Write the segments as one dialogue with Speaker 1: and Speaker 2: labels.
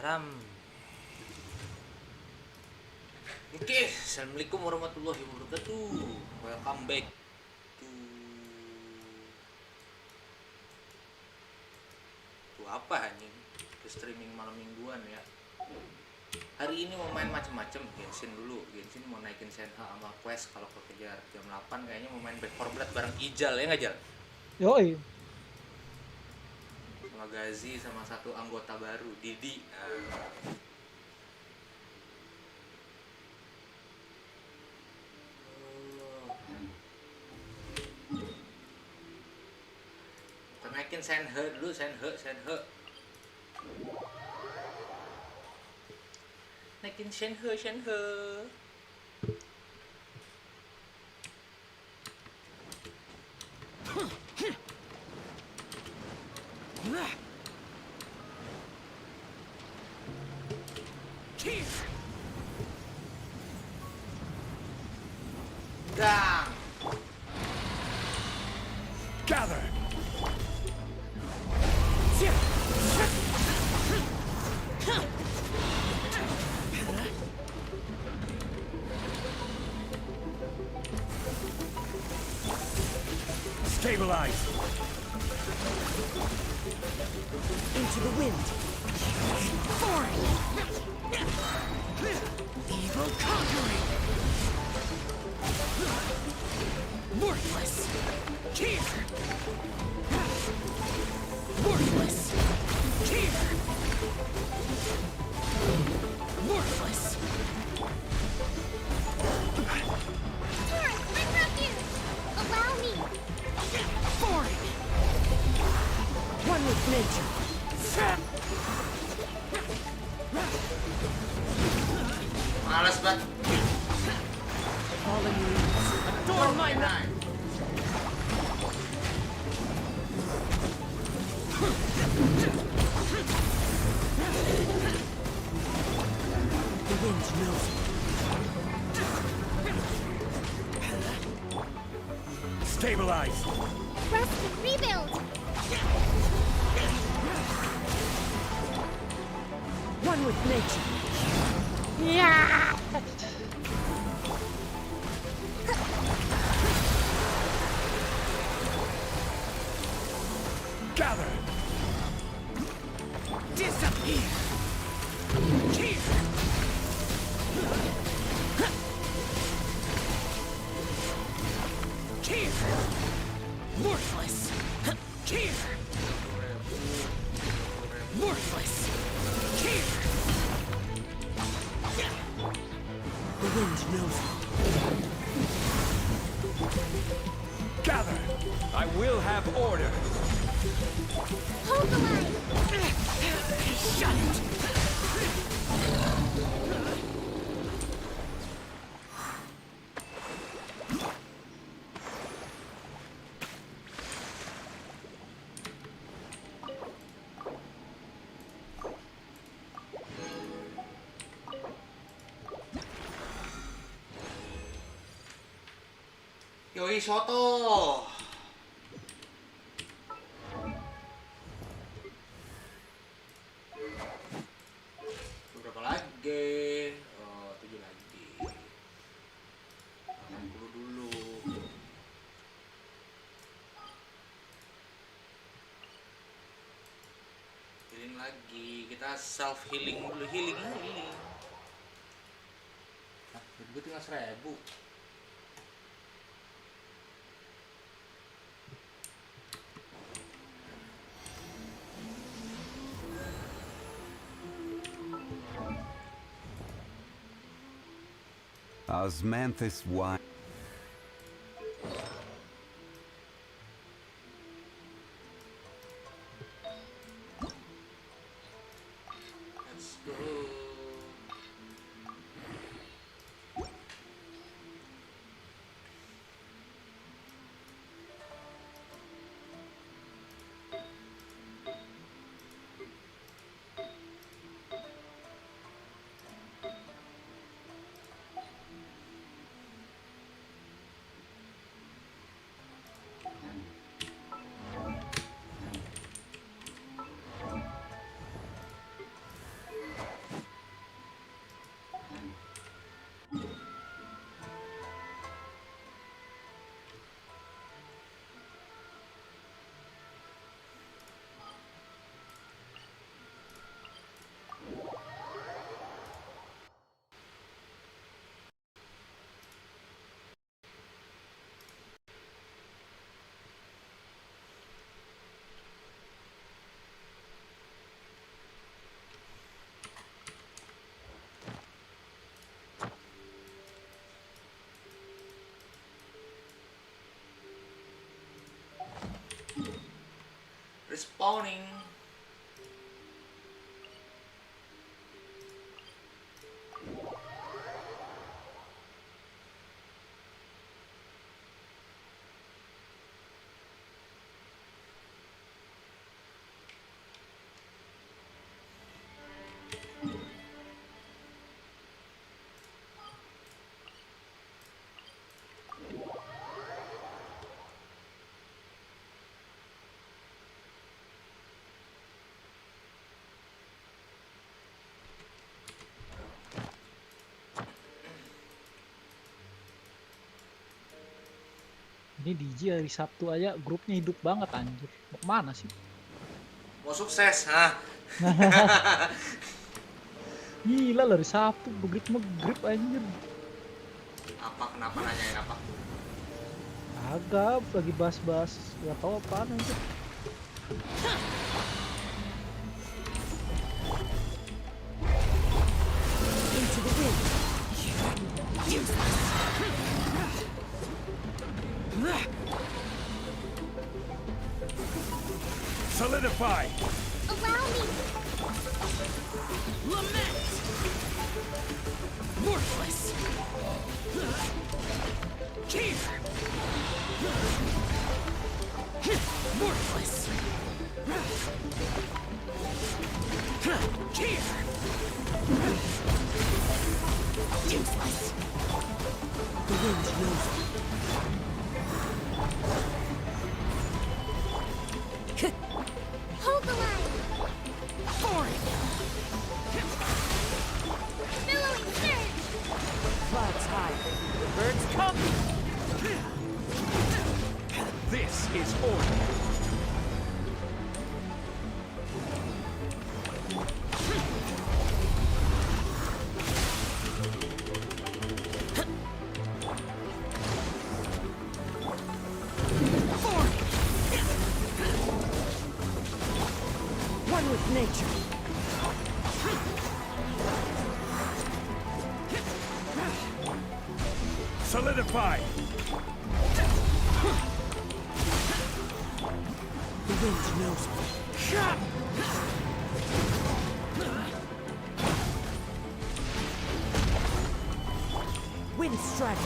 Speaker 1: Malam. Oke, assalamualaikum warahmatullahi wabarakatuh. Welcome back to apa anjing? Ke streaming malam mingguan ya. Hari ini mau main macem-macem. Genshin dulu. Genshin mau naikin Senha sama Quest kalau kekejar. Jam 8 kayaknya mau main Back 4 Blood bareng Ijal ya nggak Jal?
Speaker 2: Yoi.
Speaker 1: Sama Gazi sama satu anggota baru Didi. Kita naikin Senha dulu, Senha. Naikin Senha. Dang.
Speaker 3: Gather. Stabilize.
Speaker 4: Into the wind. Forward. Evil conquering. Worthless. Here. Worthless. Here. Worthless.
Speaker 5: Torrent, I'm refuge! Allow me!
Speaker 4: Forward. One with nature.
Speaker 1: Males banget.
Speaker 4: Fallen leaves. Adorn my night. The wind knows it.
Speaker 3: Stabilize.
Speaker 5: Rest and rebuild!
Speaker 4: One with nature.
Speaker 2: Yeah.
Speaker 3: Gather.
Speaker 4: Disappear. Here. Here. Worthless. Here. Worthless. Here. The wind knows it.
Speaker 3: Gather. I will have order.
Speaker 5: Hold the line!
Speaker 4: Shut it.
Speaker 1: Yoi soto. Berapa lagi? Oh, 7 lagi. 80 dulu. Healing lagi. Kita self healing dulu, healing. Nah, gue tinggal 1000.
Speaker 6: Osmanthus wine.
Speaker 1: Let's go. spawning.
Speaker 2: Ini DJ hari Sabtu aja grupnya hidup banget anjir. Mau kemana sih?
Speaker 1: Mau sukses, hah?
Speaker 2: Gila lah hari Sabtu begrip anjir.
Speaker 1: Apa kenapa nanyain apa?
Speaker 2: Agak lagi bahas-bahas gak tau apaan anjir.
Speaker 4: Into the wind.
Speaker 3: Solidify!
Speaker 5: Allow me.
Speaker 4: Lament. Worthless. Cheer. Worthless. Cheer. Useless. The wind knows me.
Speaker 5: Hobaaaa.
Speaker 4: Foreign.
Speaker 5: Billowing surge.
Speaker 4: Clouds high. The birds come.
Speaker 3: This is order.
Speaker 4: One with nature.
Speaker 3: Solidify!
Speaker 4: The wind knows me. Wind strike.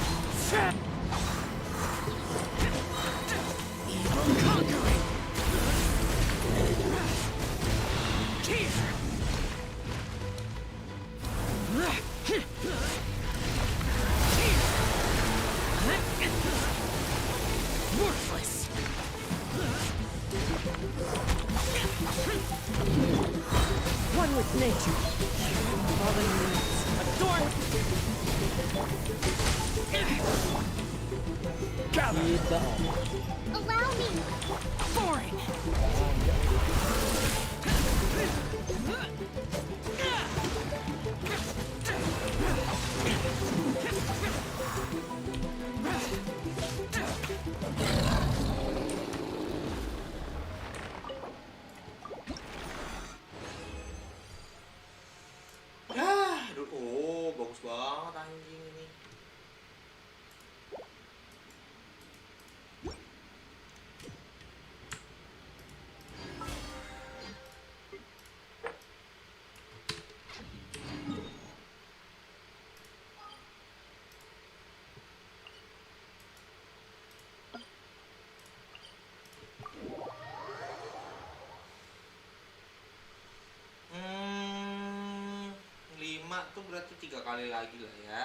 Speaker 4: Evil conquering. Cheer. Worthless. One with nature. Fallen leaves. Adorn.
Speaker 3: Gather!
Speaker 2: Kita
Speaker 5: Allow me.
Speaker 4: Foreign.
Speaker 1: Oh, bagus banget anjing ini. Lima tuh berarti 3 kali lagi lah ya.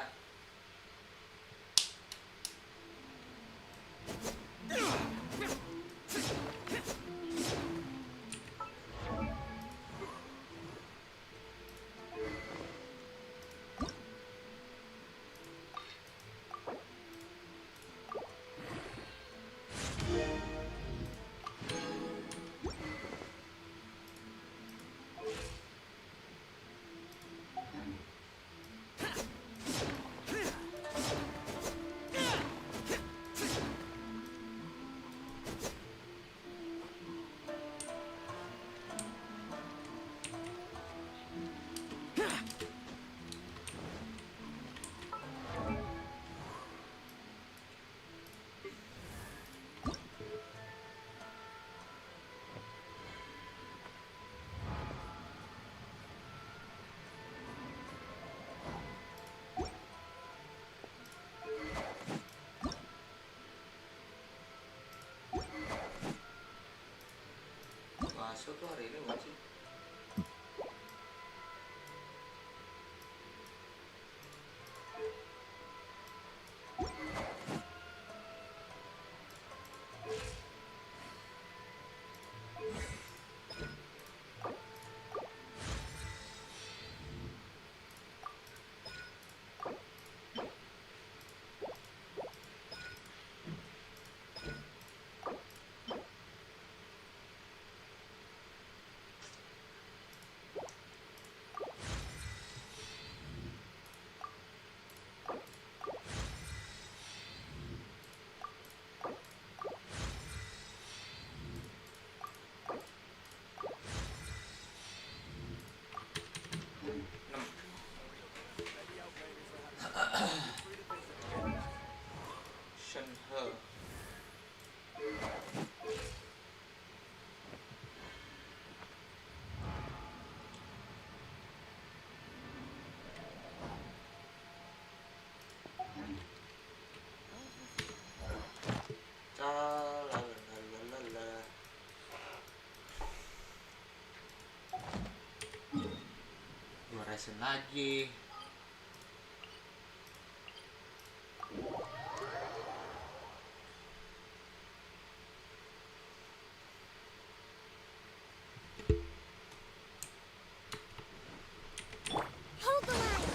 Speaker 1: Aso tuh hari ini bukan sih? Shenhe. Calalalala. Dua Ryzen lagi.
Speaker 5: Hold the line.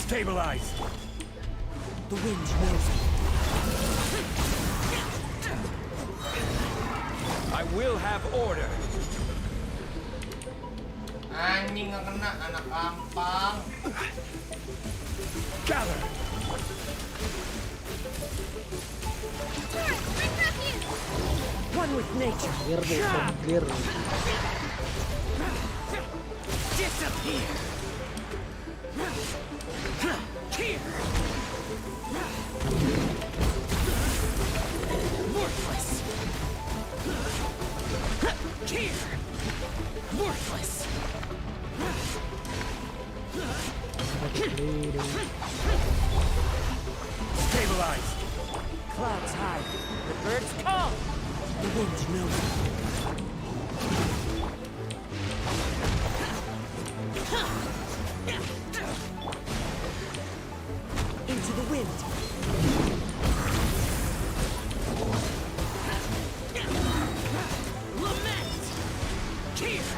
Speaker 3: Stabilize.
Speaker 4: The wind knows it.
Speaker 3: I will have order.
Speaker 1: Anjing nggak kena, anak ampang.
Speaker 3: Gather.
Speaker 5: Turret, I'm up here.
Speaker 4: One with nature.
Speaker 2: Clear deh, from clear.
Speaker 4: Disappear. Here. Worthless. Here. Worthless.
Speaker 3: Stabilize.
Speaker 4: Clouds high. The birds call. The wind knows it. Into the wind. Lament. Here.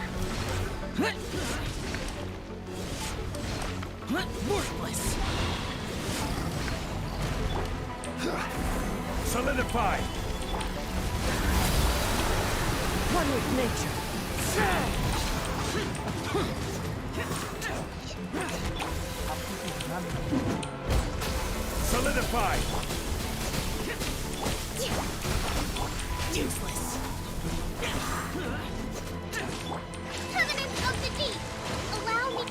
Speaker 4: Worthless.
Speaker 3: Solidify.
Speaker 4: One with nature.
Speaker 3: Solidify.
Speaker 4: Useless.
Speaker 5: Covenant of the Deep. Allow me.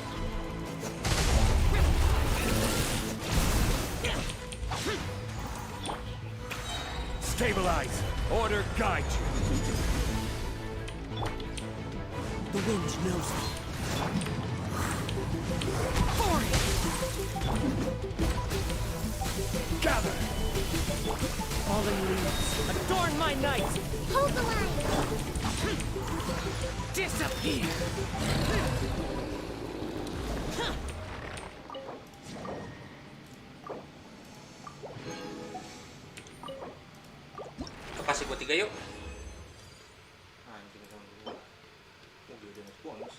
Speaker 3: Stabilize. Order guide you.
Speaker 4: The wind knows it. Foreign.
Speaker 3: Gather.
Speaker 4: Fallen leaves. Adorn my night.
Speaker 5: Hold the line.
Speaker 4: Disappear.
Speaker 1: Kasih gua 3 yuk. Anjing sama gua. Dia udah bonus.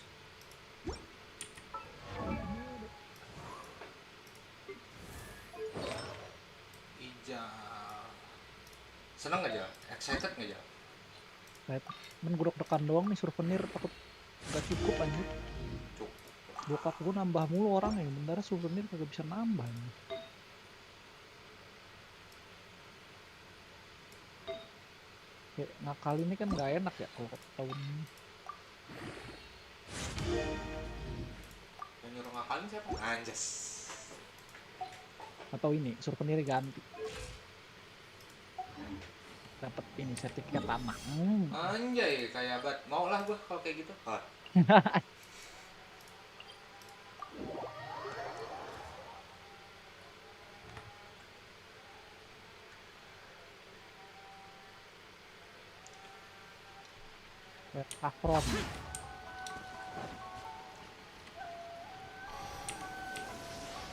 Speaker 1: Ija. Seneng gak aja? Excited gak aja?
Speaker 2: Men gue tekan doang nih souvenir takut gak cukup anjir.
Speaker 1: Cukup.
Speaker 2: Bokap gue nambah mulu orang yang bentar souvenir kagak bisa nambah nih. Kayak ngakal ini kan nggak enak ya kalau tahun ini.
Speaker 1: Yang nyuruh ngakalin siapa? Anjas.
Speaker 2: Atau ini suruh pendiri ganti. Dapat ini sertifikat tanah.
Speaker 1: Anjay, kayak banget. Mau lah gua kalau kayak gitu.
Speaker 2: Afron.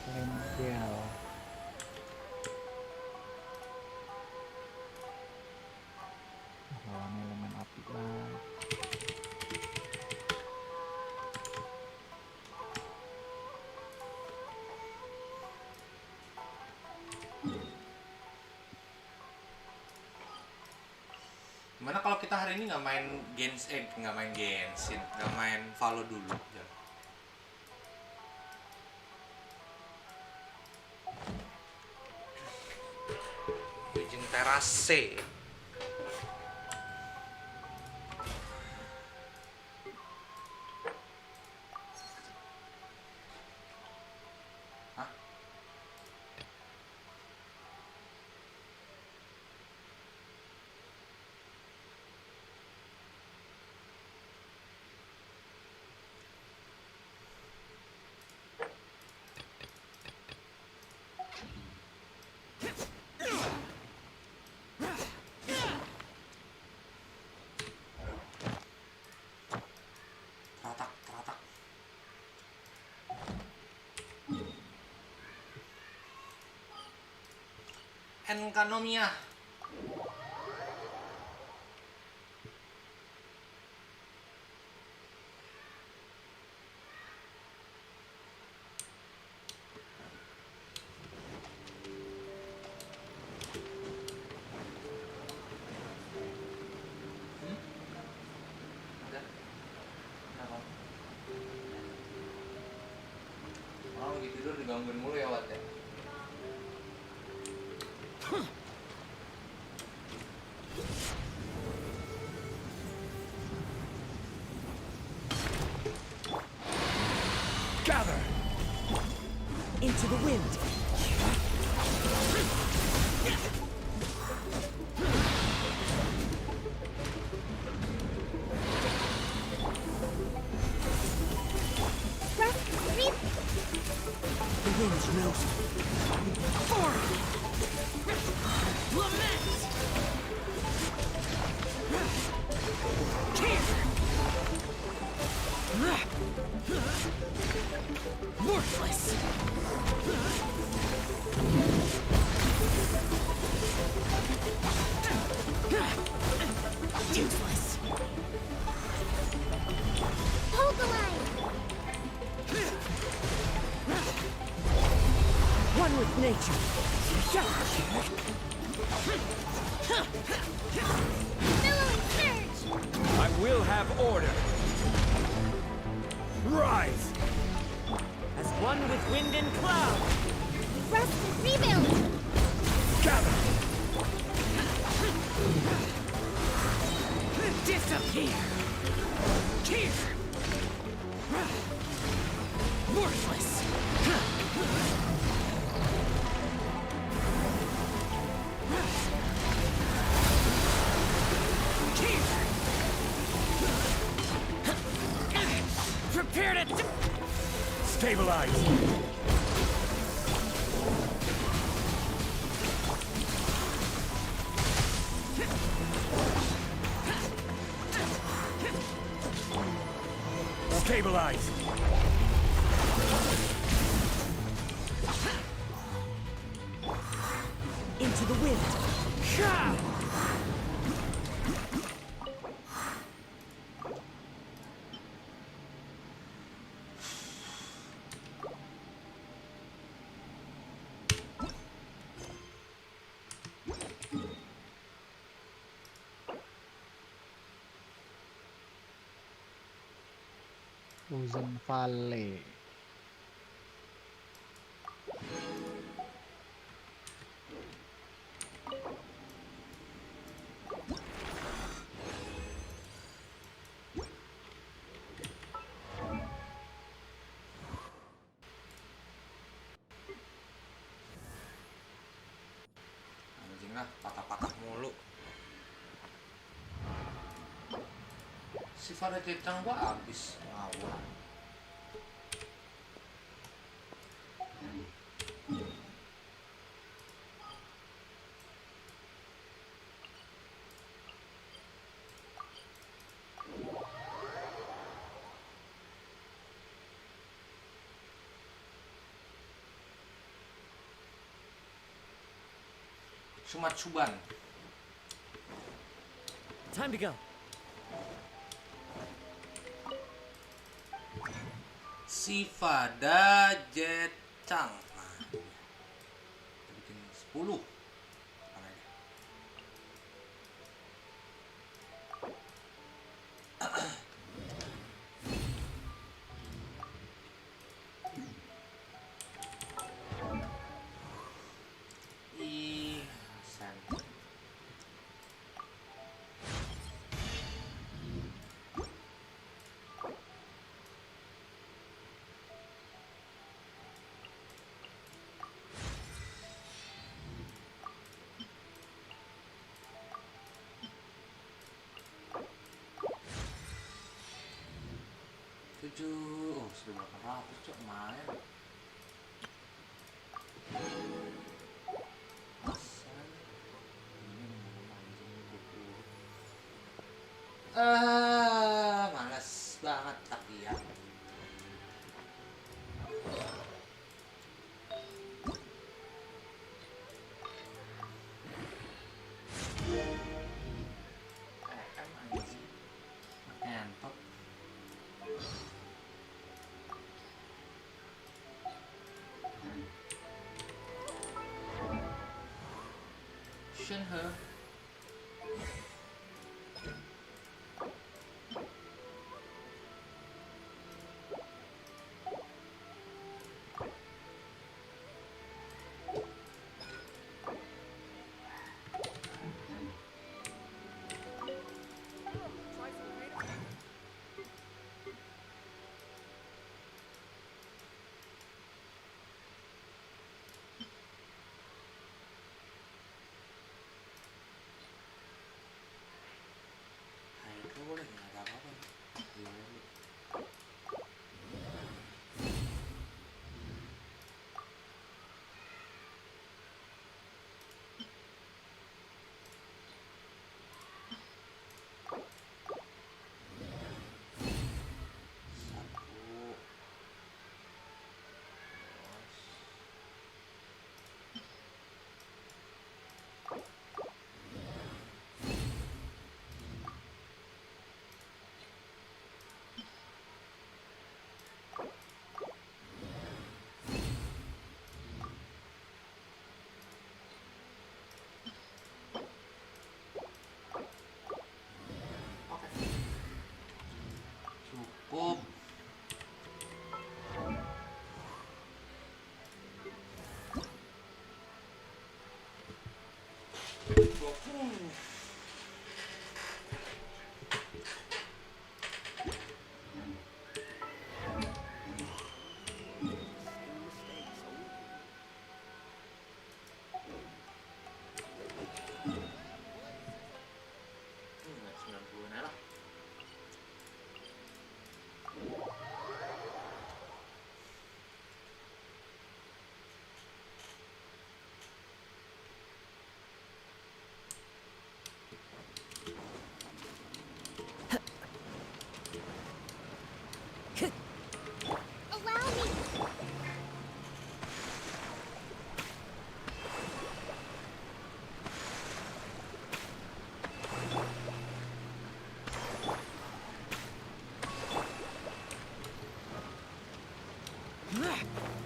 Speaker 2: Lengkel. Lawan elemen api lah.
Speaker 1: Gimana kalau kita hari ini nggak main nggak main Genshin, nggak main Valo dulu? Ujung terase. Hah? Teratak, teratak. Enkanomia. Ada? Kenapa? Orang lagi tidur digangguin mulu ya, Wat ya?
Speaker 3: Gather!
Speaker 4: Into the wind. The wind knows. Lament! Worthless! Useless!
Speaker 5: Hobaaaa!
Speaker 4: One with nature.
Speaker 5: Billowing surge!
Speaker 3: I will have order. Rise!
Speaker 4: As one with wind and cloud.
Speaker 5: Rest and rebuild!
Speaker 3: Gather!
Speaker 4: Disappear! Here! Worthless! Prepare to...
Speaker 3: Stabilize! Stabilize!
Speaker 4: Into the wind.
Speaker 2: Frozen Valley.
Speaker 1: Nah, patah-patah mulu. Si Farah Cecang gua habis ngawur. Sumat Suban.
Speaker 4: Time to go.
Speaker 1: Si Fada Jetang. Nah, kita bikin 10. Mana dia? Ih, Hasan. Oh, 1800 cok main. Hasan. Malas banget tapi ya. Entot. Her. Boleh nggak ada apa-apa. Cukup.
Speaker 5: Allow me.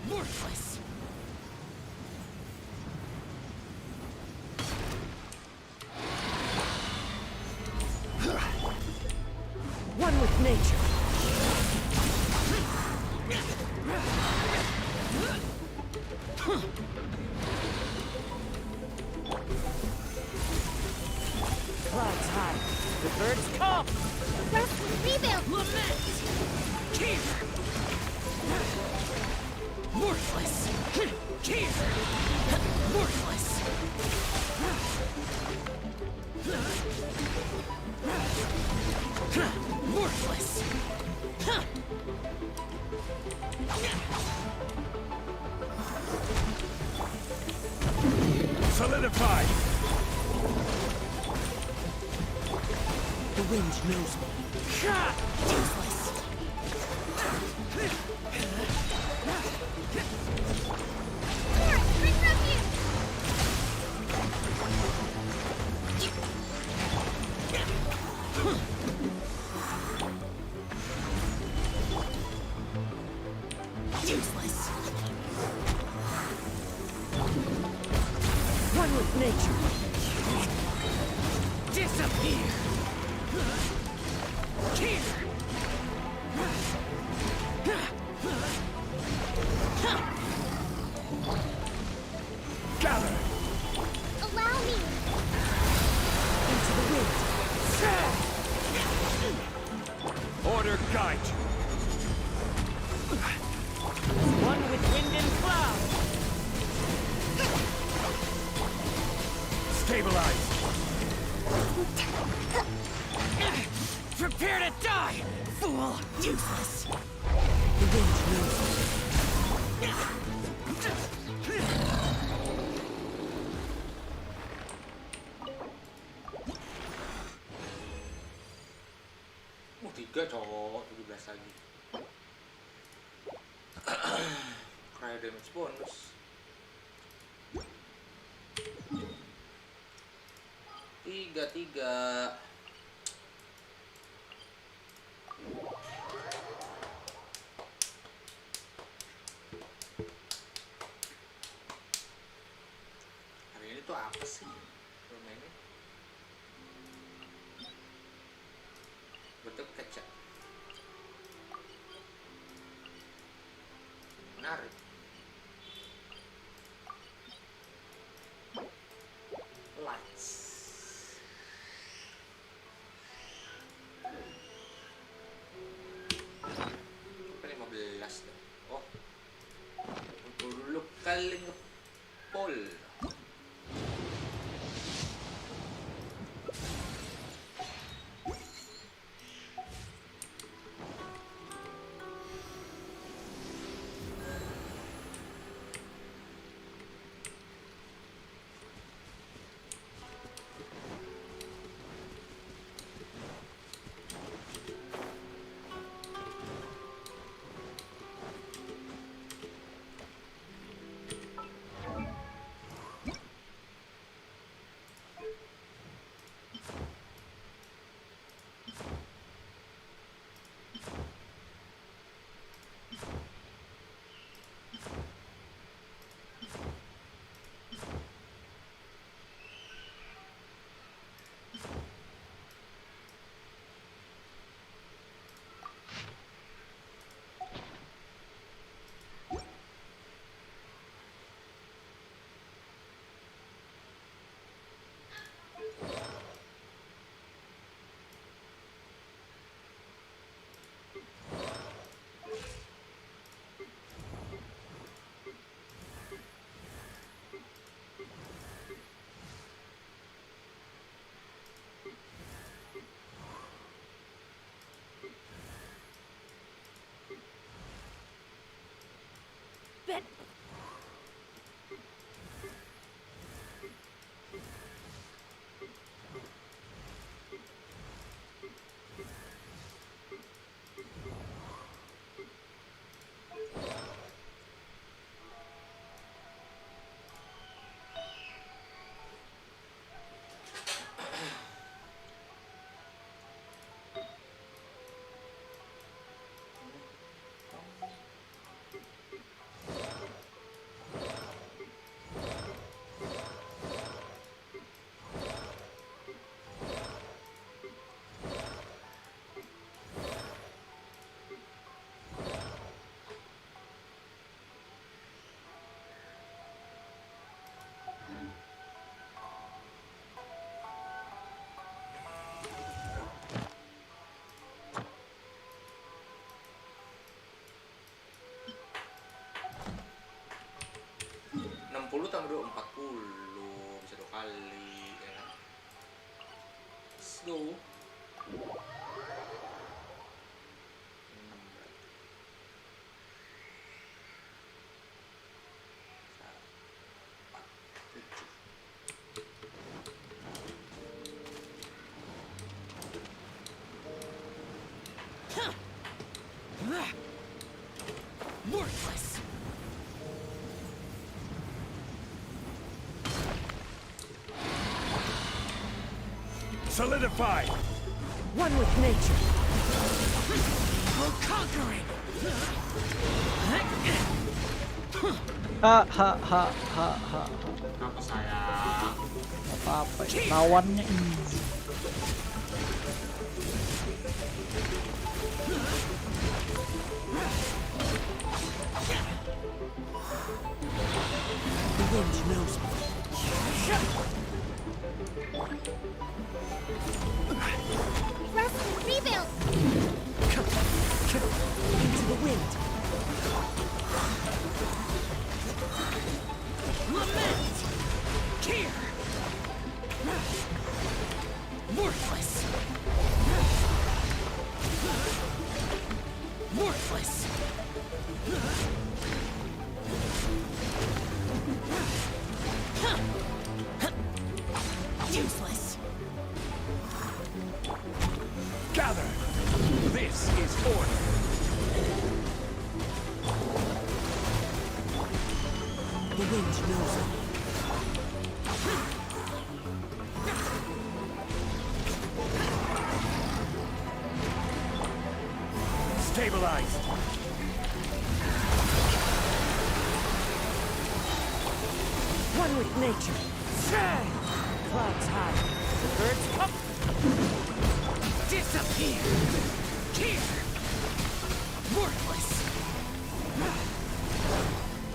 Speaker 4: Worthless. One with nature. Clouds high. The birds come.
Speaker 5: Rest and rebuild.
Speaker 4: Lament. Keep. Worthless. Keep. Worthless. Worthless.
Speaker 3: Solidified.
Speaker 4: The wind knows me. Useless.
Speaker 5: Bring refuge!
Speaker 4: Useless. One with nature. Disappear. Here.
Speaker 3: Gather.
Speaker 5: Allow me!
Speaker 4: Into the wind.
Speaker 3: Order guide you.
Speaker 4: One with wind and cloud.
Speaker 3: Stabilize.
Speaker 4: Prepare to die, fool! Useless. The wind knows me.
Speaker 1: Tiga cowok, 17 lagi. Cryo damage bonus. Tiga. Hari ini tuh apa sih permainnya? Bentuk kaca. Menarik. Lights. Apa 15 deh. Oh. Untuk dulu kali ngepol. Tambah 40 kali ya. Let's go. 6 berarti. 4, 7.
Speaker 4: Worthless.
Speaker 3: Solidify.
Speaker 4: One with nature. We're conquering.
Speaker 2: Ha.
Speaker 1: Kenapa sayang?
Speaker 2: Apa-apa ya. Lawannya easy.
Speaker 4: The wind knows me.
Speaker 5: Rest and rebuild.
Speaker 4: Into the wind. Lament. Here. Worthless. Worthless. Useless.
Speaker 3: Gather. This is order.
Speaker 4: The wind knows me.
Speaker 3: Stabilized.
Speaker 4: One with nature. Clouds high. The birds come. Disappear. Here. Worthless.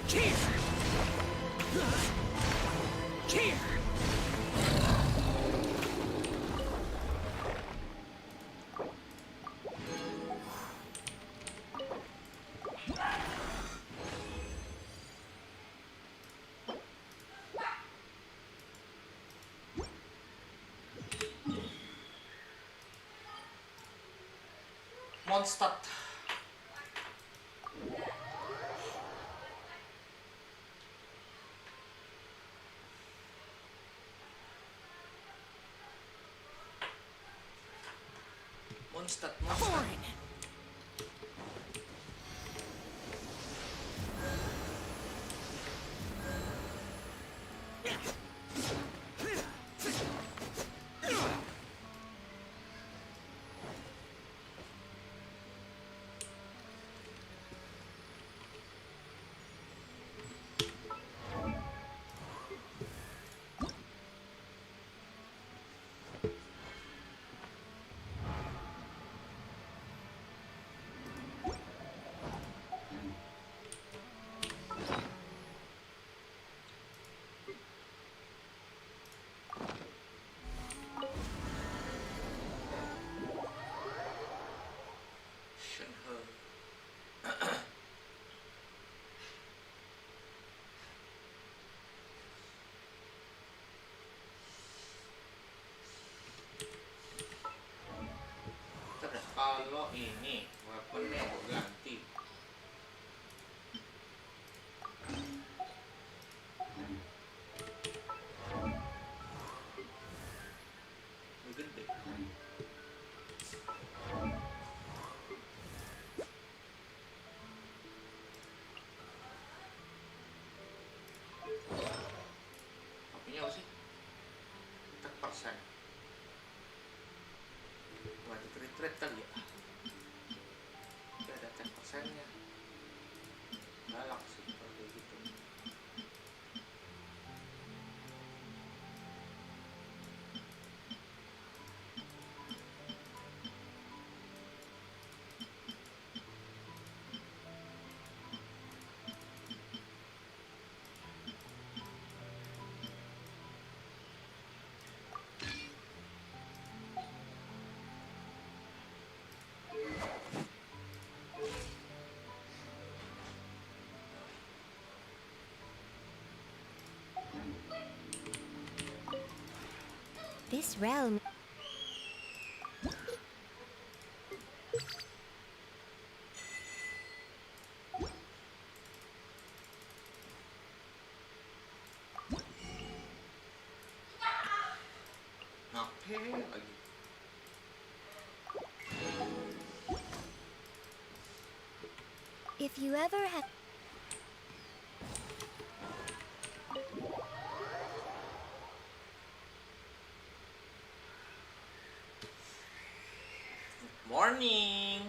Speaker 4: Here. Here.
Speaker 1: Monster. Monster.
Speaker 4: Foreign.
Speaker 1: Kalau ini weaponnya gue ganti. Ini gede. Apinya apa sih? 4%. Wajib retreat kali ya. Oke, ada 10%-nya. Galak sih kalau kayak gitu.
Speaker 5: This realm.
Speaker 1: Ngapain lagi?
Speaker 5: If you ever had.
Speaker 1: Morning.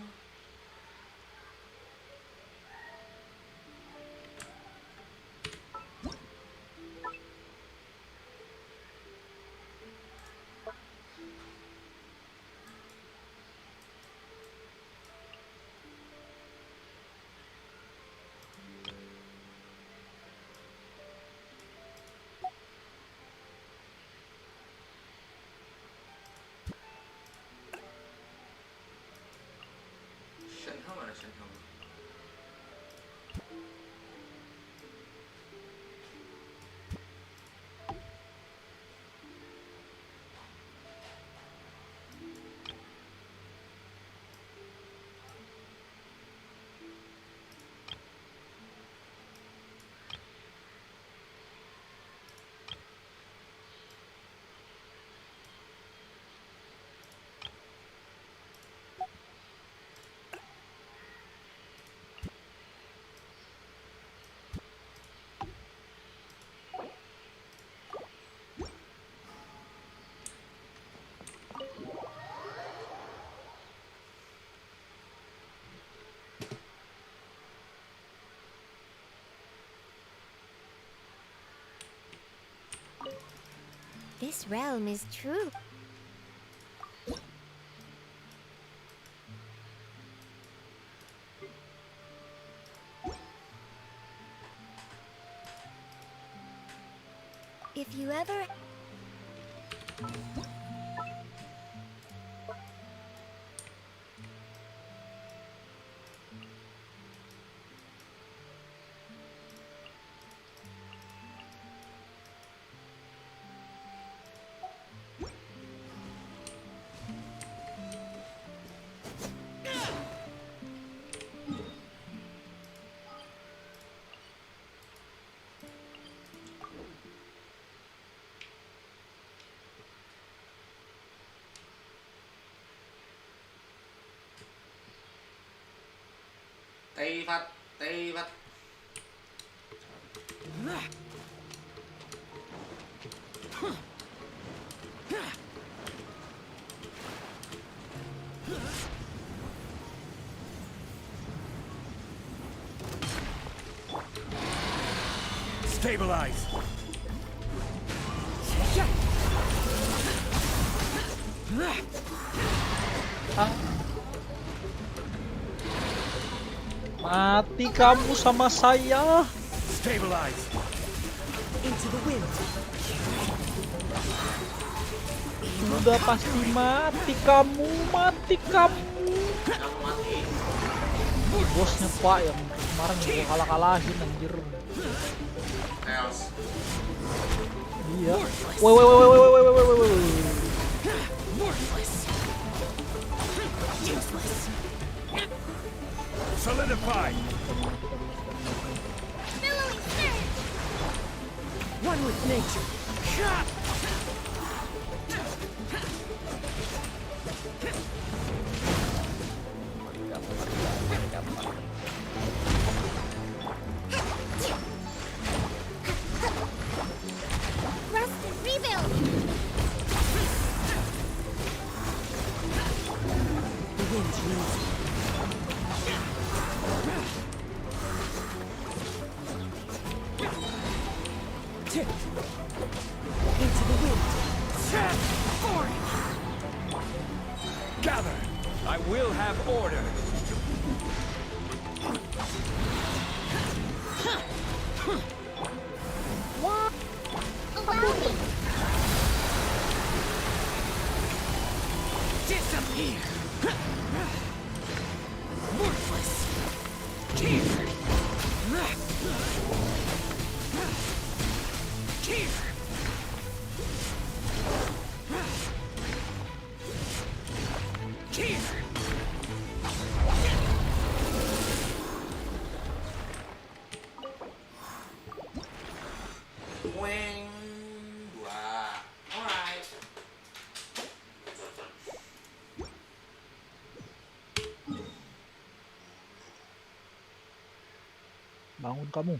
Speaker 1: Shenhe mana Shenhe?
Speaker 5: This realm is true. If you ever.
Speaker 1: Teivat.
Speaker 3: Stabilize.
Speaker 2: Mati kamu sama saya.
Speaker 3: Stabilize.
Speaker 4: Into the wind.
Speaker 2: Sudah pasti mati kamu, mati kamu.
Speaker 1: Yang mati.
Speaker 2: Bosnya Pak yang kemarin gua kalah-kalahin anjir.
Speaker 1: Els.
Speaker 2: Iya. Woi.
Speaker 4: Worthless. Useless.
Speaker 3: Solidify.
Speaker 5: Billowing surge.
Speaker 4: One with nature.
Speaker 5: Rest and rebuild.
Speaker 4: The wind needs you. Into the wind.
Speaker 3: Gather. I will have order.
Speaker 5: Allow me.
Speaker 4: Disappear. Worthless. Here. Here.
Speaker 1: Weng dua. Alright.
Speaker 2: Bangun kamu.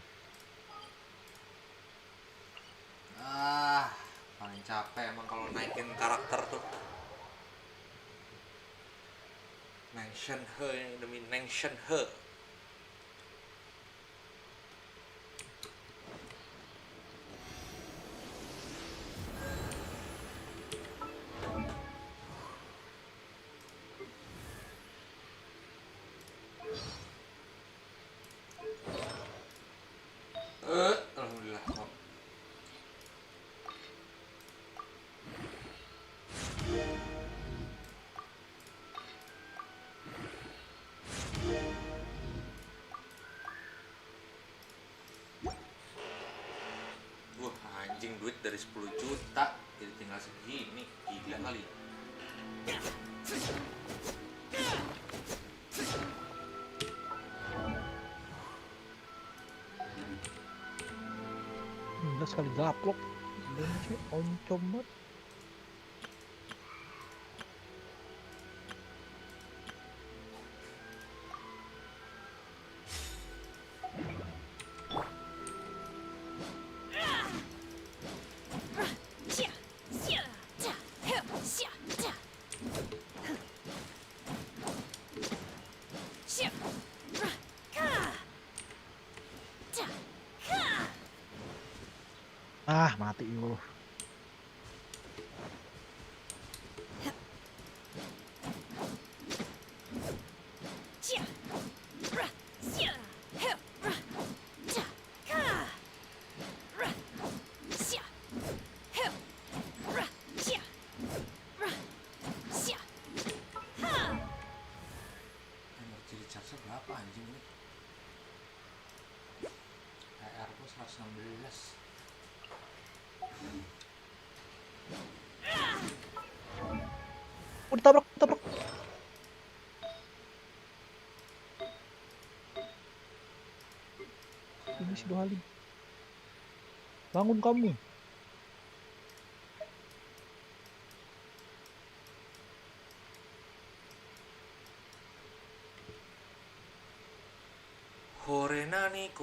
Speaker 1: Paling capek emang kalau naikin karakter tuh. Nation he ini demi nation he. Alhamdulillah. Anjing, duit dari 10 juta jadi tinggal segini, gila kali.
Speaker 2: Udah sekali gaplok. Benci oncom banget. Mati lu.
Speaker 1: Energi recharge berapa anjing ini? HR ku 116.
Speaker 2: Oh, ditabrak. Ini si Dohalim. Bangun kamu.
Speaker 1: Korenani.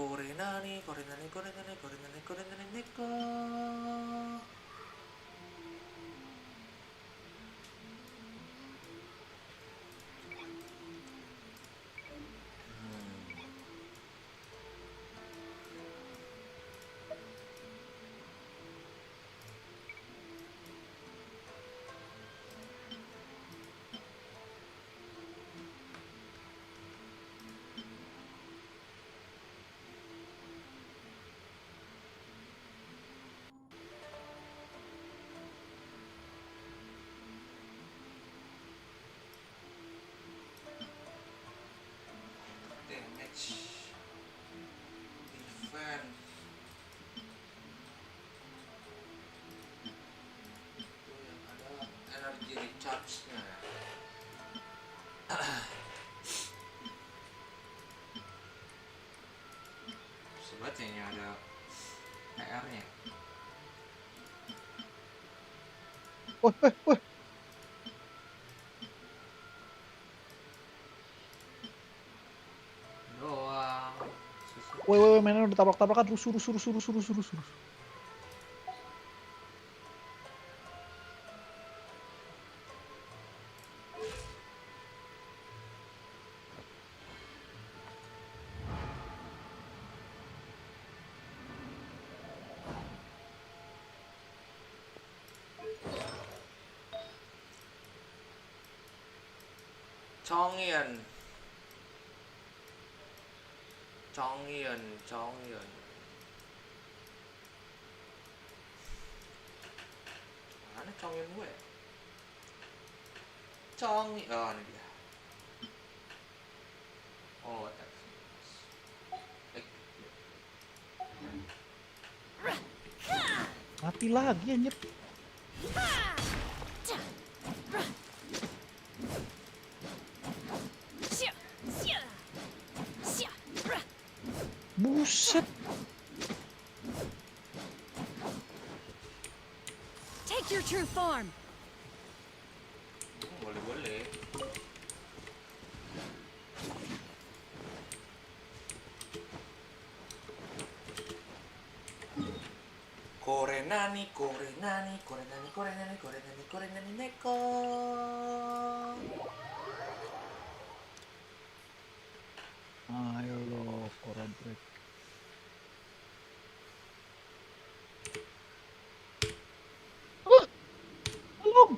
Speaker 1: Defense. Itu yang ada energi recharge-nya. Sebetulnya ada PR-nya.
Speaker 2: Woi. Woi, mainan udah tabrak-tabrakan, terus.
Speaker 1: Chongyeon. Mana Chongyeon gue? Oh, ini dia. Oh,
Speaker 2: Mati lagi anjir. Buset.
Speaker 4: Take your true form.
Speaker 1: Boleh. Korenani neko.
Speaker 2: Ayo lo, koran break. Belum.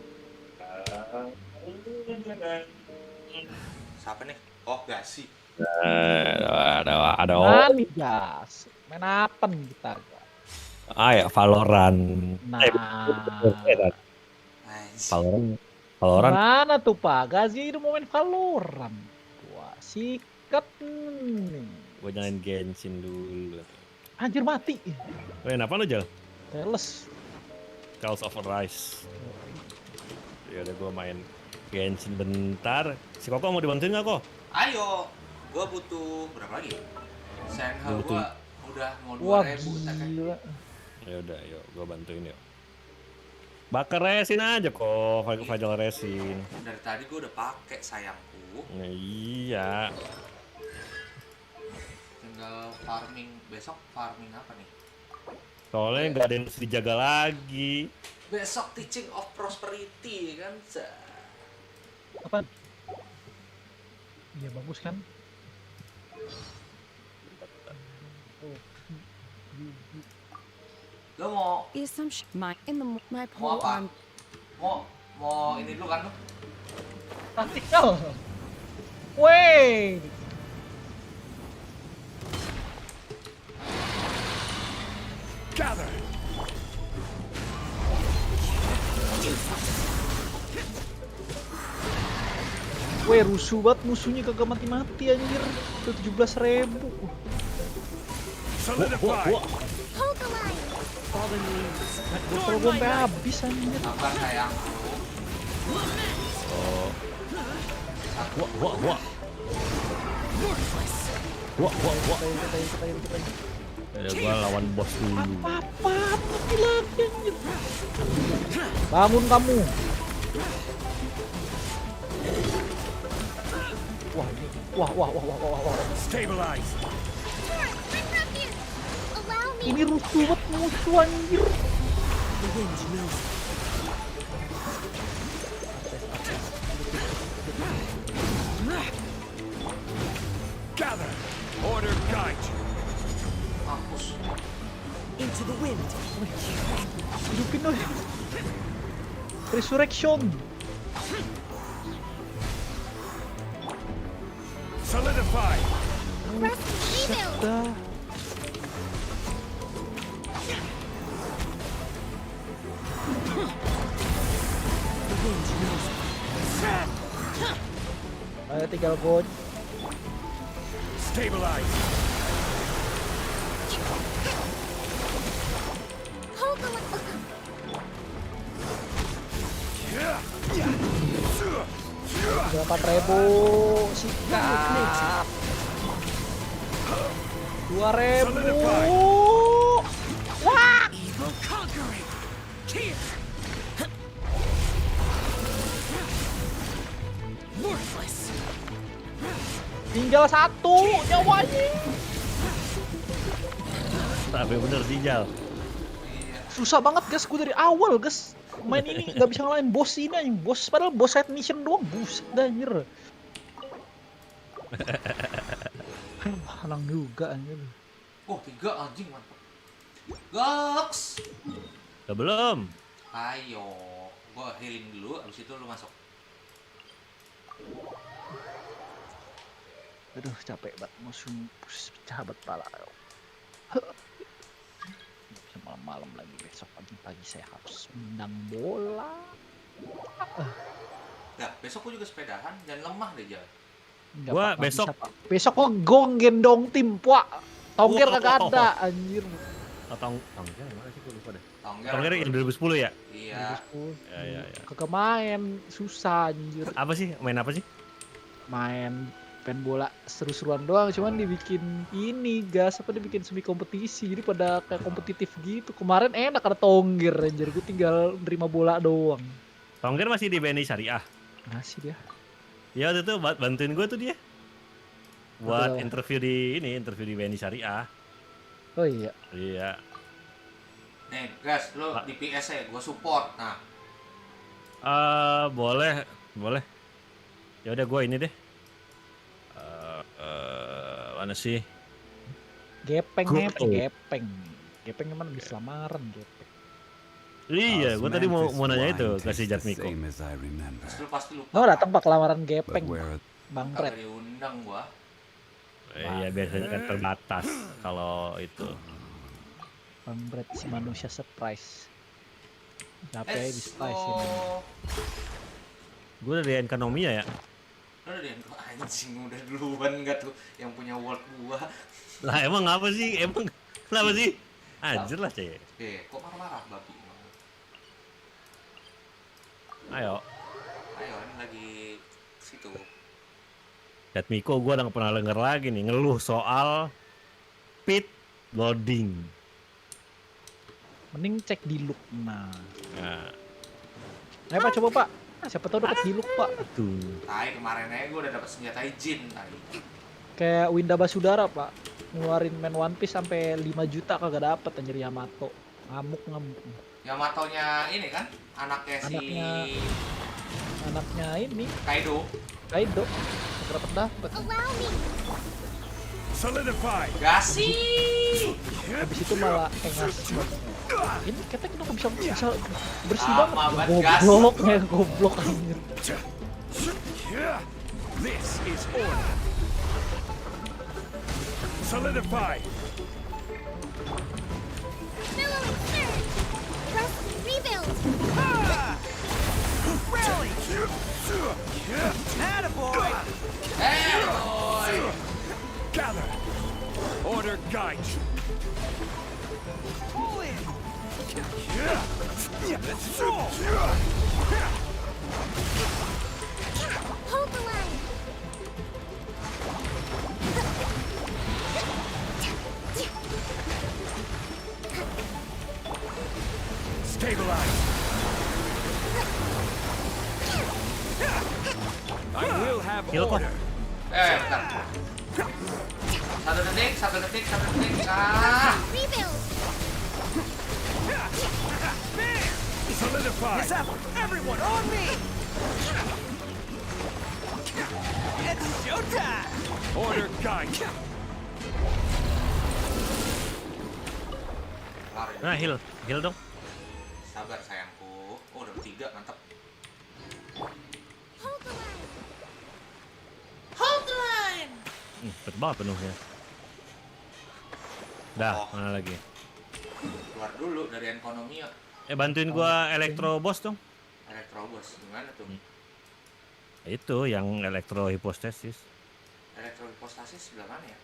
Speaker 1: Siapa nih? Oh, Gasi.
Speaker 7: Ada.
Speaker 2: Nani gas. Main apa nih kita?
Speaker 7: Ya Valorant.
Speaker 2: Nah.
Speaker 1: Anjing.
Speaker 7: Valorant.
Speaker 2: Mana tuh Pak? Gazi itu mau main Valorant. Wah, sikat nih.
Speaker 7: Gue nyalain Genshin dulu.
Speaker 2: Anjir mati.
Speaker 7: Main apa lo Jal?
Speaker 2: Teles.
Speaker 7: Chaos of Rise. Ya udah gue main Genshin bentar. Si Koko mau dibantuin nggak Kok?
Speaker 1: Ayo, gua butuh berapa lagi? Senha gua udah mau 2000
Speaker 2: Wah
Speaker 1: tekan.
Speaker 2: gila.
Speaker 7: Ya udah, yuk gue bantuin yuk. Bakar resin aja kok, Fajal resin.
Speaker 1: Dari tadi gua udah pakai sayangku.
Speaker 7: Nah, iya.
Speaker 1: Tinggal farming, besok farming apa nih?
Speaker 7: Soalnya nggak ada yang mesti dijaga lagi.
Speaker 1: Besok teaching of prosperity kan.
Speaker 2: Apa? Iya bagus kan?
Speaker 1: Lo mau
Speaker 4: Is some my in the my
Speaker 1: mau
Speaker 4: pole
Speaker 1: apa?
Speaker 4: arm.
Speaker 1: Mau ini dulu kan lo?
Speaker 2: Taktikal. Wey.
Speaker 3: Gather.
Speaker 2: Weh rusuh banget musuhnya kagak mati-mati anjir. Itu 17.000.
Speaker 3: Solidify.
Speaker 5: Hold the line.
Speaker 2: Botol gue sampai habis anjir.
Speaker 1: Sabar sayangku.
Speaker 7: Wah. Ya gue lawan bos dulu.
Speaker 2: Apa mati lagi anjir. Bangun kamu. Wah.
Speaker 3: Stabilize.
Speaker 5: I'm not here. Allow me.
Speaker 2: Ini rusuh banget musuh anjir.
Speaker 4: The wind knows.
Speaker 3: Gather. Order guide you.
Speaker 1: Mampus.
Speaker 4: Into the wind.
Speaker 2: Hidupin dong. Resurrection.
Speaker 3: Solidify.
Speaker 5: Rest evil.
Speaker 2: Dah.
Speaker 4: The wind knows.
Speaker 2: Ayo tinggal god.
Speaker 3: Stabilize.
Speaker 5: Hold the line.
Speaker 2: 8.000 sikat. 2.000. Wah.
Speaker 4: Evil conquering. Here. Worthless.
Speaker 2: Tinggal 1 nyawanya.
Speaker 7: Tapi bener sih Jal.
Speaker 2: Susah banget guys, gue dari awal guys main ini nggak bisa ngalahin bos ini anjing. Bos padahal bos side mission doang, buset dah anjir. Halang juga anjir.
Speaker 1: Oh, 3 anjing mantap. Goks.
Speaker 7: Udah belum?
Speaker 1: Ayo, gua healing dulu, abis itu lu masuk.
Speaker 2: Aduh capek banget musuh pecah banget pala. Bisa malam-malam lagi, besok pagi-pagi saya harus menang bola.
Speaker 1: Nah, besok gua juga sepedahan, jangan lemah deh Jal.
Speaker 2: Nggak
Speaker 7: Gua
Speaker 2: apa-apa,
Speaker 7: besok-
Speaker 2: bisa, Pak. Besok gua gendong tim, Pak. Tongger
Speaker 7: Wow.
Speaker 2: kagak ada, anjir.
Speaker 7: Tongger mana sih gue lupa deh.
Speaker 1: Tongger
Speaker 7: yang 2010 ya?
Speaker 1: Iya.
Speaker 7: Ya.
Speaker 2: Kagak main, susah anjir.
Speaker 7: Apa sih? Main apa sih?
Speaker 2: Main pengen bola seru-seruan doang, cuman dibikin ini gas apa dibikin semi kompetisi, jadi pada kayak kompetitif gitu. Kemarin enak ada tonggir anjir, gue tinggal nerima bola doang.
Speaker 7: Tonggir masih di BNI Syariah.
Speaker 2: Masih dia.
Speaker 7: Ya waktu itu bantuin gue tuh dia. Buat
Speaker 2: Betul.
Speaker 7: interview di BNI Syariah.
Speaker 2: Oh iya.
Speaker 7: Iya.
Speaker 1: Nih, gas, lo di PS ya, gue support. Nah,
Speaker 7: Boleh. Ya udah gue ini deh. Mana sih?
Speaker 2: Gepeng
Speaker 7: Good old.
Speaker 2: gepeng. Gepeng emang bisa lamaran gepeng.
Speaker 7: Iya, gue tadi mau nanya itu ke si
Speaker 6: the
Speaker 7: Jatmiko.
Speaker 6: same as I remember.
Speaker 1: terus lo pasti lupa.
Speaker 2: Oh datang pak lamaran
Speaker 6: But
Speaker 2: gepeng.
Speaker 6: where
Speaker 2: Bang
Speaker 1: Kagak
Speaker 2: Red.
Speaker 1: diundang gua.
Speaker 7: Iya biasanya kan terbatas kalau itu.
Speaker 2: Bang Red si manusia surprise. Capek di
Speaker 1: Let's
Speaker 2: surprise
Speaker 1: go.
Speaker 2: ini.
Speaker 7: Gue dari ekonominya ya.
Speaker 1: Lo udah yang anjing udah duluan enggak tuh yang punya world gua.
Speaker 7: Lah emang apa sih? Emang kenapa sih? Anjir lah cek.
Speaker 1: Kok marah-marah babi emang.
Speaker 7: Ayo.
Speaker 1: Ayo ini lagi situ.
Speaker 7: Jatmiko gue udah gak pernah denger lagi nih ngeluh soal pit loading.
Speaker 2: Mending cek di look. Nah.
Speaker 7: Nah,
Speaker 2: Ayo pak coba pak. Siapa tahu dapat di look pak.
Speaker 7: tuh.
Speaker 1: Tai kemarin aja gua udah dapat senjata jin tadi.
Speaker 2: Kayak Winda Basudara pak. Ngeluarin main One Piece sampai 5 juta kagak dapet anjir Yamato. Ngamuk.
Speaker 1: Yamatonya ini kan anaknya
Speaker 2: Anaknya ini
Speaker 1: Kaido.
Speaker 2: Kaido. Kagak dapet.
Speaker 5: Allow me.
Speaker 3: Solidify.
Speaker 1: Gasi.
Speaker 2: Habis itu malah engas. Ini katanya kenapa bisa bersih
Speaker 1: Sama
Speaker 2: banget.
Speaker 1: banget, gas.
Speaker 2: Goblok anjir.
Speaker 3: This is order. Solidify.
Speaker 5: Billowing surge. Press rebuild.
Speaker 3: Rally.
Speaker 4: Attaboy!
Speaker 1: Boy.
Speaker 3: Gather. Order guide you.
Speaker 4: Pull in!
Speaker 5: Hold the line.
Speaker 3: Stabilize. I will have
Speaker 7: Heal kok.
Speaker 3: order.
Speaker 1: Bentar. Satu detik. Ah.
Speaker 5: Rebuild.
Speaker 3: Solidify.
Speaker 4: Yes, everyone on me! It's showtime!
Speaker 3: Order guide you.
Speaker 1: Kelar ini.
Speaker 7: Nah, heal dong.
Speaker 1: Sabar sayangku. Oh, udah 3, mantap.
Speaker 5: Hold the line.
Speaker 1: Hold the line.
Speaker 7: Cepet banget penuhnya. Dah,
Speaker 1: Oh.
Speaker 7: mana lagi?
Speaker 1: Keluar dulu dari ekonomi ya.
Speaker 7: Bantuin gua elektro boss dong.
Speaker 1: Elektrobos gimana tuh?
Speaker 7: Itu yang elektro hipostasis.
Speaker 1: Elektrohipostasis sebelah mana ya?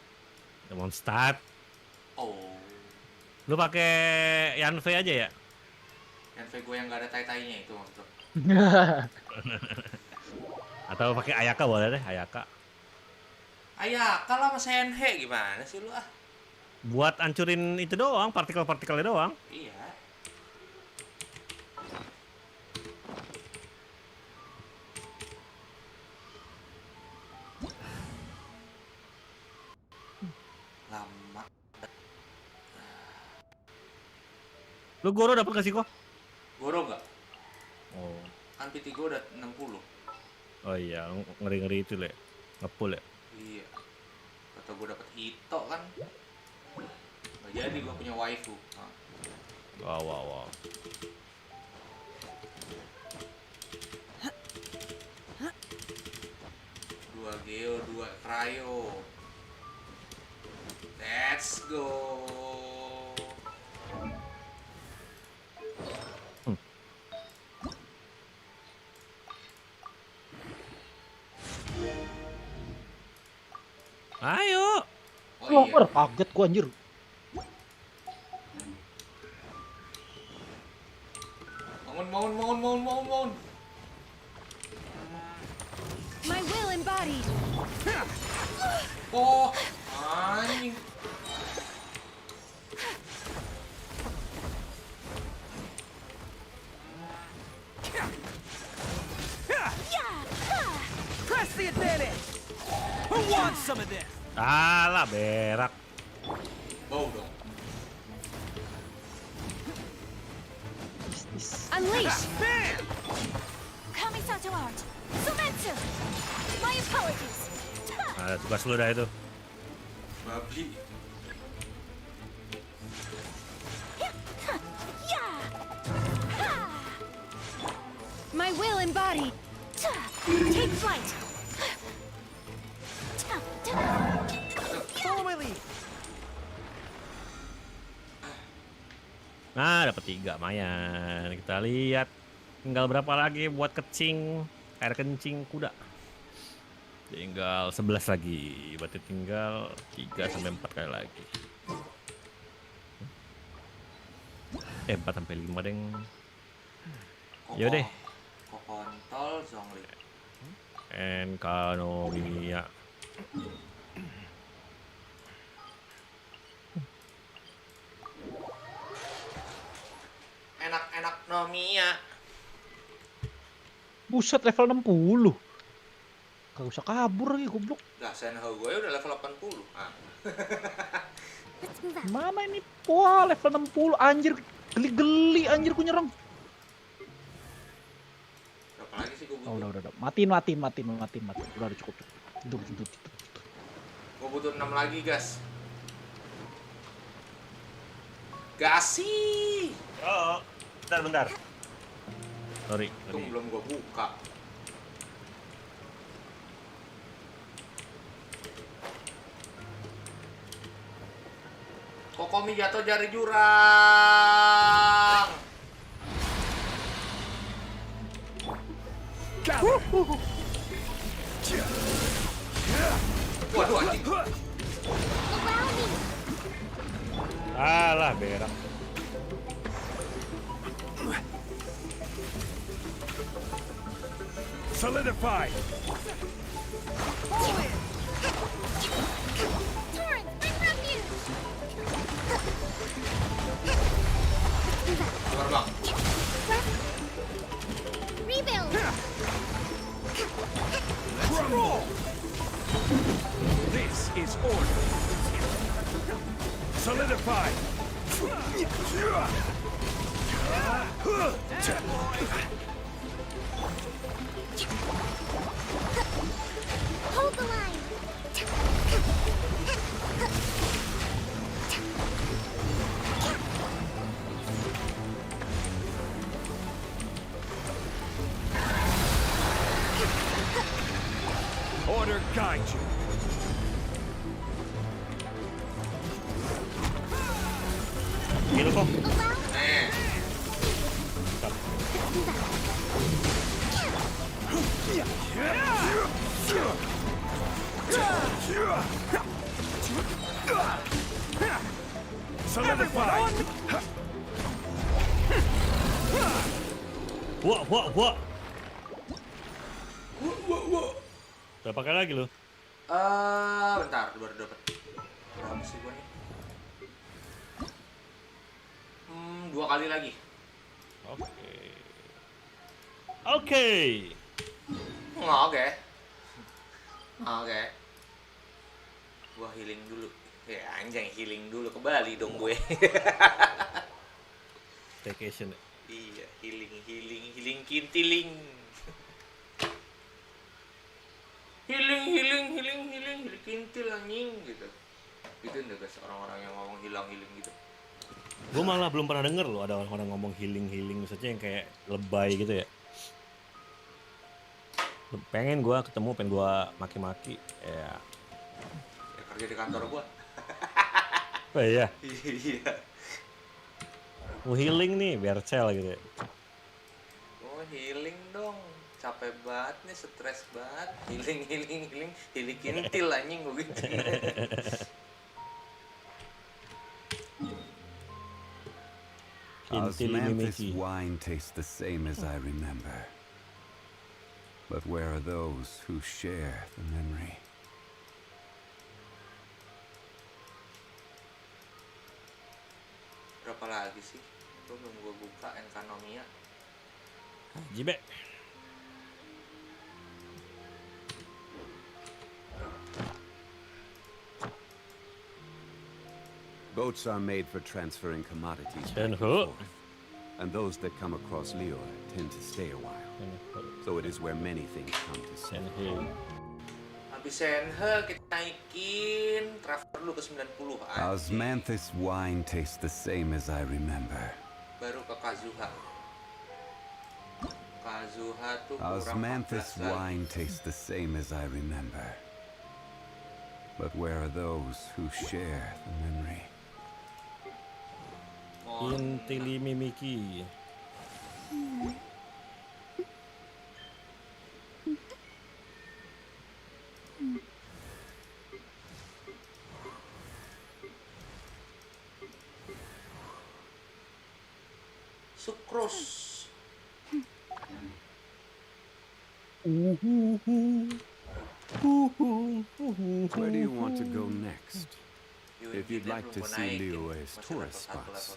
Speaker 7: Mondstadt.
Speaker 1: Oh,
Speaker 7: Lu pakai Yanve aja ya?
Speaker 1: NV gue yang gak ada tai-tainya itu maksud lo.
Speaker 7: Atau pakai Ayaka boleh deh, Ayaka.
Speaker 1: Ayah, kalau sama Senhe gimana sih lu ah?
Speaker 7: Buat ancurin itu doang, partikel-partikelnya doang.
Speaker 1: Iya. Lama.
Speaker 7: Lu Goro dapet gak sih kok?
Speaker 1: Goro gak?
Speaker 7: Oh.
Speaker 1: Kan PT gue udah 60.
Speaker 7: Oh iya, ngeri-ngeri itu le. Ngepul ya.
Speaker 1: Iya. Kata gue dapet Hito kan. Gak jadi gue punya waifu. Nah.
Speaker 7: Wow.
Speaker 1: Dua Geo, 2 Cryo. Let's go.
Speaker 7: Ayo.
Speaker 1: Oh iya.
Speaker 2: Kaget gua anjir.
Speaker 1: Bangun.
Speaker 5: My will embodied.
Speaker 1: Oh, anjing.
Speaker 3: Press the advantage. Who wants some of this?
Speaker 7: Alah, berak.
Speaker 1: Bau dong.
Speaker 4: Unleash!
Speaker 3: Bam!
Speaker 5: Kamisato art. Sumetsu. My apologies.
Speaker 7: Ada tugas lu dah itu.
Speaker 1: Babi.
Speaker 5: Yeah.
Speaker 4: My will embodied.
Speaker 5: Take flight.
Speaker 3: Follow my lead.
Speaker 7: Nah, dapat 3 lumayan. Kita lihat tinggal berapa lagi buat kecing air kencing kuda. Tinggal 11 lagi. Berarti tinggal 3 sampai 4 kali lagi. 4 sampai 5 deng. Yaudah.
Speaker 1: Kokontol Zongli.
Speaker 7: Enkanomiya.
Speaker 1: Enak-enak Nomiya.
Speaker 2: Buset, level 60. Gak usah kabur lagi, goblok.
Speaker 1: Lah, Senha gue udah level 80. Ah.
Speaker 5: Let's move out.
Speaker 2: Mana ini? Wah, level 60. Anjir, geli-geli anjir ku nyerang.
Speaker 1: Berapa lagi sih gue butuh?
Speaker 2: Oh, udah. Matiin. Udah cukup. Tidur.
Speaker 1: Gue butuh 6 lagi, gas. Gasi.
Speaker 7: Oh, bentar. Sorry.
Speaker 1: Itu belum gue buka. Kokomi jatuh dari jurang.
Speaker 3: Gather.
Speaker 1: Waduh, anjing.
Speaker 5: Allow me.
Speaker 7: Alah, berak.
Speaker 3: Solidify.
Speaker 5: Torrent, bring refuge.
Speaker 1: Sabar, Bang.
Speaker 5: Rebuild.
Speaker 3: Let's roll. This is order. Solidify.
Speaker 5: Hold the line.
Speaker 3: Order guide you.
Speaker 7: Gitu kok.
Speaker 1: Eh,
Speaker 3: Solidify.
Speaker 7: Wah. Berapa kali lagi lu?
Speaker 1: bentar, baru dapat. Berapa sih gua nih? 2 kali lagi.
Speaker 7: Oke.
Speaker 1: Oke. Gua healing dulu. Ya anjing, healing dulu ke Bali dong gue.
Speaker 7: Staycation.
Speaker 1: Iya, healing kintiling. Healing kintil anjing gitu. Itu udah guys, orang-orang yang ngomong healing gitu.
Speaker 7: Gue malah belum pernah denger loh ada orang ngomong healing maksudnya yang kayak lebay gitu ya. Pengen gue maki-maki ya
Speaker 1: Kerja di kantor gua.
Speaker 7: oh iya
Speaker 1: Iya.
Speaker 7: mau healing nih biar cel gitu ya.
Speaker 1: Oh, healing dong. Capek banget nih, stres banget. Healing kintil anjing gua gitu.
Speaker 6: Osmanthus wine tastes the same as I remember. But where are those who share the memory?
Speaker 1: apa lagi sih? Tuh belum gue buka Enkanomiya.
Speaker 7: Jibe.
Speaker 6: Boats are made for transferring commodities back and
Speaker 7: Senhu.
Speaker 6: forth, and those that come across Leo tend to stay a while. So it is where many things come to stay.
Speaker 7: Senhu.
Speaker 1: Habis Senhe kita naikin transfer dulu ke 90 anjing.
Speaker 6: Osmanthus wine tastes the same as I remember.
Speaker 1: Baru ke Kazuha. Kazuha tuh kurang
Speaker 6: Osmanthus
Speaker 1: 14 kali.
Speaker 6: wine tastes the same as I remember. But where are those who share the memory?
Speaker 7: Intili Mimiki.
Speaker 1: Sucrose.
Speaker 6: Where do you want to go next? If you'd like to see Liyue's tourist spots,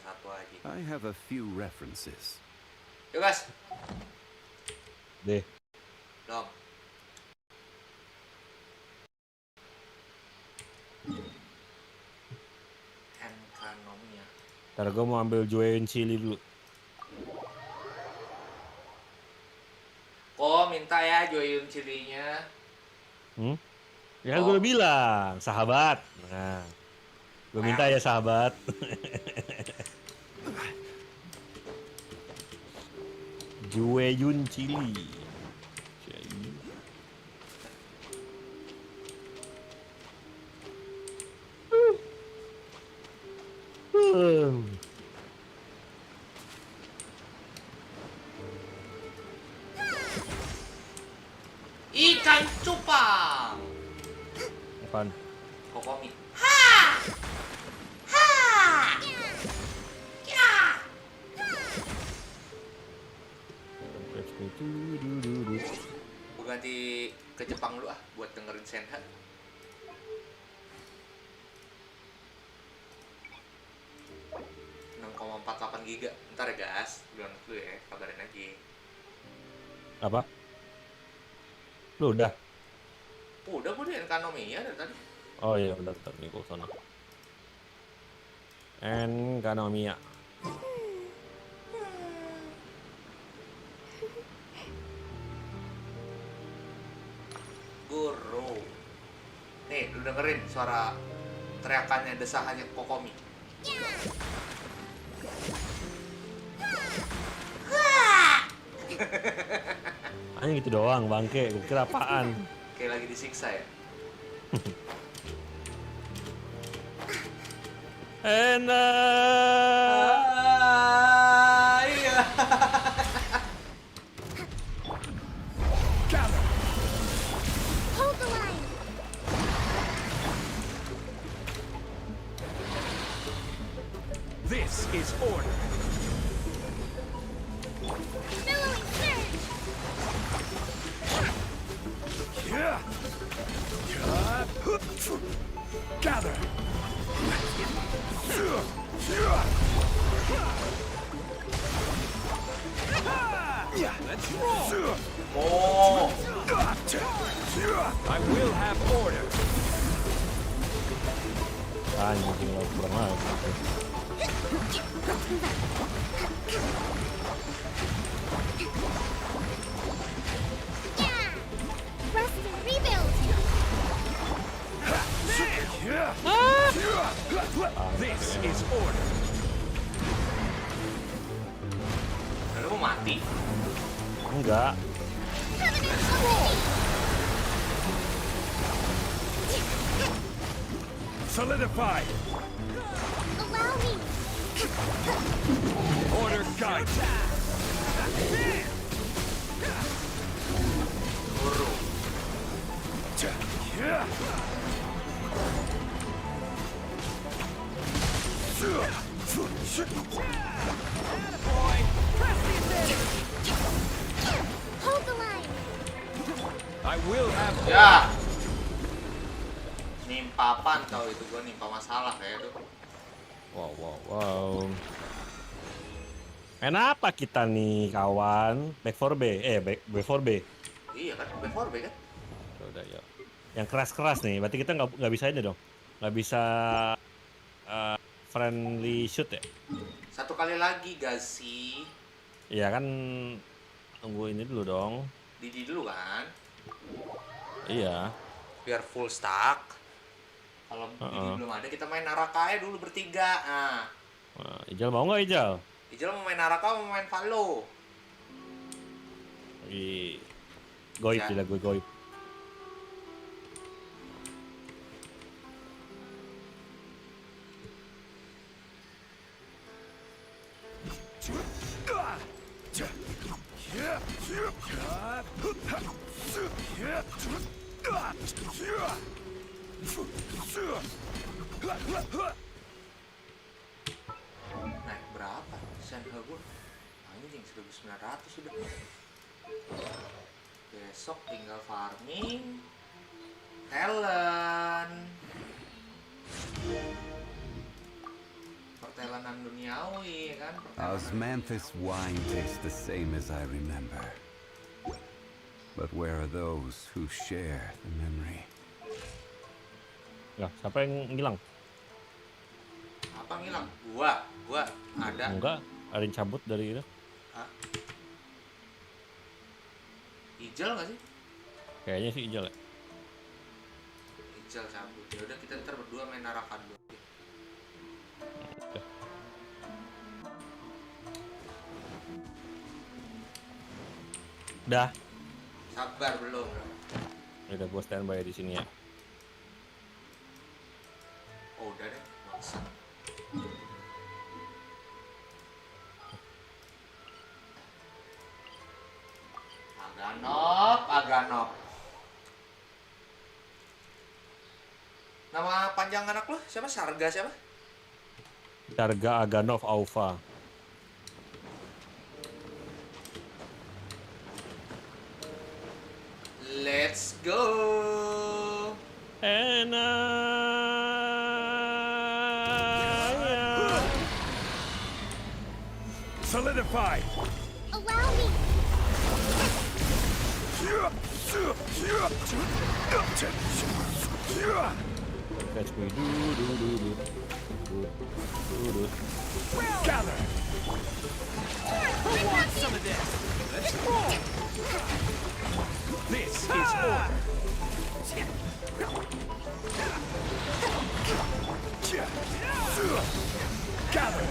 Speaker 6: I have a few references.
Speaker 1: Yuk guys,
Speaker 7: Deh.
Speaker 1: dong. Enkanomiya.
Speaker 7: Ntar gue mau ambil join chili dulu.
Speaker 1: Kok minta ya join cilinya?
Speaker 7: Ya gue udah bilang, sahabat. Nah, gue minta ya sahabat. Jueyun chili.
Speaker 1: Ikan cupang.
Speaker 7: Apaan?
Speaker 1: Kokomi. Gue ganti ke Jepang dulu ah buat dengerin Senha. 6,48 giga. Ntar ya guys, bilang dulu ya, kabarin aja.
Speaker 7: Apa? Lu udah?
Speaker 1: Udah gue di Enkanomiya dari tadi.
Speaker 7: Oh iya, udah nih gue sana. Enkanomiya.
Speaker 1: Guru. Nih, lu dengerin suara teriakannya, desahannya Kokomi.
Speaker 7: Hanya gitu doang, bangke. Gue kira apaan?
Speaker 1: Kayak lagi disiksa ya.
Speaker 7: Enak.
Speaker 1: Iya.
Speaker 5: Hold the line.
Speaker 3: This is order.
Speaker 5: Billowing surge.
Speaker 3: Gather. Let's roll.
Speaker 1: Oh,
Speaker 3: I will have order.
Speaker 7: Anjing lo kurang lagi.
Speaker 5: Rest and rebuild.
Speaker 3: This is order.
Speaker 1: lu mau mati?
Speaker 7: Enggak.
Speaker 3: Solidify.
Speaker 5: Allow me.
Speaker 3: Order guide.
Speaker 1: Guru.
Speaker 5: Hold the line.
Speaker 3: I will have
Speaker 1: Ya. Nimpa apaan tau itu, gua nimpa masalah kayak tuh.
Speaker 7: Wow. Kenapa kita nih kawan? Back 4B, back 4B.
Speaker 1: Iya kan, B4B kan?
Speaker 7: Ya udah ya. Yang keras-keras nih, berarti kita nggak bisa ini dong. Nggak bisa friendly shoot ya?
Speaker 1: Satu kali lagi gak sih?
Speaker 7: Iya kan, tunggu ini dulu dong.
Speaker 1: Didi dulu kan?
Speaker 7: Iya.
Speaker 1: Biar full stack. Kalau Didi belum ada, kita main Naraka aja dulu bertiga. Nah,
Speaker 7: Ijal mau nggak Ijal?
Speaker 1: Ijal mau main Naraka, mau main Valo.
Speaker 7: Goib,
Speaker 1: Ya.
Speaker 7: tidak gue goib.
Speaker 1: Naik berapa? Senha gue anjing 1900 sudah. Besok tinggal farming talent, pertelenan duniawi kan.
Speaker 6: Osmanthus wine tastes the same as I remember. But where are those who share the memory?
Speaker 7: Ya, siapa yang ngilang?
Speaker 1: Apa ngilang? Gua ada.
Speaker 7: Enggak, ada yang cabut dari itu.
Speaker 1: Hah? Ijal nggak sih?
Speaker 7: Kayaknya sih Ijal ya.
Speaker 1: Ijal cabut. Ya udah kita ntar berdua main Naraka dulu.
Speaker 7: Oke. Dah,
Speaker 1: Sabar belum?
Speaker 7: udah gua standby di sini ya.
Speaker 1: Oh udah deh. Bangsa. Aganop. Nama panjang anak lo siapa? Sarga siapa?
Speaker 7: Darga Aganov Aufa.
Speaker 1: Let's go.
Speaker 3: Solidify!
Speaker 5: Allow me.
Speaker 7: Catch me,
Speaker 3: Gather! Who wants some of this? Let's roll! This is order! Gather!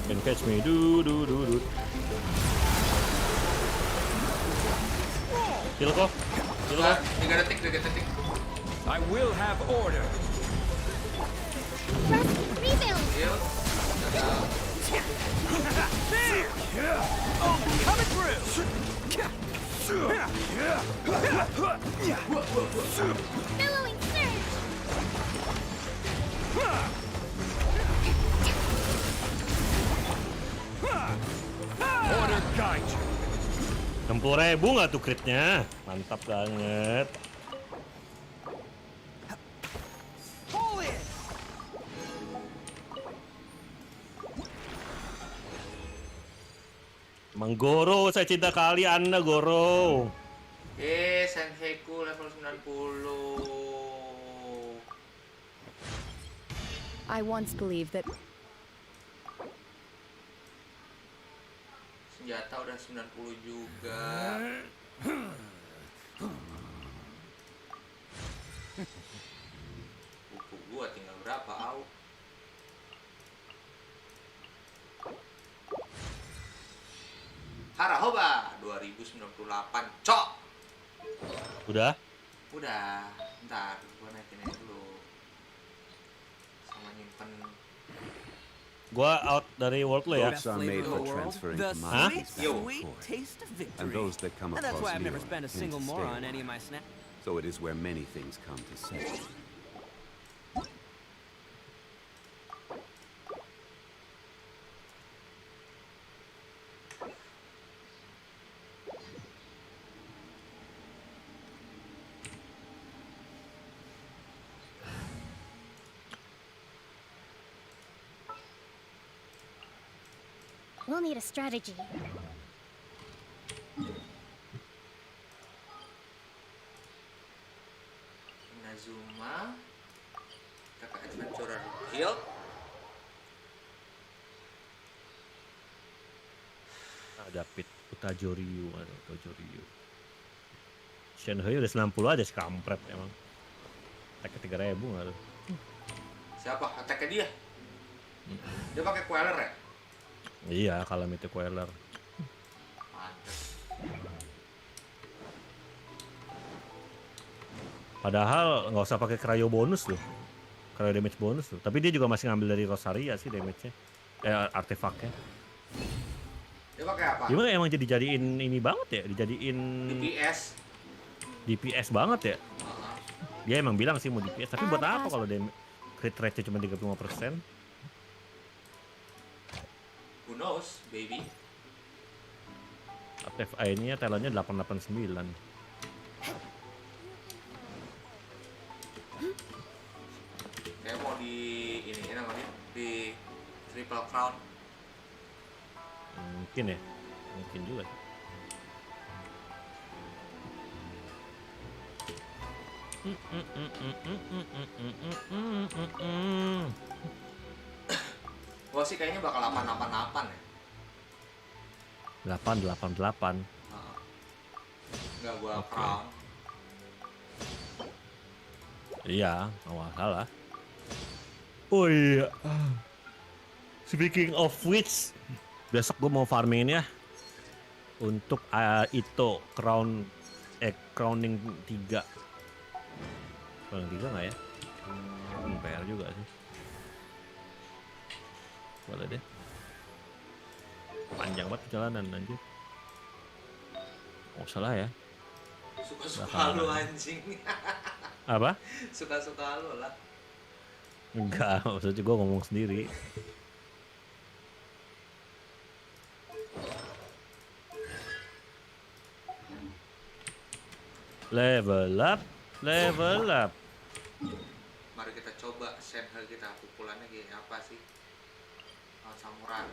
Speaker 7: Can catch me, Kill kok.
Speaker 1: 3 detik.
Speaker 3: I will have order!
Speaker 5: Rest, rebuild.
Speaker 1: Heal.
Speaker 3: There! Oh, coming through!
Speaker 5: Billowing surge.
Speaker 3: Order guide you!
Speaker 7: 60.000 nggak tuh critnya? Mantap banget.
Speaker 3: Pull in!
Speaker 7: Mang Goro, saya cinta kali Anda Goro.
Speaker 1: Senseiku level 90.
Speaker 4: I once believed that
Speaker 1: Senjata udah 90 juga. Buku gua tinggal berapa, au? Hobaaaa 2098, cok.
Speaker 7: Udah?
Speaker 1: Udah, ntar gua naikin aja dulu. Sama nyimpen.
Speaker 7: Gua out dari world lo ya.
Speaker 6: Books are made for transferring
Speaker 3: The
Speaker 6: commodities
Speaker 3: sweet,
Speaker 6: back and
Speaker 3: sweet
Speaker 6: forth.
Speaker 3: taste of victory.
Speaker 6: And those that come
Speaker 3: And that's
Speaker 6: across
Speaker 3: why I've never
Speaker 6: Leo
Speaker 3: spent a
Speaker 6: tend
Speaker 3: single
Speaker 6: to
Speaker 3: more
Speaker 6: stay
Speaker 3: on
Speaker 6: away.
Speaker 3: any of my snacks.
Speaker 6: So it is where many things come to settle.
Speaker 5: We'll need a strategy.
Speaker 1: Inazuma. Kita ke Adventurer Guild.
Speaker 7: Ada Pit Utajoryu, Utajoryu. Shenhe udah 90 aja sekampret emang. Attack-nya 3000 nggak tuh?
Speaker 1: Siapa? Attack-nya dia? Dia pakai Queller ya?
Speaker 7: Iya, Calamity Queller.
Speaker 1: Mantap.
Speaker 7: Padahal nggak usah pakai cryo bonus loh. Cryo damage bonus tuh. Tapi dia juga masih ngambil dari Rosaria sih damage-nya. Artefaknya.
Speaker 1: Dia pakai apa?
Speaker 7: Gimana emang jadiin ini banget ya? Dijadiin
Speaker 1: DPS.
Speaker 7: DPS banget ya? Dia emang bilang sih mau DPS, tapi buat apa kalau crit rate-nya cuma 35%?
Speaker 1: Who knows, baby?
Speaker 7: FI-nya talentnya 889.
Speaker 1: Kayak mau di ini namanya di Triple Crown.
Speaker 7: Mungkin ya, mungkin juga.
Speaker 1: Gua sih kayaknya bakal 888 ya.
Speaker 7: 888.
Speaker 1: Enggak gua
Speaker 7: Oke.
Speaker 1: Crown.
Speaker 7: Iya, awal salah. Oh iya. Speaking of which, besok gue mau farming ya untuk itu crowning 3. Crowning 3 nggak ya? PR juga sih. Boleh deh. Panjang banget perjalanan anjir. Oh salah ya.
Speaker 1: Suka-suka lu anjing.
Speaker 7: Apa?
Speaker 1: Suka-suka lu lah.
Speaker 7: Enggak, maksudnya gue ngomong sendiri. Level up, level up.
Speaker 1: Mari kita coba Shenhe kita pukulannya kayak apa sih? Samurai.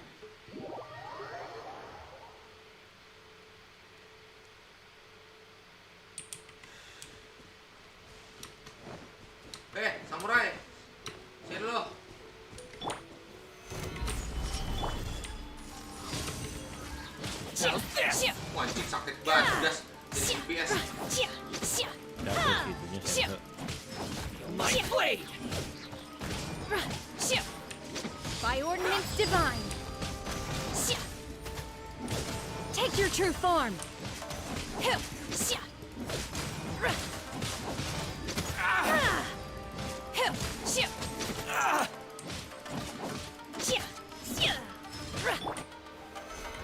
Speaker 1: Samurai. Sini lo. Wah, anjing sakit banget udah jadi DPS.
Speaker 7: Dapet itunya Shenhe.
Speaker 4: My blade!
Speaker 5: By ordinance divine. Take your true form.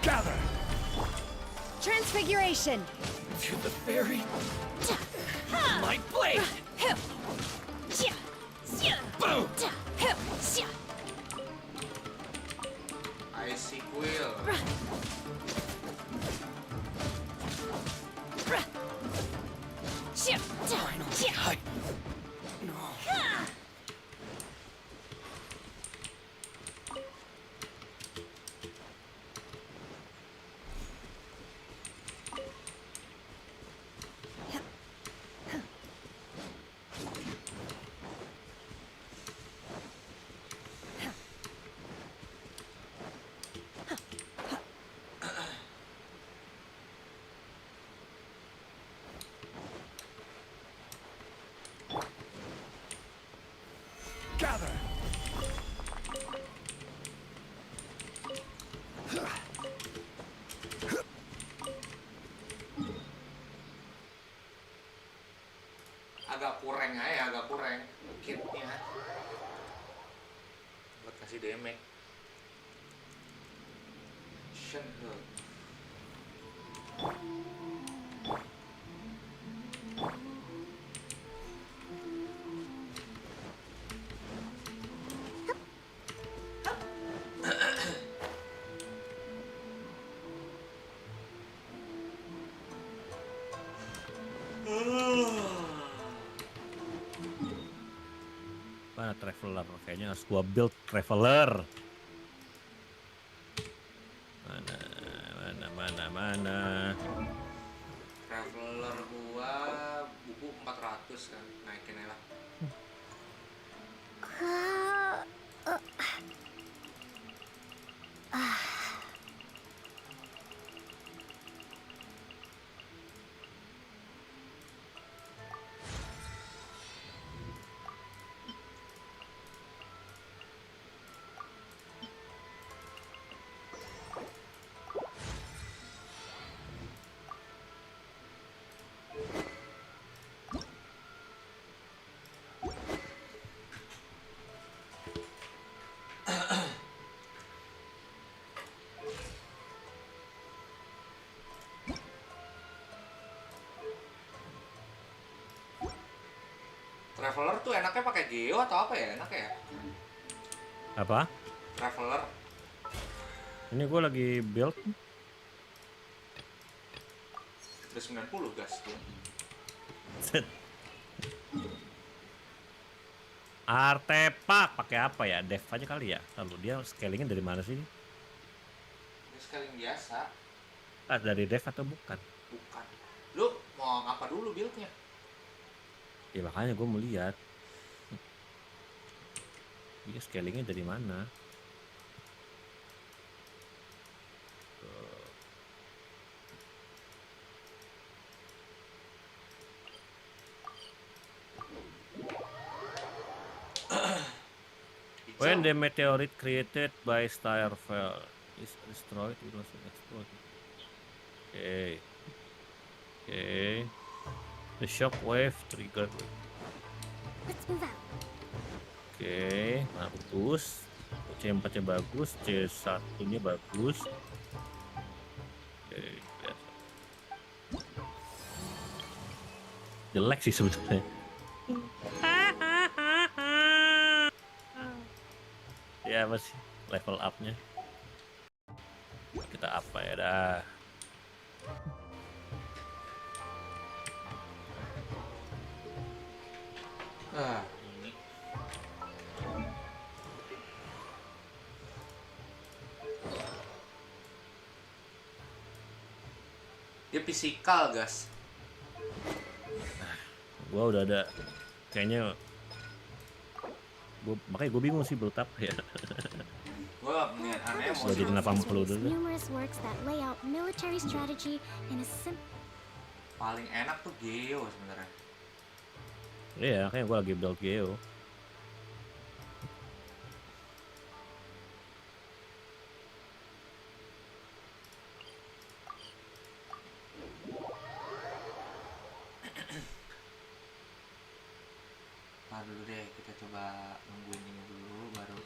Speaker 4: Gather
Speaker 5: Transfiguration.
Speaker 4: to the very my blade! Boom!
Speaker 1: I see Quill.
Speaker 4: Finally, no. Gather.
Speaker 1: Agak kurang aja, agak kurang kitnya buat kasih damage. Shenhe.
Speaker 7: Mana Traveler? Kayaknya harus gua build Traveler.
Speaker 1: Traveler gua buku 400 kan, naikin aja lah. Traveler tuh enaknya pakai Geo atau apa ya? Enak ya?
Speaker 7: Apa?
Speaker 1: Traveler.
Speaker 7: Ini gue lagi build.
Speaker 1: Udah 90 gas tuh.
Speaker 7: Set. Artepak pakai apa ya? Dev aja kali ya. Lalu dia scalingnya dari mana sih?
Speaker 1: Ini scaling biasa.
Speaker 7: Ah, dari dev atau bukan?
Speaker 1: Bukan. Lu mau apa dulu buildnya?
Speaker 7: Ya makanya gue mau lihat. Dia scalingnya dari mana? When the meteorite created by star fell is destroyed, it was exploded. Okay. Okay. The shock wave triggered.
Speaker 5: Let's move out.
Speaker 7: Oke, bagus. C4 nya bagus, C1 nya bagus. Oke, biasa. Jelek sih sebetulnya. Ya masih level up-nya. Kita apa ya dah.
Speaker 1: Ini. Dia fisikal, gas.
Speaker 7: Gua udah ada kayaknya makanya gue bingung sih build up ya.
Speaker 1: Gua niat aneh mau
Speaker 7: Gua jadi 80 dulu.
Speaker 5: Numerous works that lay out military strategy in a
Speaker 1: paling enak tuh Geo sebenarnya.
Speaker 7: Iya, kayaknya gue lagi build Geo.
Speaker 1: Nah dulu deh, kita coba nungguin ini dulu baru.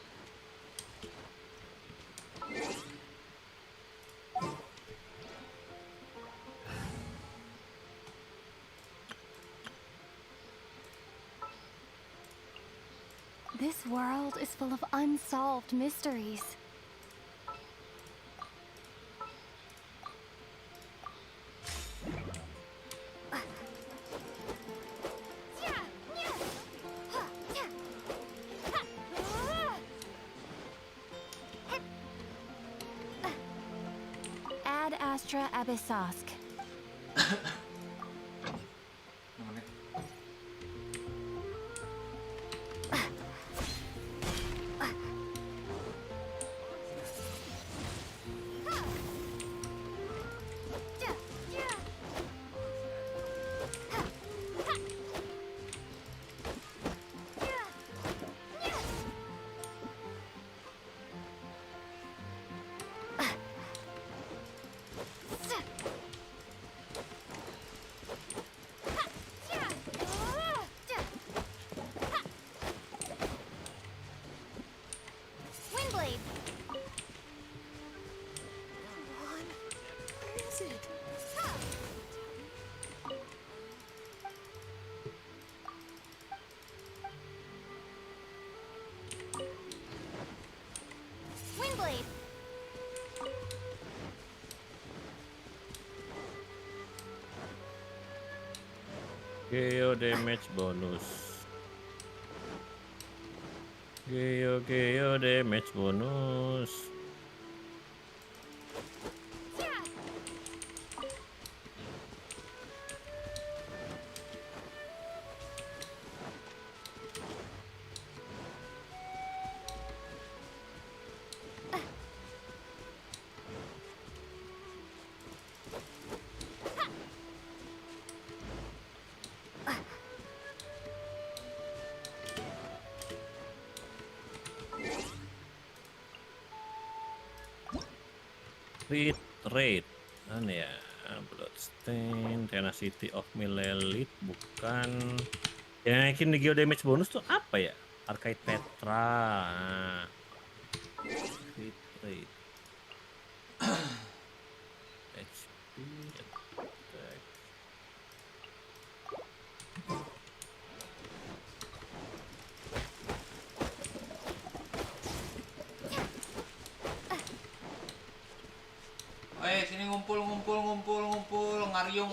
Speaker 5: This world is full of unsolved mysteries. Ad Astra Abyssosk.
Speaker 1: Nemenin.
Speaker 5: Windblade. Windblade.
Speaker 7: Geo damage bonus. Geo damage bonus. Crit rate. Mana ya? Bloodstain, Tenacity of Millelith, bukan. Yang naikin di Geo damage bonus tuh apa ya? Arcade Petra. Nah. Crit rate. HP attack.
Speaker 1: Sini ngumpul, ngaryung.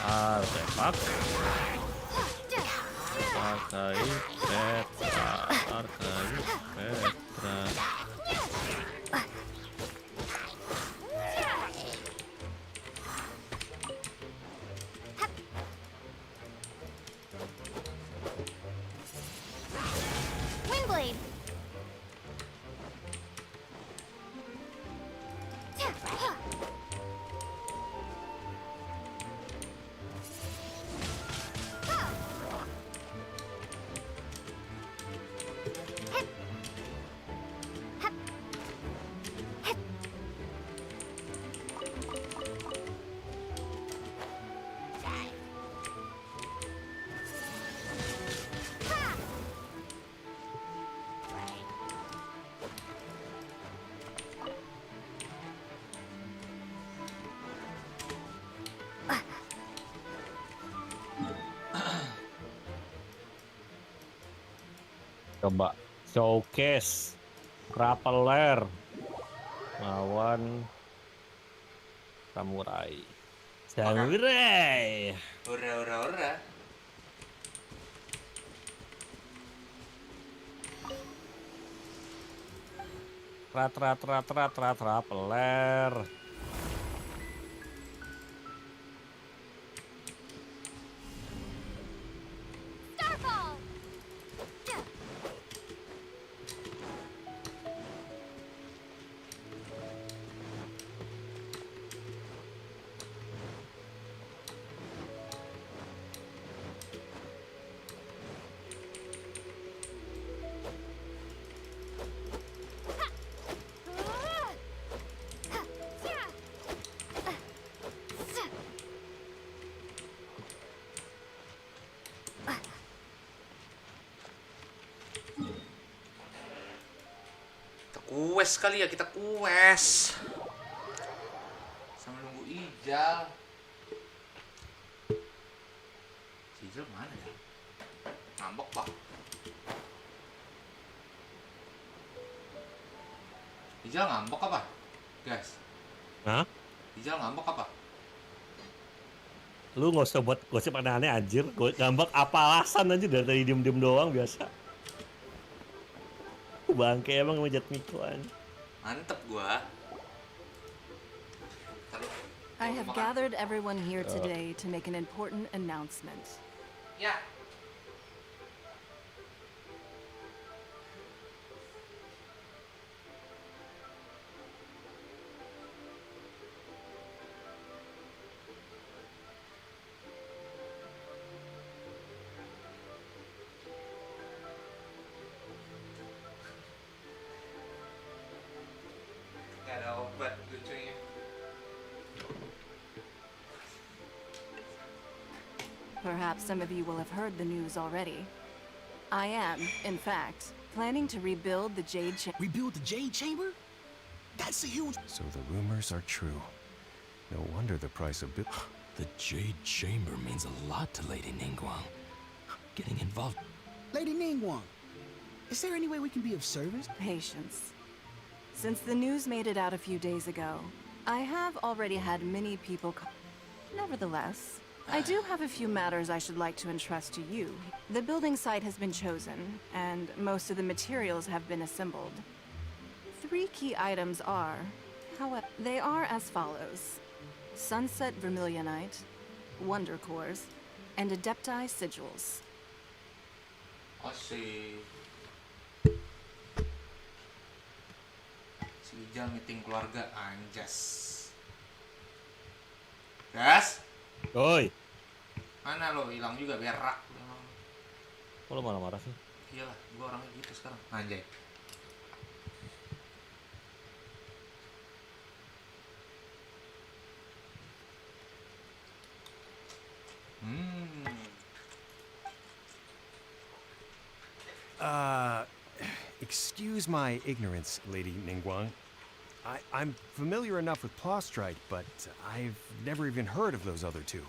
Speaker 7: Artefak. Arcade Petra.
Speaker 5: Windblade.
Speaker 7: Coba showcase Rappeler lawan Samurai.
Speaker 1: Ora.
Speaker 7: Rappeler.
Speaker 5: Starfall.
Speaker 1: Kues kali ya, kita kues. Sambil nunggu Ijal. Si Ijal mana ya? Ngambek pak. Ijal ngambek apa? Guys.
Speaker 7: Hah?
Speaker 1: Ijal ngambek apa?
Speaker 7: Lu nggak usah buat gosip aneh-aneh anjir. Gue ngambek apa alasan aja dari diem-diem doang biasa. Bangke emang ngejat Miko anjir.
Speaker 1: Mantep gua.
Speaker 4: I have gathered everyone here today to make an important announcement.
Speaker 1: Ya. Gak ada obat lucunya.
Speaker 4: Perhaps some of you will have heard the news already. I am, in fact, planning to rebuild the Jade Chamber.
Speaker 3: Rebuild the Jade Chamber? That's a huge...
Speaker 8: So the rumors are true. No wonder the price of bit.
Speaker 3: The Jade Chamber means a lot to Lady Ningguang. Getting involved... Lady Ningguang, is there any way we can be of service?
Speaker 4: Patience. Since the news made it out a few days ago, I have already had many people Nevertheless, I do have a few matters I should like to entrust to you. The building site has been chosen, and most of the materials have been assembled. 3 key items are, however, they are as follows: Sunset Vermilionite, Wonder Cores, and Adepti Sigils.
Speaker 1: Asik. Si Ijal meeting keluarga anjas. Gas.
Speaker 7: Oi.
Speaker 1: Mana lo? Hilang juga berak. Emang.
Speaker 7: Kok lo marah-marah sih?
Speaker 1: Iyalah, gua orangnya gitu sekarang. Anjay.
Speaker 8: Excuse my ignorance, Lady Ningguang. I'm familiar enough with Plostrite, but I've never even heard of those other two.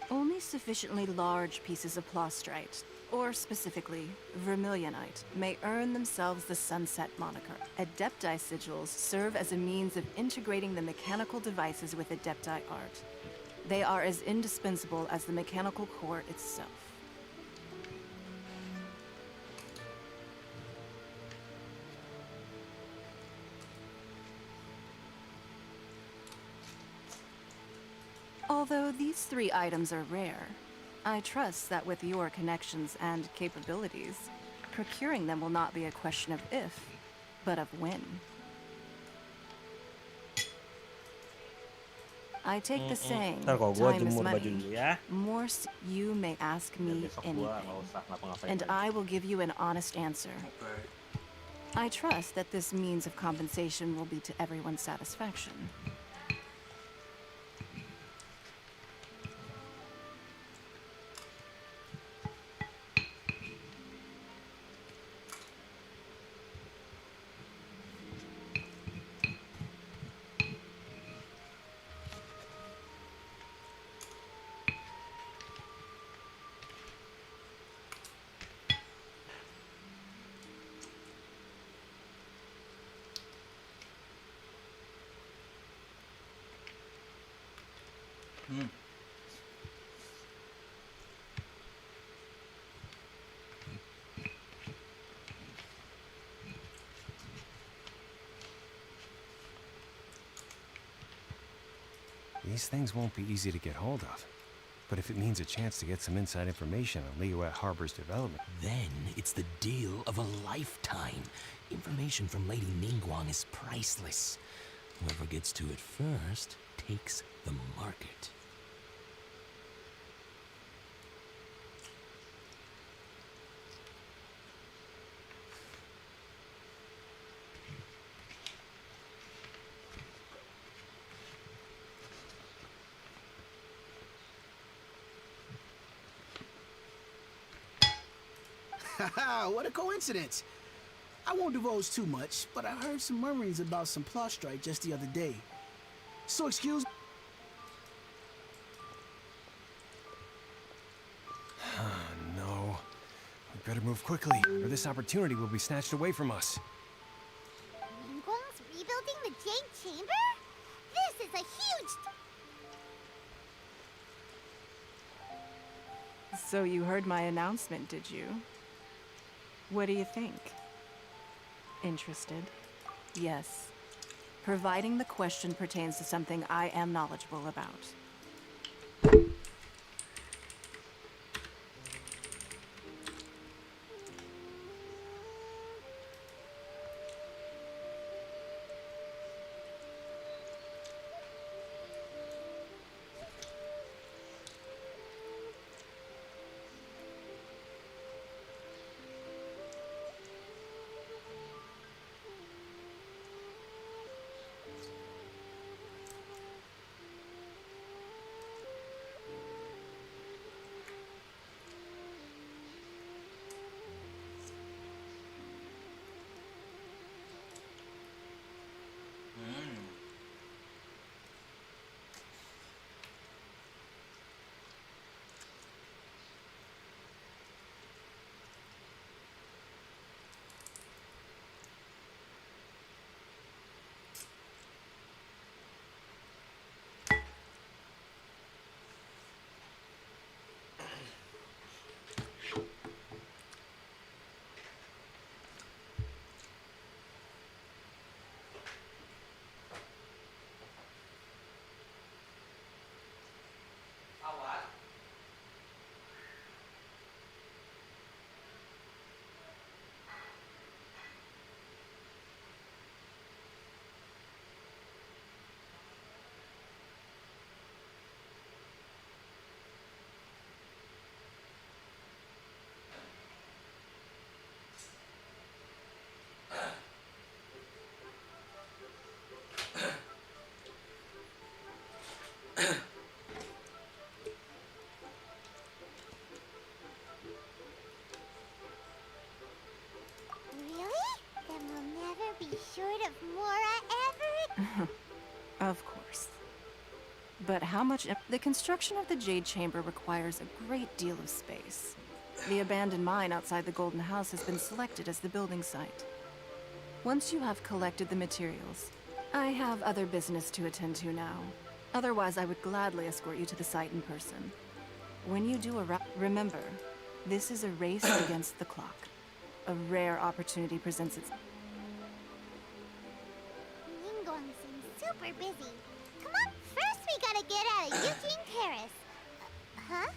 Speaker 4: Only sufficiently large pieces of Plostrite, or specifically, vermilionite, may earn themselves the Sunset moniker. Adepti sigils serve as a means of integrating the mechanical devices with Adepti art. They are as indispensable as the mechanical core itself. Although these 3 items are rare, I trust that with your connections and capabilities, procuring them will not be a question of if, but of when. I take the saying,
Speaker 7: Ntar kalau gua
Speaker 4: time is
Speaker 7: jemur baju
Speaker 4: money.
Speaker 7: dulu ya.
Speaker 4: You may ask
Speaker 7: Biar
Speaker 4: me
Speaker 7: besok gua nggak
Speaker 4: anything,
Speaker 7: usah ngapa-ngapain
Speaker 4: and
Speaker 7: lagi.
Speaker 4: I will give you an honest answer.
Speaker 1: Okay.
Speaker 4: I trust that this means of compensation will be to everyone's satisfaction.
Speaker 8: These things won't be easy to get hold of. But if it means a chance to get some inside information on Liyuat Harbor's development...
Speaker 3: Then it's the deal of a lifetime. Information from Lady Ningguang is priceless. Whoever gets to it first takes the market.
Speaker 9: Haha, what a coincidence. I won't divulge too much, but I heard some murmurings about some Plostrite just the other day. So excuse...
Speaker 8: No. We better move quickly, or this opportunity will be snatched away from us.
Speaker 5: Mingguan's rebuilding the Jade Chamber? This is a huge...
Speaker 4: So you heard my announcement, did you? What do you think? Interested? Yes. Providing the question pertains to something I am knowledgeable about.
Speaker 5: short of Mora ever?
Speaker 4: Of course. But how much... The construction of the Jade Chamber requires a great deal of space. The abandoned mine outside the Golden House has been selected as the building site. Once you have collected the materials, I have other business to attend to now. Otherwise, I would gladly escort you to the site in person. When you do remember, this is a race against the clock. A rare opportunity presents itself.
Speaker 5: Mingguan seems super busy. Come on, first we gotta get out of Eugene Terrace. Huh?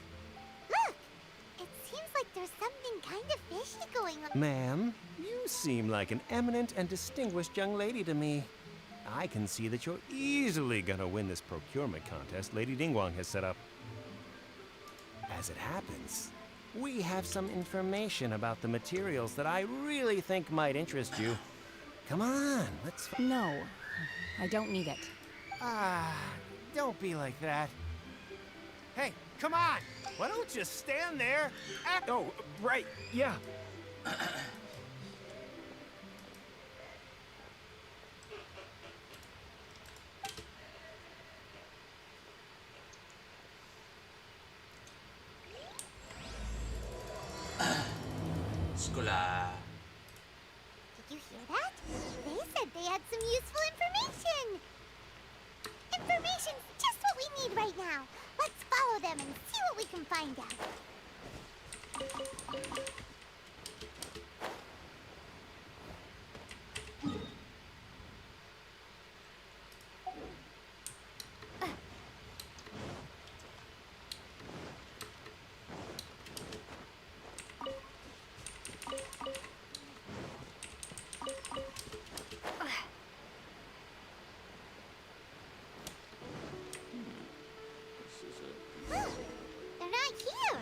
Speaker 5: Look! It seems like there's something kind of fishy going on.
Speaker 8: Ma'am, you seem like an eminent and distinguished young lady to me. I can see that you're easily gonna win this procurement contest Lady Ningguang has set up. As it happens, we have some information about the materials that I really think might interest you. Come on, let's...
Speaker 10: No, I don't need it.
Speaker 8: Don't be like that. Hey, come on! Why don't you stand there?
Speaker 6: Oh, right, yeah.
Speaker 1: Sekolah.
Speaker 5: Did you hear that? They said they had some useful information. Information's just what we need right now. Let's follow them and see what we can find out. They're not here.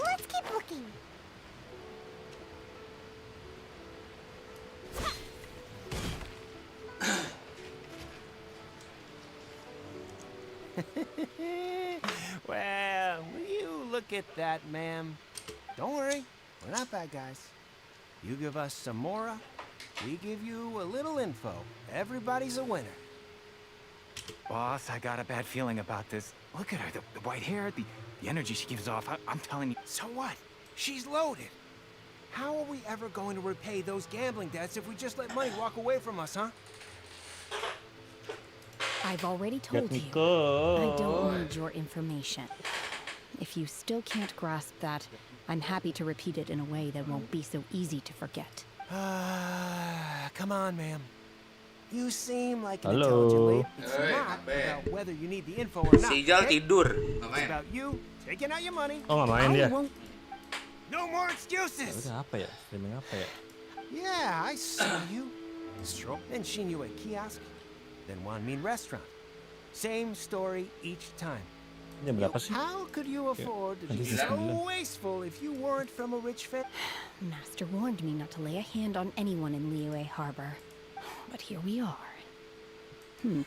Speaker 5: Let's keep looking.
Speaker 8: Well, you look at that, ma'am. Don't worry, we're not bad guys. You give us some Mora, we give you a little info. Everybody's a winner.
Speaker 11: Boss, I got a bad feeling about this. Look at her, the white hair, the energy she gives off. I'm telling you.
Speaker 8: So what? She's loaded. How are we ever going to repay those gambling debts if we just let money walk away from us, huh?
Speaker 10: I've already told you.
Speaker 7: Technica.
Speaker 10: I don't need your information. If you still can't grasp that, I'm happy to repeat it in a way that won't be so easy to forget.
Speaker 8: Come on, ma'am. You seem like an
Speaker 7: Hello.
Speaker 8: intelligent lady. It's
Speaker 1: Hey,
Speaker 8: not
Speaker 1: ngapain?
Speaker 8: about whether you need the info or not.
Speaker 1: Si Ijal
Speaker 8: okay?
Speaker 1: tidur.
Speaker 8: It's
Speaker 1: Ngapain?
Speaker 8: about you taking out your money.
Speaker 7: Oh, nggak main
Speaker 8: I
Speaker 7: dia.
Speaker 8: won't- No more
Speaker 7: Ya
Speaker 8: excuses.
Speaker 7: udah, apa ya? Streaming apa ya?
Speaker 8: Yeah, I saw you. Stroke. Then seen you at kiosk. Then Wanmin restaurant. Same story each time.
Speaker 7: Jam berapa sih?
Speaker 8: How could you afford to be
Speaker 7: nanti
Speaker 8: so
Speaker 7: jam 9.
Speaker 8: wasteful if you weren't from a rich family?
Speaker 10: Master warned me not to lay a hand on anyone in Liyue Harbor. But here we are.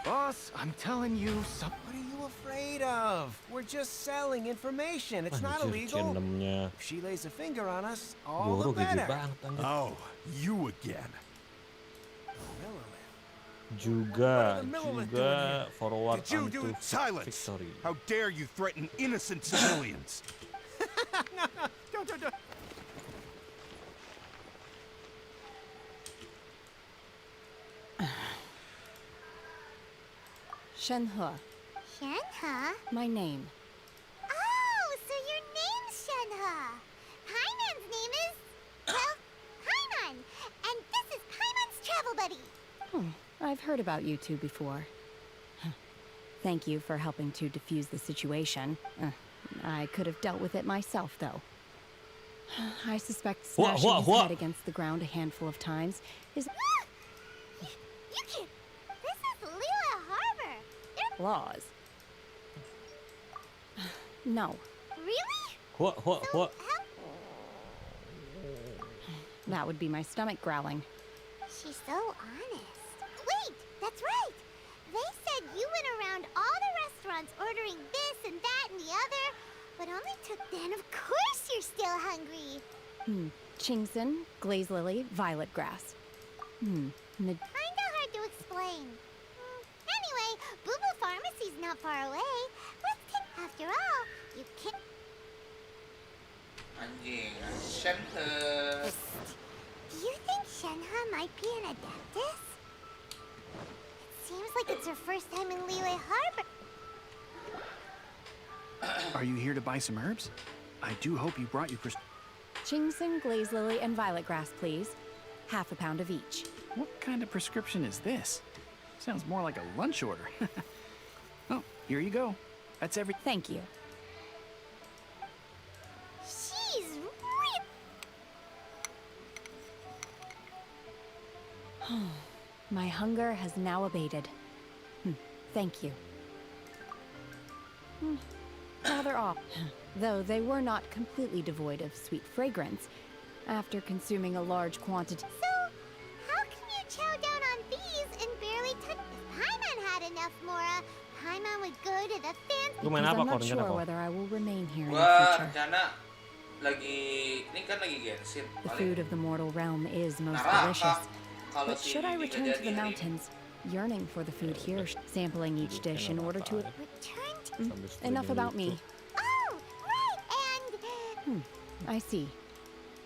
Speaker 11: Boss, I'm telling you,
Speaker 8: What are you afraid of? We're just selling information. It's not
Speaker 7: Anjir,
Speaker 8: illegal.
Speaker 7: randomnya.
Speaker 8: If she lays a finger on us, all
Speaker 7: Guru
Speaker 8: the
Speaker 7: gede
Speaker 8: better.
Speaker 7: banget anjir.
Speaker 6: Oh, you again.
Speaker 7: Juga
Speaker 6: Millilith
Speaker 7: forward
Speaker 6: Did you
Speaker 7: unto
Speaker 6: do it? Silence!
Speaker 7: victory.
Speaker 6: How dare you threaten innocent civilians?
Speaker 8: Don't.
Speaker 10: Shenhe,
Speaker 5: Shenhe?
Speaker 10: my name.
Speaker 5: Oh, so your name's Shenhe. Paimon's name is... well, Paimon. And this is Paimon's travel buddy.
Speaker 10: I've heard about you two before. Thank you for helping to defuse the situation. I could have dealt with it myself, though. I suspect smashing his head against the ground a handful of times is...
Speaker 5: You can... This is Liyue Harbor. They're...
Speaker 10: laws. No,
Speaker 5: Really?
Speaker 7: What?
Speaker 5: How...
Speaker 10: that would be my stomach growling.
Speaker 5: She's so honest. Wait, that's right. They said you went around all the restaurants ordering this and that and the other, but only took 10. Of course you're still hungry.
Speaker 10: Chingson, glaze lily, violet grass.
Speaker 5: Kinda hard to explain. Anyway, Boo Boo Pharmacy's not far away. Let's take. After all, you can.
Speaker 1: Anjing, Shenhe.
Speaker 5: Do you think Shenhe might be an adeptus? It seems like it's her first time in Liyue Harbor.
Speaker 12: Are you here to buy some herbs? I do hope you brought your
Speaker 10: Chingson, glaze lily, and violet grass, please. Half a pound of each.
Speaker 12: What kind of prescription is this? Sounds more like a lunch order. Oh, here you go. That's every.
Speaker 10: Thank you.
Speaker 5: She's
Speaker 10: My hunger has now abated. Thank you. Rather off, though they were not completely devoid of sweet fragrance. After consuming a large quantity.
Speaker 5: So, how can you chow down on these and barely touch? If Paimon had enough Mora, Paimon would go to the fancy.
Speaker 7: Lu main
Speaker 10: Because
Speaker 7: apa
Speaker 10: I'm
Speaker 7: kok?
Speaker 10: not
Speaker 7: Rencana
Speaker 10: sure
Speaker 7: kok?
Speaker 10: whether I will remain here in the
Speaker 1: Gua
Speaker 10: future.
Speaker 1: rencana ini kan lagi Genshin.
Speaker 10: The food of the mortal realm is most
Speaker 1: Naraka.
Speaker 10: delicious.
Speaker 1: Kalau
Speaker 10: But
Speaker 1: si
Speaker 10: should I
Speaker 1: Yuk
Speaker 10: return to the
Speaker 1: jadi
Speaker 10: mountains, yearning for the food here, sampling each dish in order to...
Speaker 5: Return to.
Speaker 10: Enough about me.
Speaker 5: Oh, right, and.
Speaker 10: I see.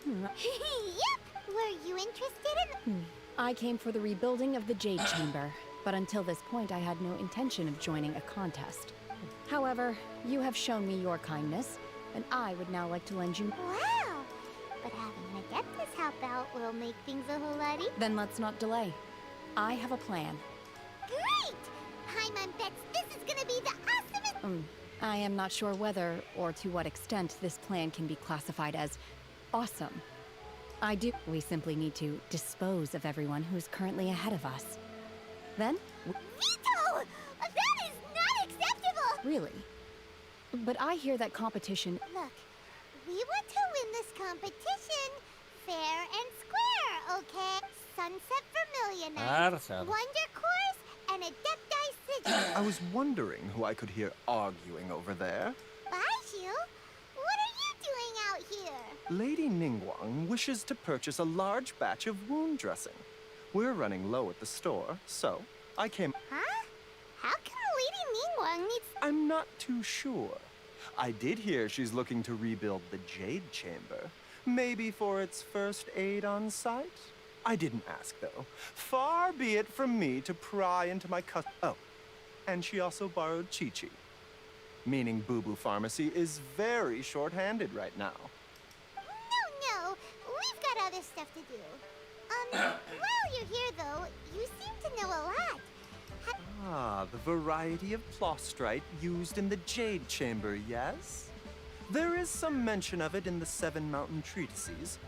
Speaker 5: Yep. Were you interested in?
Speaker 10: I came for the rebuilding of the Jade Chamber, but until this point I had no intention of joining a contest. However, you have shown me your kindness, and I would now like to lend you...
Speaker 5: Wow. But having an adeptus help out will make things a whole lot easier.
Speaker 10: Then let's not delay. I have a plan.
Speaker 5: Great! Paimon bets this is gonna be the awesomest.
Speaker 10: I am not sure whether or to what extent this plan can be classified as awesome. We simply need to dispose of everyone who's currently ahead of us. Then,
Speaker 5: Veto! That is not acceptable!
Speaker 10: really. But I hear that competition...
Speaker 5: Look, we want to win this competition fair and square, okay? Sunset Vermilionite, Wonder Course, and Adepti Sigil.
Speaker 13: I was wondering who I could hear arguing over there.
Speaker 5: Baiju, what are you doing out here?
Speaker 13: Lady Ningguang wishes to purchase a large batch of wound dressing. We're running low at the store, so I came...
Speaker 5: Huh? How come Lady Mingguan needs...
Speaker 13: I'm not too sure. I did hear she's looking to rebuild the Jade Chamber. Maybe for its first aid on site? I didn't ask, though. Far be it from me to pry into my Oh, and she also borrowed Chi-Chi. Meaning Boo Boo Pharmacy is very short-handed right now.
Speaker 5: No, we've got other stuff to do. While you're here, though, you seem to know a lot.
Speaker 13: Ah, the variety of Plostrite used in the Jade Chamber, yes? There is some mention of it in the Seven Mountain Treatises.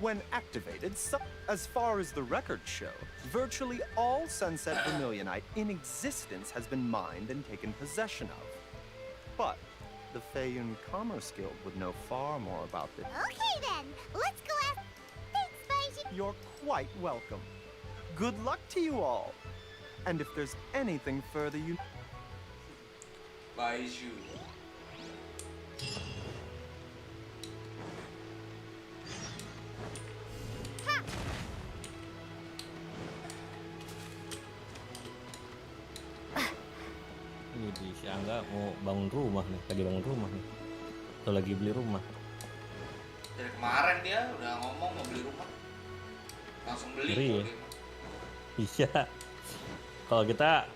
Speaker 13: When activated, as far as the records show, virtually all Sunset Vermilionite in existence has been mined and taken possession of. But the Feiyun Commerce Guild would know far more about this.
Speaker 5: Okay, then. Let's go ask... Thanks, Baiju.
Speaker 13: You're quite welcome. Good luck to you all. And if there's anything further you...
Speaker 1: Baiju.
Speaker 7: Ini di si Angga mau bangun rumah nih, lagi bangun rumah nih. Atau lagi beli rumah.
Speaker 1: Dari kemarin dia udah ngomong mau beli rumah. Langsung beli.
Speaker 7: Ngeri ya? Iya. Kalau kita,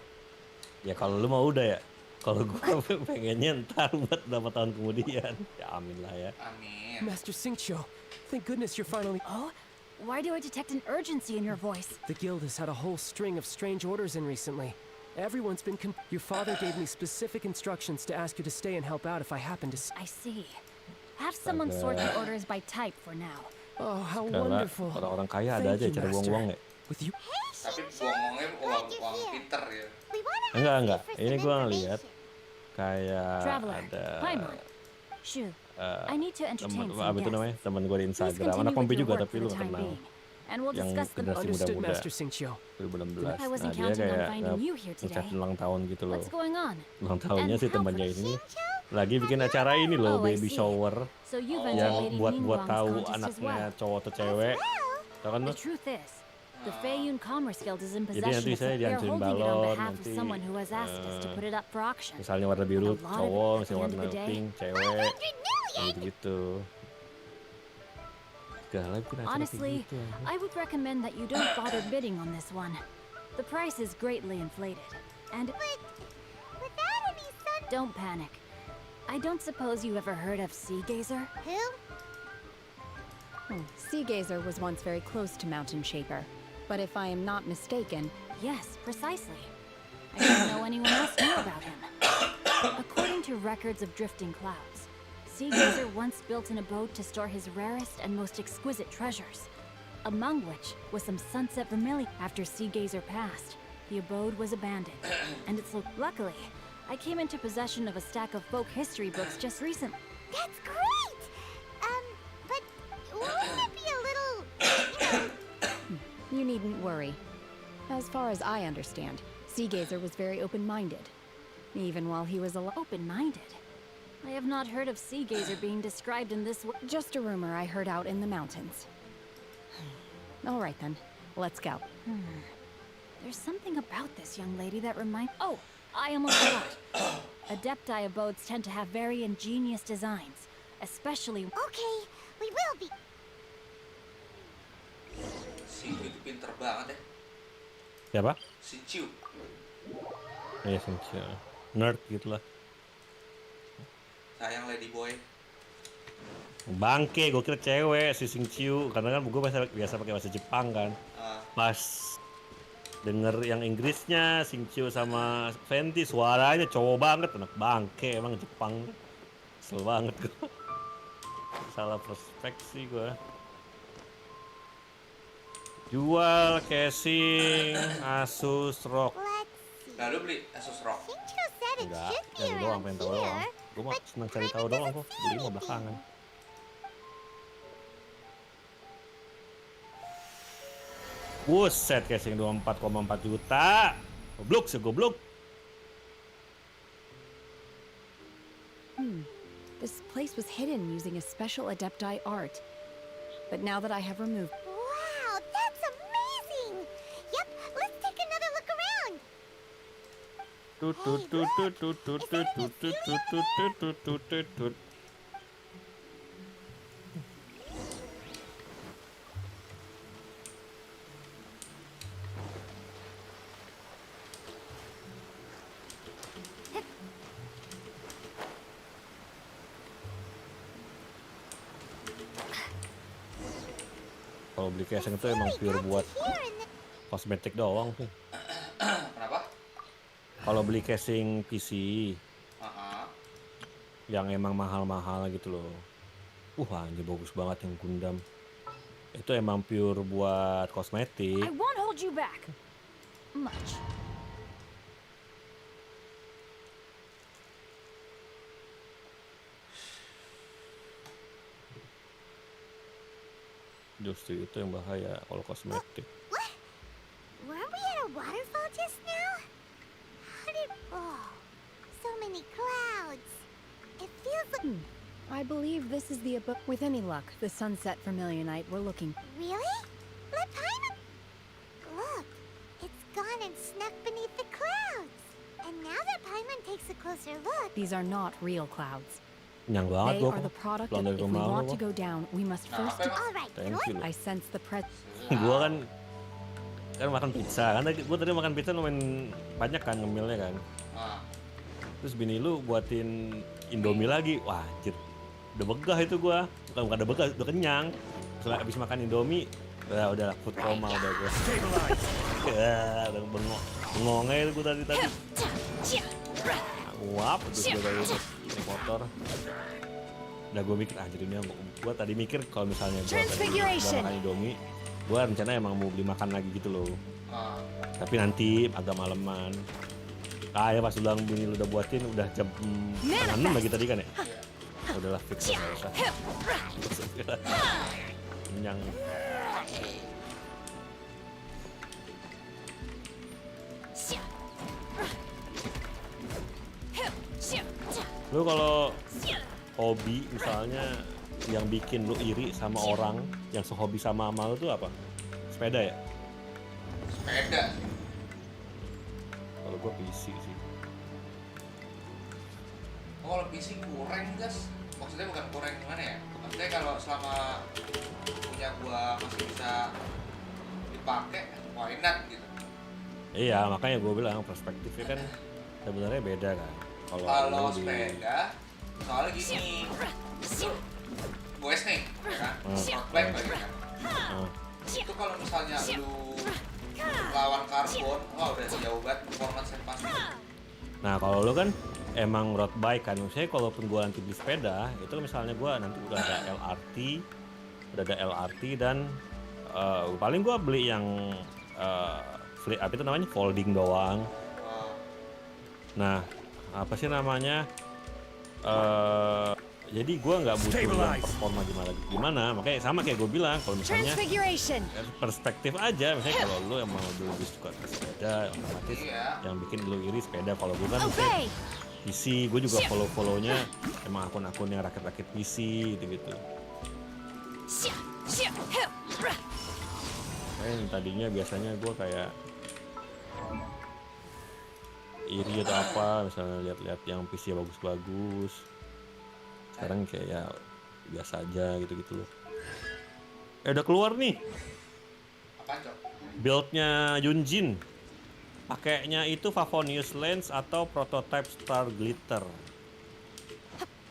Speaker 7: ya kalau lu mau udah ya. Kalau gua pengennya ntar buat berapa tahun kemudian. Ya amin lah ya.
Speaker 1: Amin.
Speaker 14: Master Xingqiu, thank goodness you're finally...
Speaker 10: Oh? Why do I detect an urgency in your voice?
Speaker 14: The guild has had a whole string of strange orders in recently. Everyone's been Your father gave me specific instructions to ask you to stay and help out if I happen to...
Speaker 10: I see. Have someone sort the orders by type for now.
Speaker 14: Oh, how
Speaker 7: Karena
Speaker 14: wonderful.
Speaker 7: orang-orang kaya ada aja cara buang-buang ya.
Speaker 14: With you...
Speaker 1: Tapi buang-buangnya uang pinter ya.
Speaker 7: Enggak. Ini gua ngeliat kayak
Speaker 10: Traveler,
Speaker 7: ada
Speaker 10: Paimon, Shu, I need to entertain
Speaker 7: temen,
Speaker 10: some
Speaker 7: apa itu
Speaker 10: guests.
Speaker 7: namanya, temen gue di
Speaker 10: Please
Speaker 7: Instagram,
Speaker 10: continue
Speaker 7: anak kompi
Speaker 10: with your
Speaker 7: juga
Speaker 10: work
Speaker 7: tapi
Speaker 10: for
Speaker 7: lu
Speaker 10: the time
Speaker 7: kenal,
Speaker 10: being, and we'll
Speaker 7: yang
Speaker 10: discuss the...
Speaker 7: generasi
Speaker 14: Understood,
Speaker 7: muda-muda,
Speaker 14: Master Xingqiu.
Speaker 7: 2016.
Speaker 10: I wasn't
Speaker 7: Nah dia
Speaker 10: counting on
Speaker 7: kayak
Speaker 10: finding you here today.
Speaker 7: ngucapin ulang tahun gitu loh.
Speaker 10: What's going on?
Speaker 7: Ulang tahunnya
Speaker 10: And
Speaker 7: si
Speaker 10: how
Speaker 7: temannya
Speaker 10: for
Speaker 7: ini lagi bikin acara ini loh,
Speaker 10: Oh, I
Speaker 7: baby
Speaker 10: see.
Speaker 7: shower.
Speaker 10: So you've
Speaker 7: yang
Speaker 10: entered Lady
Speaker 7: buat
Speaker 10: Ningguang's
Speaker 7: tahu
Speaker 10: contest as
Speaker 7: anaknya
Speaker 10: well.
Speaker 7: cowok atau cewek. Tahu kan
Speaker 10: The
Speaker 7: tuh?
Speaker 10: truth is, the Feiyun Commerce Guild is in
Speaker 7: Jadi
Speaker 10: possession
Speaker 7: nanti
Speaker 10: of
Speaker 7: saya
Speaker 10: it. We are
Speaker 7: dihancurin
Speaker 10: holding it on
Speaker 7: balon,
Speaker 10: behalf of
Speaker 7: nanti
Speaker 10: someone who has asked us to put it up for auction.
Speaker 7: misalnya warna biru
Speaker 10: A lot of
Speaker 7: cowok,
Speaker 10: it, at
Speaker 7: misalnya
Speaker 10: the end of
Speaker 7: warna
Speaker 10: the day.
Speaker 7: pink cewek, gitu. Segala bikin acara kayak
Speaker 10: Honestly,
Speaker 7: gitu.
Speaker 10: I would recommend that you don't bother bidding on this one. The price is greatly inflated. And
Speaker 5: Without any sun.
Speaker 10: don't panic. I don't suppose you ever heard of Sea Gazer?
Speaker 5: Who?
Speaker 10: Sea Gazer was once very close to Mountain Shaper. But if I am not mistaken, yes, precisely. I don't know anyone else knew about him. According to records of drifting clouds, Sea Gazer once built an abode to store his rarest and most exquisite treasures, among which was some sunset vermilion. After Sea Gazer passed, the abode was abandoned, and it's luckily, I came into possession of a stack of folk history books just recently.
Speaker 5: That's great! But wouldn't it be a little,
Speaker 10: You needn't worry. As far as I understand, Sea Gazer was very open-minded. Even while he was open-minded. I have not heard of Sea Gazer being described in this way. Just a rumor I heard out in the mountains. All right then, let's go. There's something about this young lady that reminds... Oh, I almost forgot. Adepti abodes tend to have very ingenious designs, especially...
Speaker 5: Okay, we will be.
Speaker 1: Si Ciu itu pinter banget ya.
Speaker 7: Siapa?
Speaker 1: Si Ciu.
Speaker 7: Iya, Ciu. Nerd gitu lah.
Speaker 1: Sayang Lady Boy.
Speaker 7: Bangke, gue kira cewek si Sing Ciu, karena kan gue biasa pakai bahasa Jepang kan. Pas denger yang Inggrisnya Sing Ciu sama Fenty suaranya cowok banget, anak bangke emang Jepang. Kesel banget gue. Salah perspeksi gue. Jual casing ASUS ROG.
Speaker 1: Nah, lu beli ASUS ROG?
Speaker 7: Enggak, yang doang, pengen tahu doang. Gue mah seneng cari tahu doang kok, beli mah belakangan. Buset, casing 24,4 juta. Goblok sih, goblok.
Speaker 10: This place was hidden using a special Adepti art. But now that I have removed...
Speaker 5: Wow, that's amazing! Yep, let's take another look around.
Speaker 7: Tut tut tut tut tut tut tut tut tut tut tut tut tut tut. Kalau beli casing itu emang pure buat kosmetik doang sih.
Speaker 1: Kenapa?
Speaker 7: Kalau beli casing PC yang emang mahal-mahal gitu loh. Anjir bagus banget yang Gundam. Itu emang pure buat kosmetik.
Speaker 10: I won't hold you back. Much.
Speaker 7: Justru itu yang bahaya kalau kosmetik.
Speaker 5: Weren't we at a waterfall just now? How did... Oh, so many clouds. It feels like...
Speaker 10: I believe this is the abode. With any luck, the sunset vermilionite we're looking...
Speaker 5: Really? Let Paimon... Look, it's gone and snuck beneath the clouds. And now that Paimon takes a closer look...
Speaker 10: These are not real clouds.
Speaker 7: Nyang banget
Speaker 10: They
Speaker 7: gua.
Speaker 10: are the product
Speaker 7: Pulang
Speaker 10: of...
Speaker 7: dari
Speaker 10: If we
Speaker 7: rumah
Speaker 10: want
Speaker 7: gua.
Speaker 10: to go down, we must first...
Speaker 7: Thank you loh.
Speaker 10: I sense the pres...
Speaker 7: Gua kan makan pizza kan, gua tadi makan pizza lumayan banyak kan ngemilnya kan. Terus bini lu buatin Indomie lagi, wah anjir, udah begah itu gua, bukan udah begah, udah kenyang. Setelah habis makan Indomie, udah food coma udah gua. Udah bengongnya itu gua tadi. Nguap terus gua dari naik motor. Udah gua mikir anjir ini gua tadi mikir kalau misalnya gua udah makan Indomie, gua rencana emang mau beli makan lagi gitu loh. Tapi nanti agak maleman. Ya pas ulang bini lu udah buatin udah jam 6 lagi tadi kan ya? Udahlah fix ya, nggak usah. Kenyang. Lu kalau hobi misalnya yang bikin lu iri sama orang yang sehobi sama lu tuh apa? Sepeda ya?
Speaker 1: Sepeda.
Speaker 7: Kalau gua PC sih.
Speaker 1: Oh, kalau PC kurang guys. Maksudnya bukan kurang gimana ya? Maksudnya kalau selama punya gua masih bisa dipakai, why not gitu.
Speaker 7: Iya, makanya gua bilang perspektifnya kan sebenarnya beda kan.
Speaker 1: Kalau sepeda, soalnya gini, goes nih, ya kan? Road bike lagi kan. Itu kalau misalnya lu lawan karbon, wah udah jauh banget performance yang pasti.
Speaker 7: Nah kalau lu kan emang road bike kan, misalnya kalaupun gua nanti beli sepeda, itu misalnya gua nanti udah ada LRT dan paling gua beli yang apa itu namanya folding doang. Nah apa sih namanya? Jadi gue nggak butuh yang performa gimana, makanya sama kayak gue bilang kalau misalnya perspektif aja, misalnya kalau lu emang lebih suka ke sepeda, otomatis yang bikin lu iri sepeda. Kalau gue kan misalnya PC, gue juga follow-nya emang akun-akun yang rakit-rakit PC gitu-gitu. Tadinya biasanya gue kayak iri atau apa, misalnya lihat-lihat yang PC bagus-bagus. Sekarang kayak ya biasa aja gitu-gitu loh. Udah keluar nih.
Speaker 1: Apaan, Cok?
Speaker 7: Build-nya Yunjin. Pakainya itu Favonius Lens atau Prototype Star Glitter.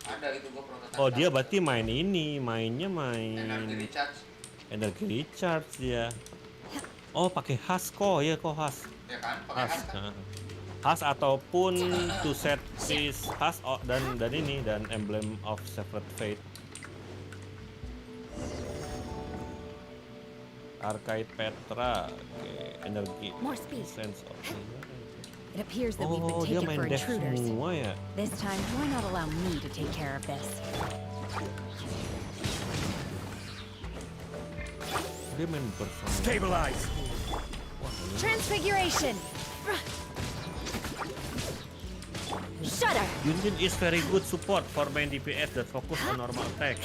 Speaker 1: Ada itu gua prototype.
Speaker 7: Oh, dia berarti mainnya main
Speaker 1: Energy
Speaker 7: recharge dia. Oh, pakai khas kok, ya kok khas.
Speaker 1: Ya kan, pakai khas kan.
Speaker 7: Khas ataupun to set piece khas dan emblem of separate fate. Arcade Petra, energi sense of
Speaker 10: It appears that we've been
Speaker 7: dia
Speaker 10: taken
Speaker 7: main
Speaker 10: for
Speaker 7: dev
Speaker 10: intruders.
Speaker 7: semua ya.
Speaker 10: This time, why not allow me to take care of this?
Speaker 7: Dia main bersama.
Speaker 8: Stabilize.
Speaker 10: Transfiguration. Shudder!
Speaker 7: Yunjin is very good support for main DPS that focus on normal attack.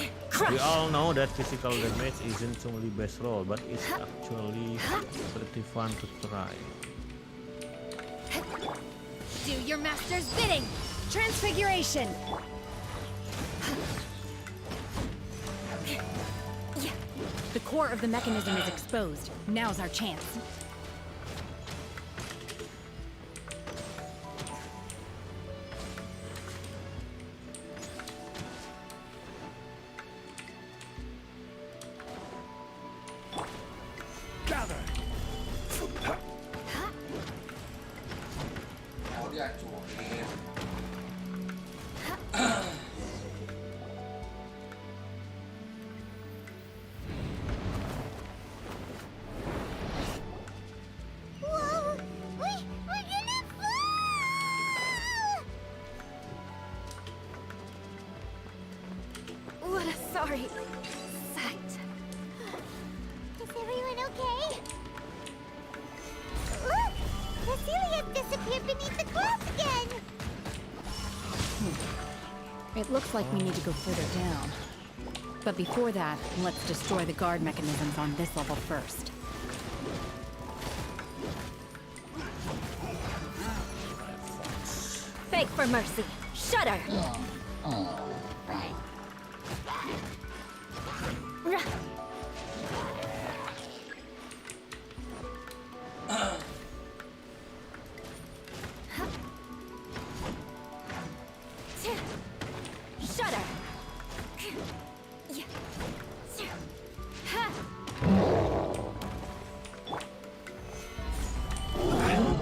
Speaker 7: We all know that physical damage isn't only best roll, but it's actually pretty fun to try.
Speaker 10: Do your master's bidding! Transfiguration! The core of the mechanism is exposed. Now's our chance.
Speaker 5: Sorry. Sight. Is everyone okay? Look! Cecilia disappeared beneath the clouds again!
Speaker 10: It looks like we need to go further down. But before that, let's destroy the guard mechanisms on this level first. Beg for mercy. Shudder! Shudder!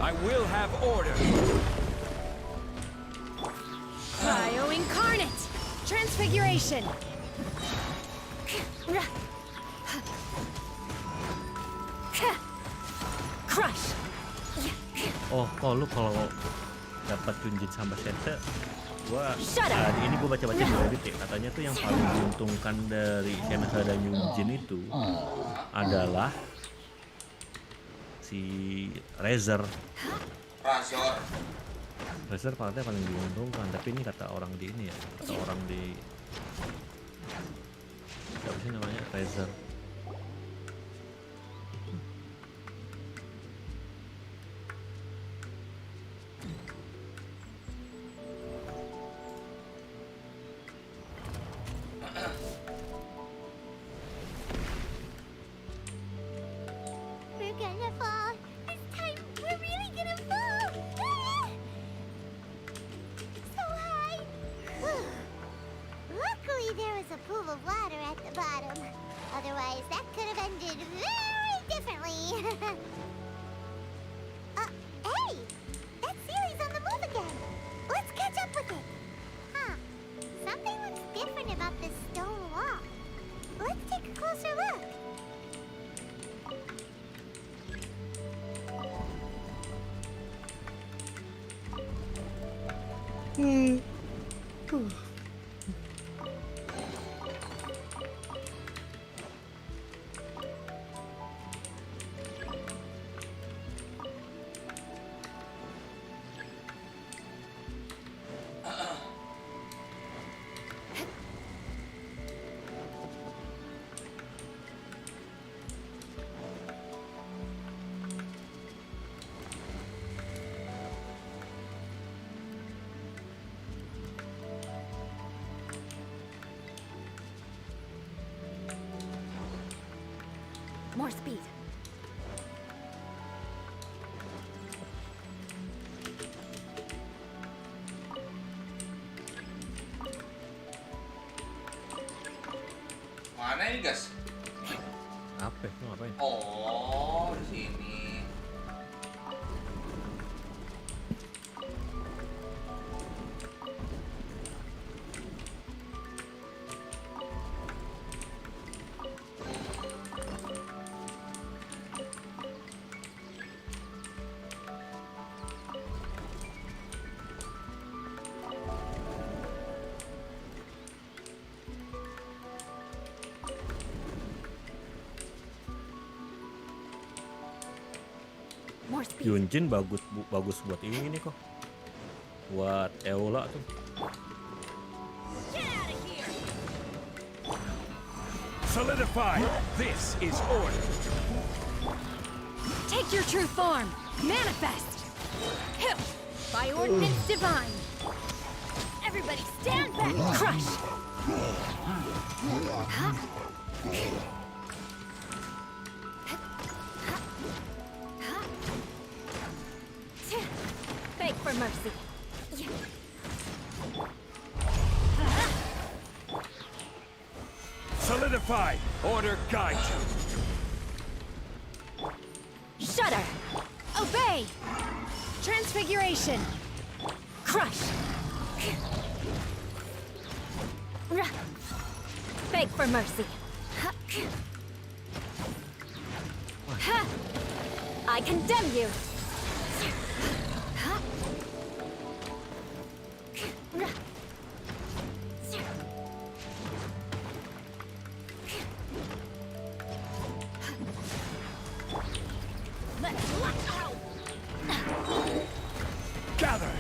Speaker 8: I will have order.
Speaker 10: Cryo Incarnate! Transfiguration! Crush!
Speaker 7: Oh, lu kalau dapat Yunjin sama Sente, gua ini gua baca-baca di Reddit ya, katanya tuh yang paling diuntungkan dari Sente dan Yunjin itu adalah si Razer. Razer katanya paling diuntungkan, tapi ini kata orang di ini ya, kata orang di Apa sih namanya? Razer.
Speaker 5: We're gonna fall. This time, we're really gonna fall. Ah! So high. Luckily, there was a pool of water at the bottom. Otherwise, that could have ended very differently. Hey! That series on the move again. Let's catch up with it. Huh. Something looks different about this stone wall. Let's take a closer look.
Speaker 10: More speed.
Speaker 1: Mana ini, guys?
Speaker 7: Apa? Lu ngapain?
Speaker 1: Oh, di sini.
Speaker 10: More speed.
Speaker 7: Yunjin bagus buat ini kok. Buat Eola tuh.
Speaker 8: Solidify! This is order!
Speaker 10: Take your true form. Manifest. By ordinance divine. Everybody stand back. Crush. Beg for mercy.
Speaker 8: Solidify! Order guide you!
Speaker 10: Shudder. Obey. Transfiguration. Crush. Beg for mercy. I condemn you.
Speaker 8: Gather!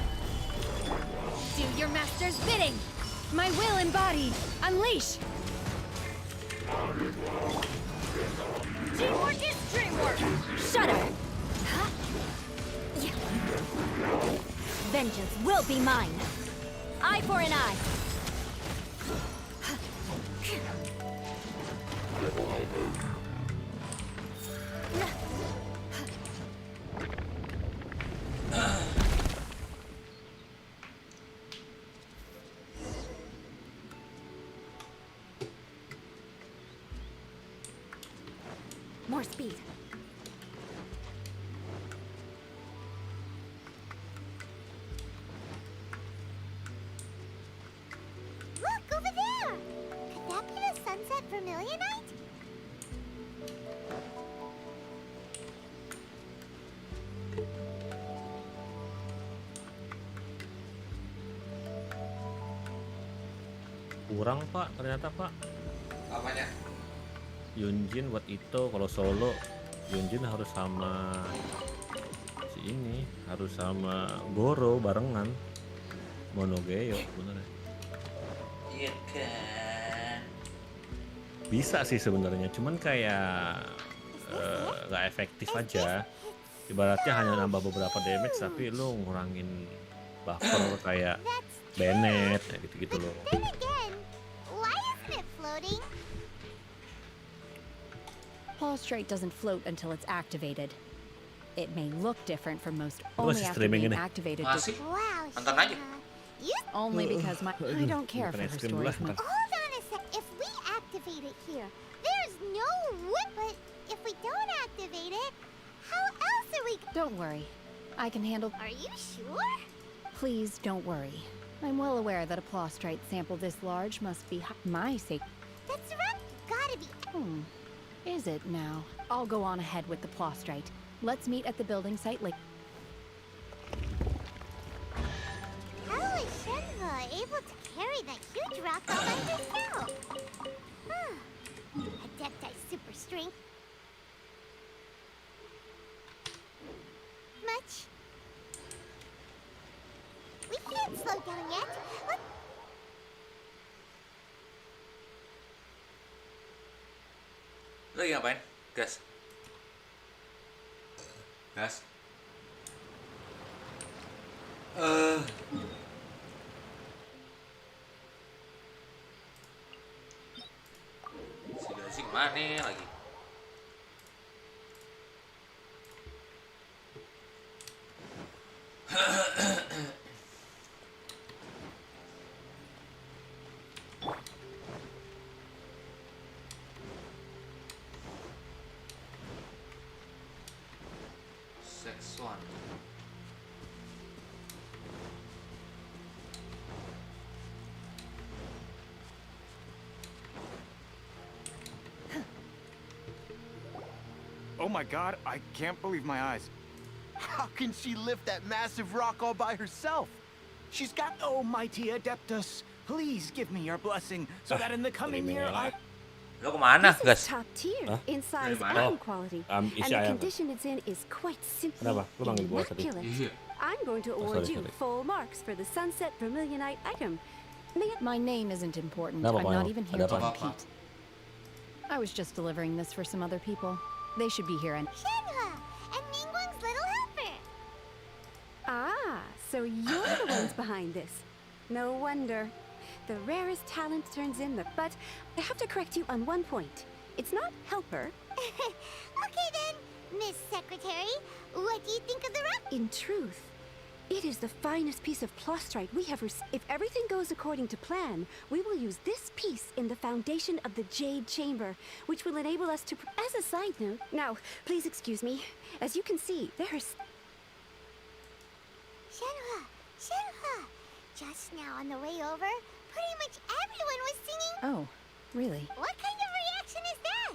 Speaker 10: Do your master's bidding. My will embodied. Unleash. Teamwork is dreamwork. Shudder. Vengeance will be mine. Eye for an eye. More speed.
Speaker 5: Look, over there! Could that be the sunset vermilionite?
Speaker 7: Kurang Pak, ternyata Pak.
Speaker 1: Apanya?
Speaker 7: Yunjin buat itu kalau solo Yunjin harus sama si ini, harus sama Goro barengan. Monogeyo bener ya.
Speaker 1: Iya kan.
Speaker 7: Bisa sih sebenarnya, cuman kayak nggak efektif aja. Ibaratnya hanya nambah beberapa damage, tapi lu ngurangin buffer kayak Bennett, kayak gitu-gitu loh.
Speaker 5: Then again, why isn't it floating?
Speaker 10: Prostrate doesn't float until it's activated. It may look different from most
Speaker 7: Masih
Speaker 10: only after
Speaker 7: streaming
Speaker 10: being
Speaker 7: ini.
Speaker 10: activated.
Speaker 1: Masih?
Speaker 5: Wow,
Speaker 1: Nonton aja.
Speaker 10: Only because I don't care for
Speaker 7: Bukan
Speaker 10: her
Speaker 7: stream dulu
Speaker 10: stories
Speaker 7: lah,
Speaker 10: much.
Speaker 7: ntar.
Speaker 5: Hold on a sec. If we activate it here, there's no way. But if we don't activate it, how else are we?
Speaker 10: Don't worry. I can handle.
Speaker 5: Are you sure?
Speaker 10: Please don't worry. I'm well aware that a Prostrate sample this large must be my sake.
Speaker 5: That's right. Gotta be.
Speaker 10: Is it now? I'll go on ahead with the Prostrate. Let's meet at the building site later.
Speaker 5: How is Shenhe able to carry that huge rock all by herself? Adepti super strength. Much. We can't slow down yet.
Speaker 1: Lagi ngapain? Gas. Gas. Si gasing mana lagi? Sex one.
Speaker 11: Oh my god, I can't believe my eyes. How can she lift that massive rock all by herself? She's got... Oh, mighty Adeptus, please give me your blessing so that in the coming year I...
Speaker 1: Lo kemana,
Speaker 15: This
Speaker 1: Gas?
Speaker 15: is top tier in size
Speaker 1: Dari mana?
Speaker 15: and quality, and
Speaker 7: isi
Speaker 15: the
Speaker 7: ayam.
Speaker 15: condition it's in is quite simply
Speaker 7: Kenapa? Lu manggil gua tadi?
Speaker 15: immaculate.
Speaker 1: Iya.
Speaker 15: I'm going to
Speaker 7: Oh,
Speaker 15: award
Speaker 7: sorry,
Speaker 15: you
Speaker 7: sorry.
Speaker 15: full marks for the Sunset Vermilionite item.
Speaker 10: My name isn't important.
Speaker 7: Kenapa,
Speaker 10: I'm not
Speaker 7: Mama?
Speaker 10: even
Speaker 7: Ada
Speaker 10: here to
Speaker 7: apa?
Speaker 10: compete. I was just delivering this for some other people. They should be here and
Speaker 5: Shenhe and Mingguan's little helper.
Speaker 15: Ah, so you're the ones behind this. No wonder. The rarest talent turns in the... But I have to correct you on one point. It's not helper.
Speaker 5: Okay then, Miss Secretary, what do you think of the rock?
Speaker 15: In truth, it is the finest piece of Prostrite we have received. If everything goes according to plan, we will use this piece in the foundation of the Jade Chamber, which will enable us to... As a side note... Now, please excuse me. As you can see, there's...
Speaker 5: Shenhe! Just now on the way over, pretty much everyone was singing.
Speaker 10: Oh, really?
Speaker 5: What kind of reaction is that?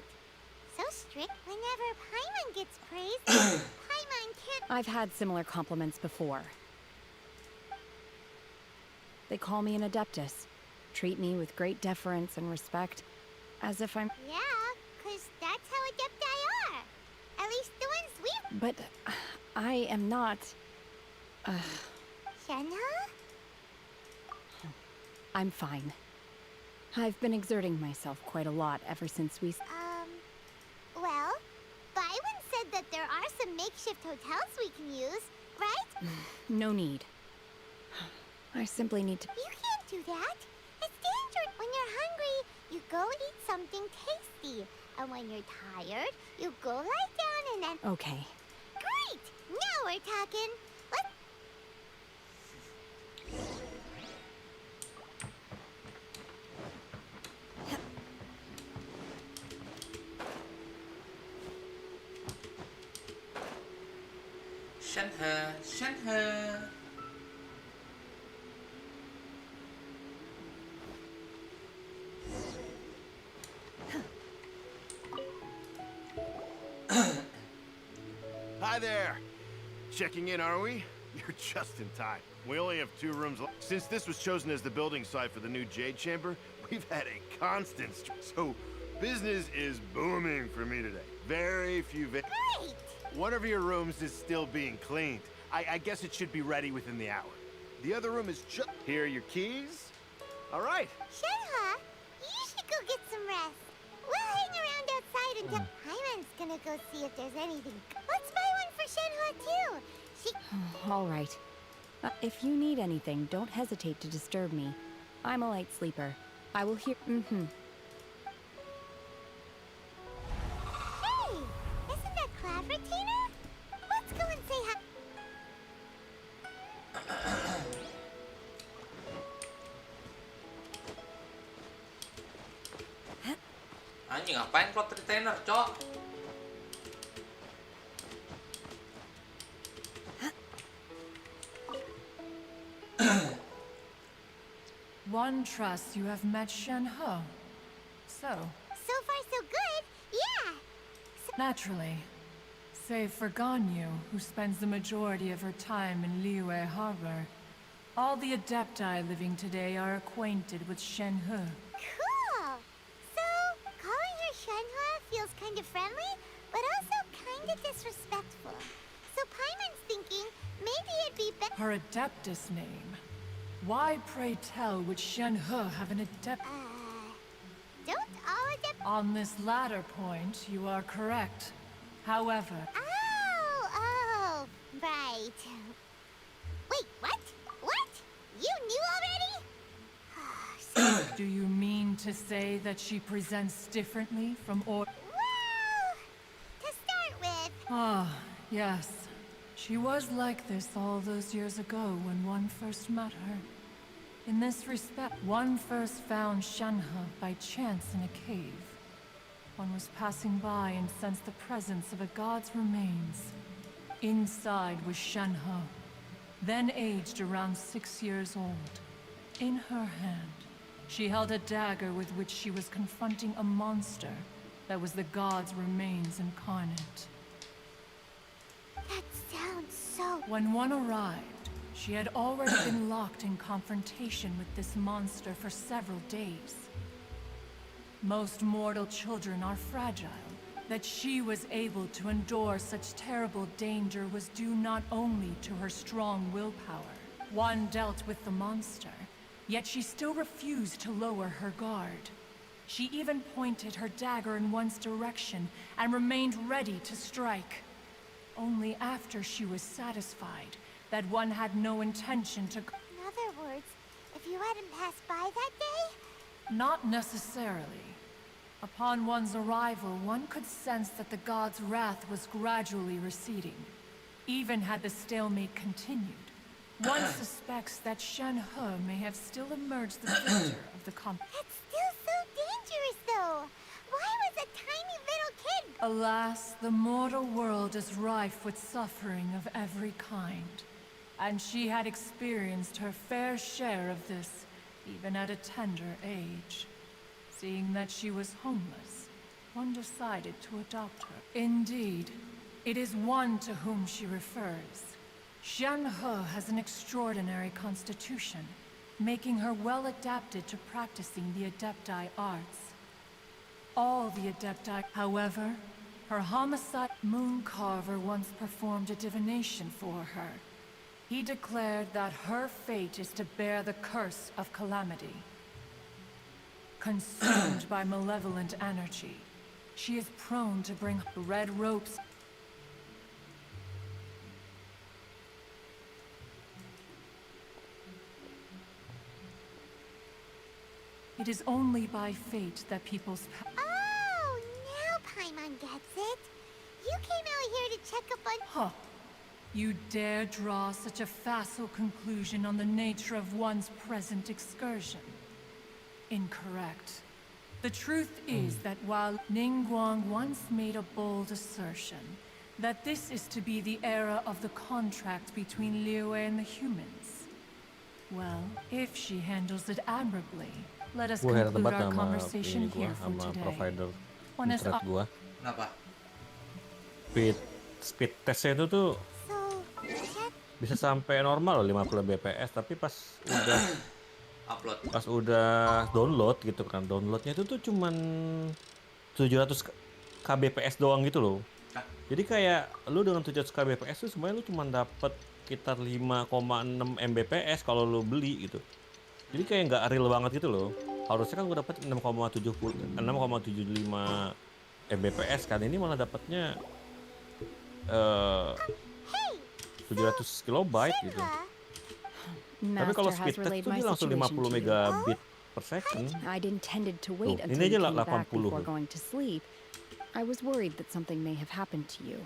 Speaker 5: So strict whenever Paimon gets praised. Paimon can't...
Speaker 10: I've had similar compliments before. They call me an Adeptus, treat me with great deference and respect, as if I'm...
Speaker 5: Yeah, 'cause that's how Adepti are. At least the ones we've...
Speaker 10: But I am not...
Speaker 5: Shenhe?
Speaker 10: I'm fine. I've been exerting myself quite a lot ever since we...
Speaker 5: Well, Byron said that there are some makeshift hotels we can use, right?
Speaker 10: No need. I simply need to...
Speaker 5: You can't do that. It's dangerous. When you're hungry, you go eat something tasty. And when you're tired, you go lie down and then...
Speaker 10: Okay.
Speaker 5: Great! Now we're talking. Let's...
Speaker 1: Shenhe.
Speaker 16: Hi there. Checking in, are we? You're just in time. We only have 2 rooms left. Since this was chosen as the building site for the new Jade Chamber, we've had a constant so business is booming for me today. Very few
Speaker 5: Great!
Speaker 16: One of your rooms is still being cleaned. I guess it should be ready within the hour. The other room is just... Here are your keys. All right.
Speaker 5: Shenhe, you should go get some rest. We'll hang around outside until Paimon's gonna go see if there's anything. Let's buy one for Shenhua too. She.
Speaker 10: All right. If you need anything, don't hesitate to disturb me. I'm a light sleeper. I will hear.
Speaker 5: Hey, isn't that clever, Tina? Let's go and say hi.
Speaker 1: Anjing ngapain plot retainer, Cok?
Speaker 17: One trusts you have met Shenhe. So
Speaker 5: far so good, yeah.
Speaker 17: naturally, save for Ganyu, who spends the majority of her time in Liyue Harbor, all the Adepti living today are acquainted with Shenhe.
Speaker 5: Cool. So, calling her Shenhua feels kind of friendly, but also kind of disrespectful. So Paimon's thinking maybe it'd be better.
Speaker 17: Her Adeptus name. Why, pray tell, would Shenhe have an Adept?
Speaker 5: Don't all Adept.
Speaker 17: On this latter point, you are correct. However,
Speaker 5: Oh, right. Wait, what? What? You knew already?
Speaker 17: do you mean to say that she presents differently from or?
Speaker 5: Well, to start with.
Speaker 17: Ah, yes. She was like this all those years ago when one first met her. In this respect, one first found Shenhe by chance in a cave. One was passing by and sensed the presence of a god's remains. Inside was Shenhe, then aged around 6 years old. In her hand, she held a dagger with which she was confronting a monster that was the god's remains incarnate.
Speaker 5: That sounds so.
Speaker 17: When one arrived, she had already been locked in confrontation with this monster for several days. Most mortal children are fragile. That she was able to endure such terrible danger was due not only to her strong willpower. One dealt with the monster, yet she still refused to lower her guard. She even pointed her dagger in one's direction and remained ready to strike. Only after she was satisfied that one had no intention to.
Speaker 5: In other words, if you hadn't passed by that day?
Speaker 17: Not necessarily. Upon one's arrival, one could sense that the god's wrath was gradually receding. Even had the stalemate continued, one suspects that Shenhe may have still emerged the victor of the conflict.
Speaker 5: That's still so dangerous, though. Why was a tiny little kid?
Speaker 17: Alas, the mortal world is rife with suffering of every kind. And she had experienced her fair share of this, even at a tender age. Seeing that she was homeless, one decided to adopt her. Indeed, it is one to whom she refers. Shenhe has an extraordinary constitution, making her well adapted to practicing the Adepti arts. All the Adepti, however, her homicide Mooncarver once performed a divination for her. He declared that her fate is to bear the curse of calamity. Consumed by malevolent energy, she is prone to bring red ropes. It is only by fate that people's
Speaker 5: Oh, now Paimon gets it. You came out here to check up on.
Speaker 17: Huh. You dare draw such a facile conclusion on the nature of one's present excursion? Incorrect. The truth is that while Ningguang once made a bold assertion that this is to be the era of the contract between Liyue and the humans, well, if she handles it admirably, let us
Speaker 7: Gua heran
Speaker 17: conclude
Speaker 7: banget
Speaker 17: our
Speaker 7: sama
Speaker 17: conversation
Speaker 7: ini gua
Speaker 17: here for
Speaker 7: sama
Speaker 17: today.
Speaker 7: provider
Speaker 17: One is
Speaker 7: internet gua.
Speaker 1: Kenapa?
Speaker 7: Speed testnya itu tuh bisa sampai normal loh 50 bps, tapi pas udah
Speaker 1: Upload.
Speaker 7: pas udah download gitu kan, downloadnya itu tuh cuman 700 kbps doang gitu loh. Jadi kayak lu dengan 700 kbps tuh sebenarnya lu cuma dapet sekitar 5,6 mbps kalau lu beli gitu. Jadi kayak nggak real banget gitu loh. Harusnya kan gue dapat 6,75 Mbps kan, ini malah dapatnya 700 kilobyte gitu. Tapi kalau speed test tuh dia langsung 50 megabit per second.
Speaker 10: I'd intended to wait
Speaker 7: Tuh,
Speaker 10: until
Speaker 7: ini
Speaker 10: you
Speaker 7: aja
Speaker 10: came back
Speaker 7: 80.
Speaker 10: before going to sleep. I was worried that something may have happened to you.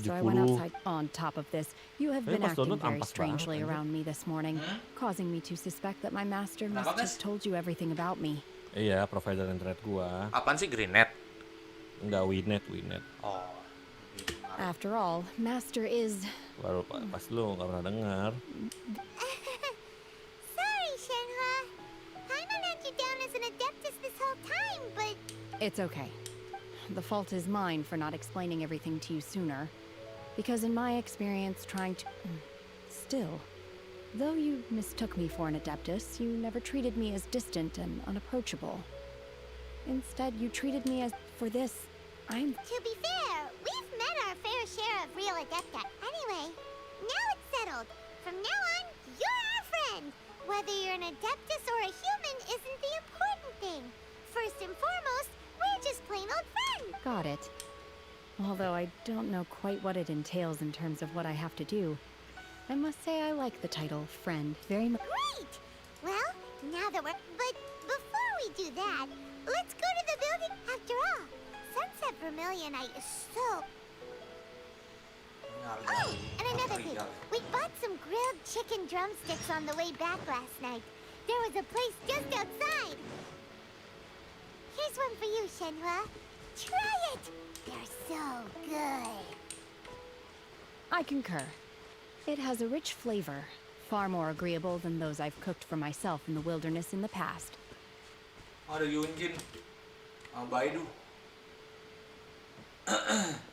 Speaker 10: So I
Speaker 7: 70.
Speaker 10: went outside. On top of this, you have
Speaker 7: Tapi
Speaker 10: been
Speaker 7: pas
Speaker 10: acting
Speaker 7: download
Speaker 10: very
Speaker 7: ampas
Speaker 10: strangely
Speaker 7: banget,
Speaker 10: around me this morning, causing me to suspect that my master must
Speaker 1: Kenapa,
Speaker 10: have told you everything about me.
Speaker 7: Iya, provider internet gua.
Speaker 1: Apaan sih Greennet?
Speaker 7: Enggak, Winet.
Speaker 1: Oh.
Speaker 10: After all, master is...
Speaker 7: Baru pas lu nggak pernah dengar.
Speaker 5: Sorry, Shenhua. Paimon had you down as an adeptus this whole time, but...
Speaker 10: It's okay. The fault is mine for not explaining everything to you sooner. Because in my experience trying to... Still, though you mistook me for an adeptus, you never treated me as distant and unapproachable. Instead, you treated me as... For this, I'm...
Speaker 5: To be fair, we've met our fair share of real adepta. Anyway, now it's settled. From now on, you're our friend. Whether you're an adeptus or a human isn't the important thing. First and foremost, we're just plain old friends.
Speaker 10: Got it. Although I don't know quite what it entails in terms of what I have to do, I must say I like the title friend very much.
Speaker 5: Great! Well, now that we're... But before we do that, let's go to the building. After all, Sunset Vermilionite is so... Oh, and another thing. We bought some grilled chicken drumsticks on the way back last night. There was a place just outside. Here's one for you, Shenhua. Try it! They're so good.
Speaker 10: I concur. It has a rich flavor, far more agreeable than those I've cooked for myself in the wilderness in the past.
Speaker 1: Ada Yunjin. Baidu.
Speaker 5: Look!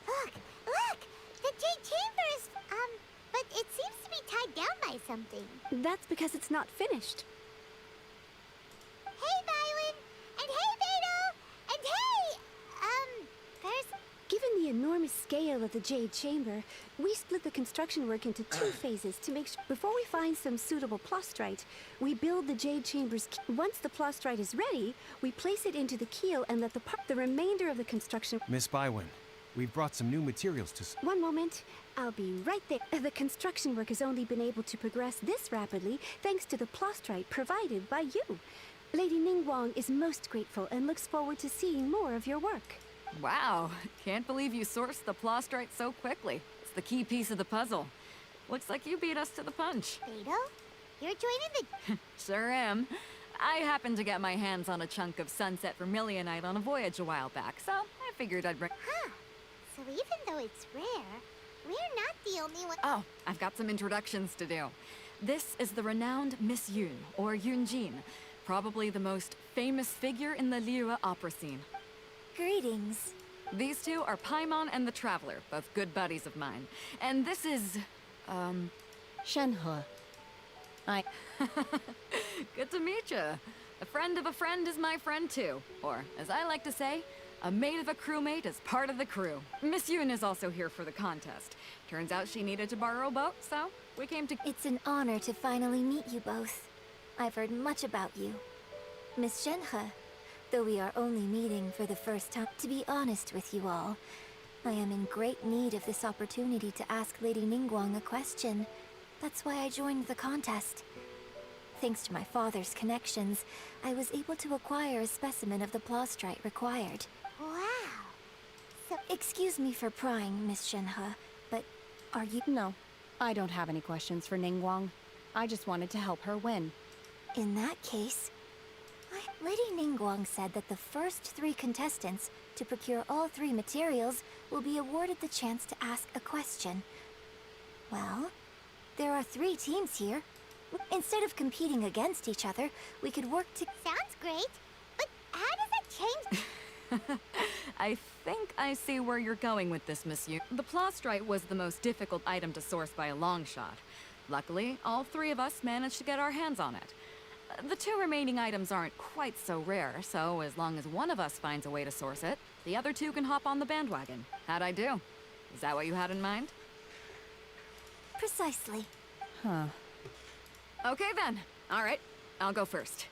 Speaker 5: The Jade Chamber is... but it seems to be tied down by something.
Speaker 15: That's because it's not finished.
Speaker 5: Hey, Bywin! And hey, Beto! And hey! First...
Speaker 15: Given the enormous scale of the Jade Chamber, we split the construction work into two phases to make sure... Before we find some suitable plastrite, we build the Jade Chamber's... Once the plastrite is ready, we place it into the keel and let the remainder of the construction...
Speaker 8: Miss Bywin, we've brought some new materials to...
Speaker 15: One moment. I'll be right there. The construction work has only been able to progress this rapidly thanks to the plastrite provided by you. Lady Ningguang is most grateful and looks forward to seeing more of your work.
Speaker 18: Wow, can't believe you sourced the plastrite so quickly. It's the key piece of the puzzle. Looks like you beat us to the punch.
Speaker 5: Beto? You're joining the...
Speaker 18: Sure am. I happened to get my hands on a chunk of Sunset Vermilionite on a voyage a while back, so I figured I'd bring...
Speaker 5: Huh. So even though it's rare, we're not the only one...
Speaker 18: Oh, I've got some introductions to do. This is the renowned Miss Yun, or Yunjin, probably the most famous figure in the Lyra opera scene.
Speaker 5: Greetings.
Speaker 18: These two are Paimon and the Traveler, both good buddies of mine. And this is...
Speaker 10: Shenhua.
Speaker 18: Good to meet you. A friend of a friend is my friend too. Or, as I like to say, a mate of a crewmate is part of the crew. Miss Yun is also here for the contest. Turns out she needed to borrow a boat, so we came to...
Speaker 5: It's an honor to finally meet you both. I've heard much about you. Miss Shenhe, though we are only meeting for the first time, to be honest with you all, I am in great need of this opportunity to ask Lady Ningguang a question. That's why I joined the contest. Thanks to my father's connections, I was able to acquire a specimen of the plastrite required. Wow! So, excuse me for prying, Miss Shenhe, but are you...
Speaker 10: No, I don't have any questions for Ningguang. I just wanted to help her win.
Speaker 5: In that case, Lady Ningguang said that the first 3 contestants to procure all 3 materials will be awarded the chance to ask a question. Well, there are 3 teams here. Instead of competing against each other, we could work to... Sounds great, but how does it change...
Speaker 18: I think I see where you're going with this, Miss Yun. The plastrite was the most difficult item to source by a long shot. Luckily, all 3 of us managed to get our hands on it. The 2 remaining items aren't quite so rare, so as long as one of us finds a way to source it, the other 2 can hop on the bandwagon. How'd I do? Is that what you had in mind?
Speaker 5: Precisely.
Speaker 10: Huh.
Speaker 18: Okay then. All right, I'll go first.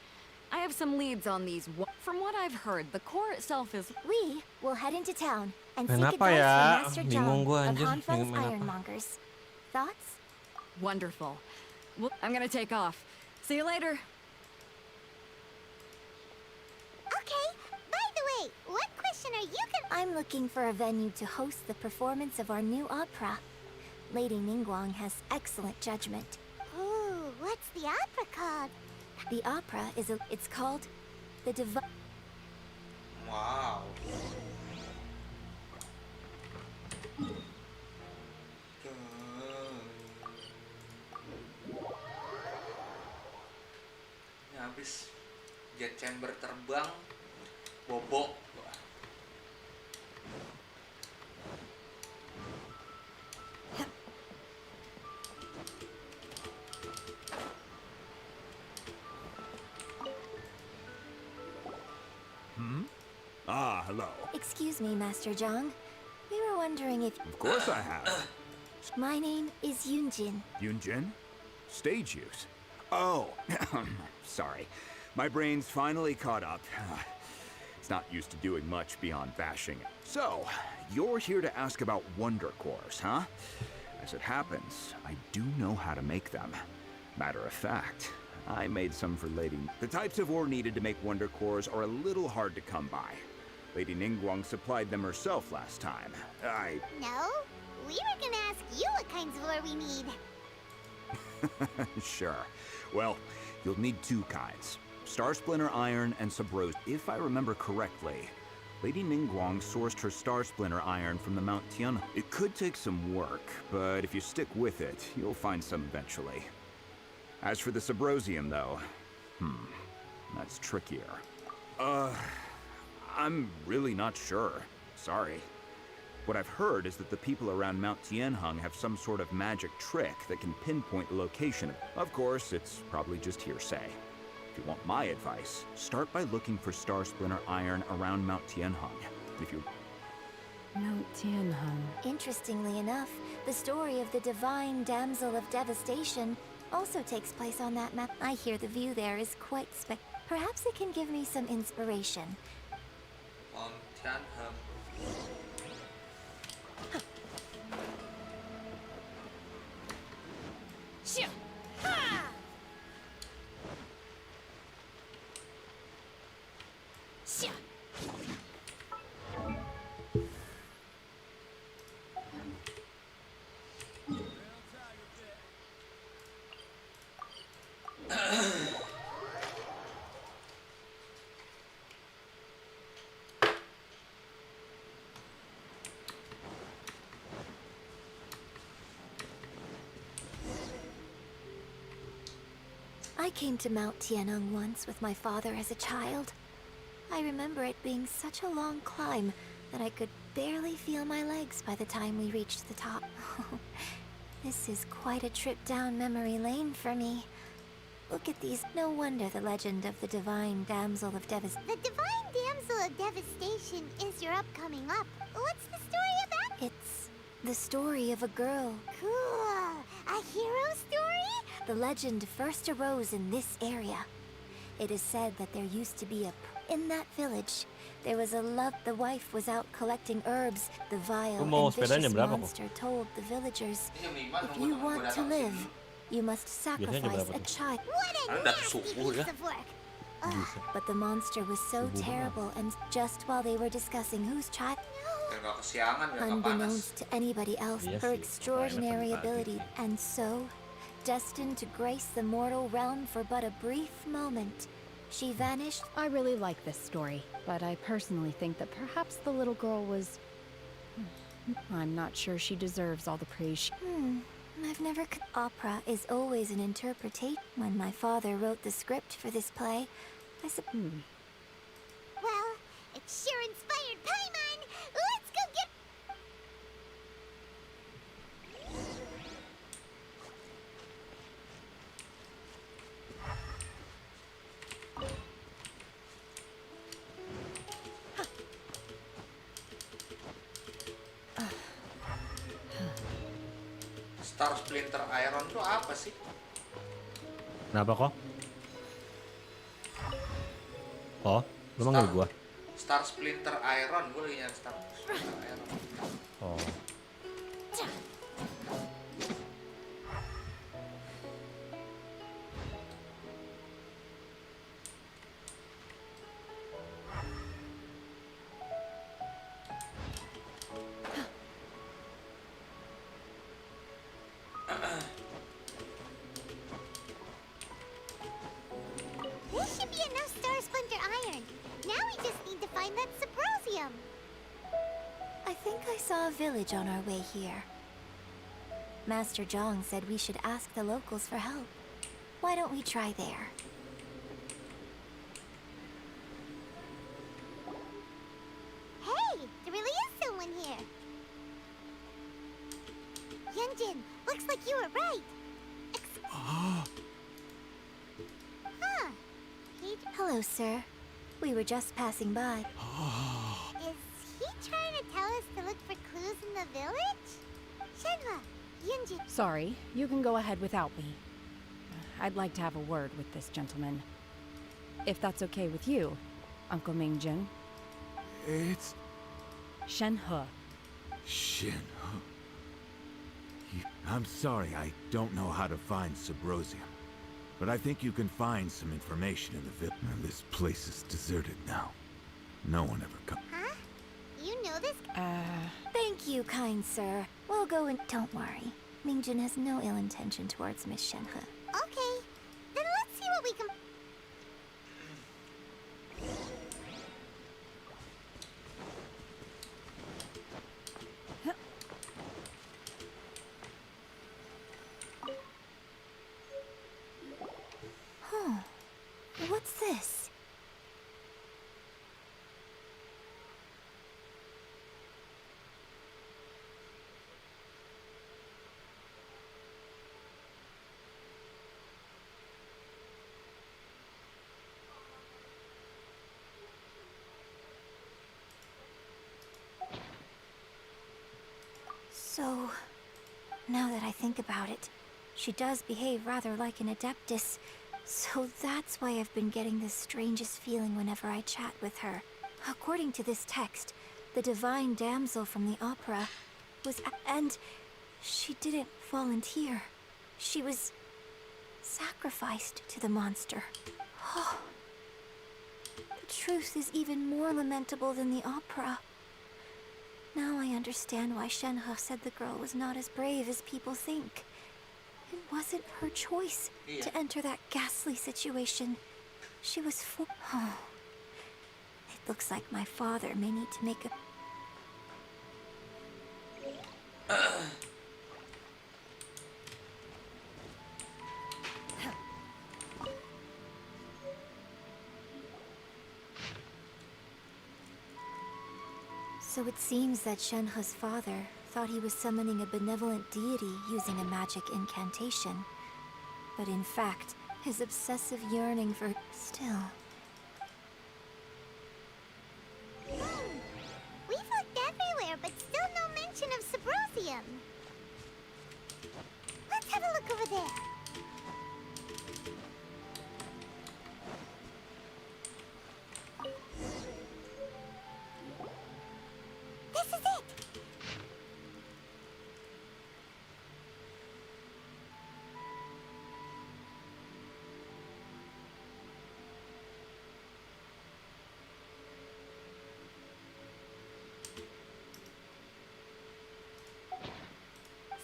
Speaker 18: I have some leads on these. From what I've heard, the core itself is.
Speaker 5: We will head into town and
Speaker 7: Main
Speaker 5: seek
Speaker 7: apa
Speaker 5: advice
Speaker 7: ya?
Speaker 5: from Master
Speaker 7: Bingung
Speaker 5: John
Speaker 7: gua,
Speaker 5: of
Speaker 7: anjir.
Speaker 5: Hanfeng's
Speaker 7: Bingung main apa.
Speaker 5: Ironmongers. Thoughts?
Speaker 18: Wonderful. Well, I'm gonna take off. See you later.
Speaker 5: Okay. By the way, what question are you gonna... I'm looking for a venue to host the performance of our new opera. Lady Ningguang has excellent judgment. Ooh, what's the opera called? The opera is it's called The Divine...
Speaker 1: Wow. Ini habis jet chamber terbang, bobok.
Speaker 6: Ah, hello.
Speaker 5: Excuse me, Master Zhang. We were wondering if...
Speaker 6: Of course I have.
Speaker 5: My name is Yunjin.
Speaker 6: Yunjin? Stage use. Oh, sorry. My brain's finally caught up. It's not used to doing much beyond bashing. So, you're here to ask about Wonder Cores, huh? As it happens, I do know how to make them. Matter of fact, I made some for Lady... The types of ore needed to make Wonder Cores are a little hard to come by. Lady Ningguang supplied them herself last time.
Speaker 5: No, we were gonna ask you what kinds of ore we need.
Speaker 6: Sure. Well, you'll need two kinds. Star Splinter Iron and Subrose. If I remember correctly, Lady Ningguang sourced her Star Splinter Iron from the Mount Tian. It could take some work, but if you stick with it, you'll find some eventually. As for the Subrosium, though, that's trickier. I'm really not sure. Sorry. What I've heard is that the people around Mount Tianheng have some sort of magic trick that can pinpoint the location. Of course, it's probably just hearsay. If you want my advice, start by looking for Star Splinter Iron around Mount Tianheng. If you...
Speaker 10: Mount Tianheng.
Speaker 5: Interestingly enough, the story of the divine damsel of devastation also takes place on that map. I hear the view there is quite Perhaps it can give me some inspiration.
Speaker 1: On Tianheng.
Speaker 5: I came to Mount Tianheng once with my father as a child. I remember it being such a long climb that I could barely feel my legs by the time we reached the top. This is quite a trip down memory lane for me. Look at these. No wonder the legend of the Divine Damsel of Devastation. The Divine Damsel of Devastation is your upcoming op. What's the story about? It's the story of a girl. Cool. A hero story? The legend first arose in this area. It is said that there used to be in that village, there was a love. The wife was out collecting herbs. The vile and vicious monster told the villagers, if you want to live, you must sacrifice a child. What a nasty piece of work! But the monster was so terrible, and just while they were discussing whose child... Unbeknownst to anybody else, her extraordinary ability, and so, destined to grace the mortal realm for but a brief moment, she vanished.
Speaker 10: I really like this story, but I personally think that perhaps the little girl was... I'm not sure she deserves all the praise
Speaker 5: I've never... Opera is always an interpretation. When my father wrote the script for this play, I said... Well, it sure inspired Paimon! Let's go get...
Speaker 1: Star Splinter Iron tuh apa sih?
Speaker 7: Kenapa kok? Oh, lu manggil gua.
Speaker 1: Star Splinter Iron, gue lagi nyari Star Splinter Iron.
Speaker 7: Oh.
Speaker 5: This should be enough Star Splinter Iron. Now we just need to find that Subrosium.
Speaker 19: I think I saw a village on our way here. Master Zhang said we should ask the locals for help. Why don't we try there?
Speaker 5: Hey, there really is someone here. Yunjin, looks like you were right. Huh.
Speaker 19: Hello, sir. We were just passing by.
Speaker 5: Is he trying to tell us to look for clues in the village? Shenhua, Yunjin.
Speaker 10: Sorry, you can go ahead without me. I'd like to have a word with this gentleman. If that's okay with you, Uncle Mingjin.
Speaker 6: It's
Speaker 10: Shenhe.
Speaker 6: Shenhe. I'm sorry, I don't know how to find Subrosium. But I think you can find some information in the village. This place is deserted now. No one ever comes.
Speaker 5: Huh? You know this?
Speaker 19: Thank you, kind sir. We'll go and don't worry. Mingjin has no ill intention towards Miss Shenhe.
Speaker 5: Okay, then let's see what we can.
Speaker 19: Huh. What's this? So, now that I think about it, she does behave rather like an Adeptus. So that's why I've been getting the strangest feeling whenever I chat with her. According to this text, the divine damsel from the opera was... And she didn't volunteer. She was sacrificed to the monster. Oh. The truth is even more lamentable than the opera. Now I understand why Shenhe said the girl was not as brave as people think. It wasn't her choice to enter that ghastly situation. She was Oh. It looks like my father may need to make a... So it seems that Shenhe's father thought he was summoning a benevolent deity using a magic incantation. But in fact, his obsessive yearning for... Still...
Speaker 5: We've looked everywhere, but still no mention of Subrosium. Let's have a look over there. This is it!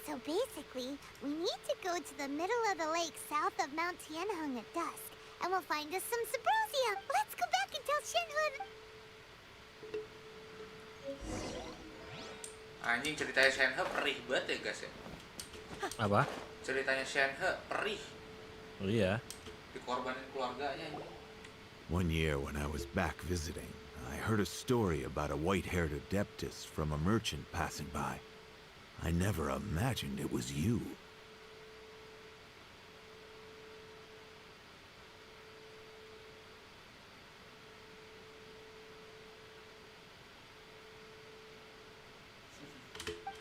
Speaker 5: So basically, we need to go to the middle of the lake south of Mount Tianheng at dusk, and we'll find us some Subrosium. Let's go back and tell Shenhe.
Speaker 1: Anjing, ceritanya Shenhe perih banget ya guys ya.
Speaker 7: Apa?
Speaker 1: Ceritanya Shenhe perih.
Speaker 7: Oh iya.
Speaker 1: Dikorbanin keluarganya ini.
Speaker 6: One year when I was back visiting, I heard a story about a white-haired Adeptus from a merchant passing by. I never imagined it was you.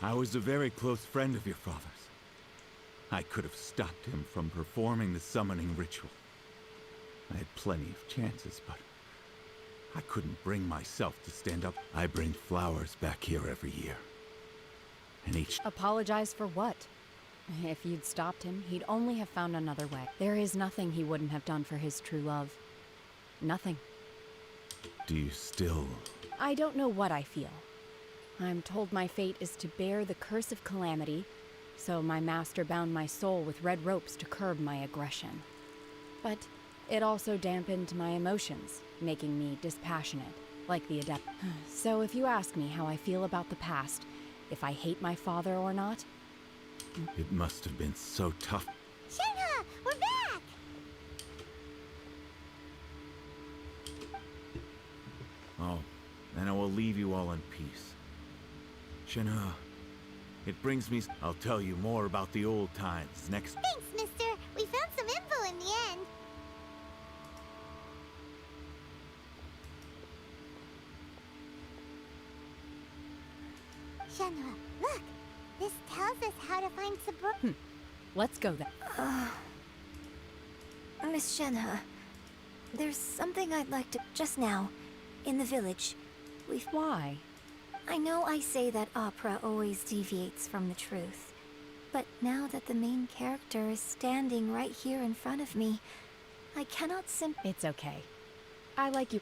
Speaker 6: I was a very close friend of your father's. I could have stopped him from performing the summoning ritual. I had plenty of chances, but I couldn't bring myself to stand up. I bring flowers back here every year. And each...
Speaker 10: Apologize for what? If you'd stopped him, he'd only have found another way. There is nothing he wouldn't have done for his true love. Nothing.
Speaker 6: Do you still...
Speaker 10: I don't know what I feel. I'm told my fate is to bear the curse of calamity, so my master bound my soul with red ropes to curb my aggression. But it also dampened my emotions, making me dispassionate, like the adept. So if you ask me how I feel about the past, if I hate my father or not...
Speaker 6: It must have been so tough.
Speaker 5: Shenhe, we're back!
Speaker 6: Oh, then I will leave you all in peace. Shenhe, it brings me... I'll tell you more about the old times next...
Speaker 5: Thanks, mister. We found some info in the end. Shenhe, look! This tells us how to find Sabro...
Speaker 10: Let's go then.
Speaker 19: Miss Shenhe, there's something I'd like to... Just now, in the village, we've...
Speaker 10: Why?
Speaker 19: I know I say that opera always deviates from the truth, but now that the main character is standing right here in front of me, I cannot
Speaker 10: It's okay. I like you.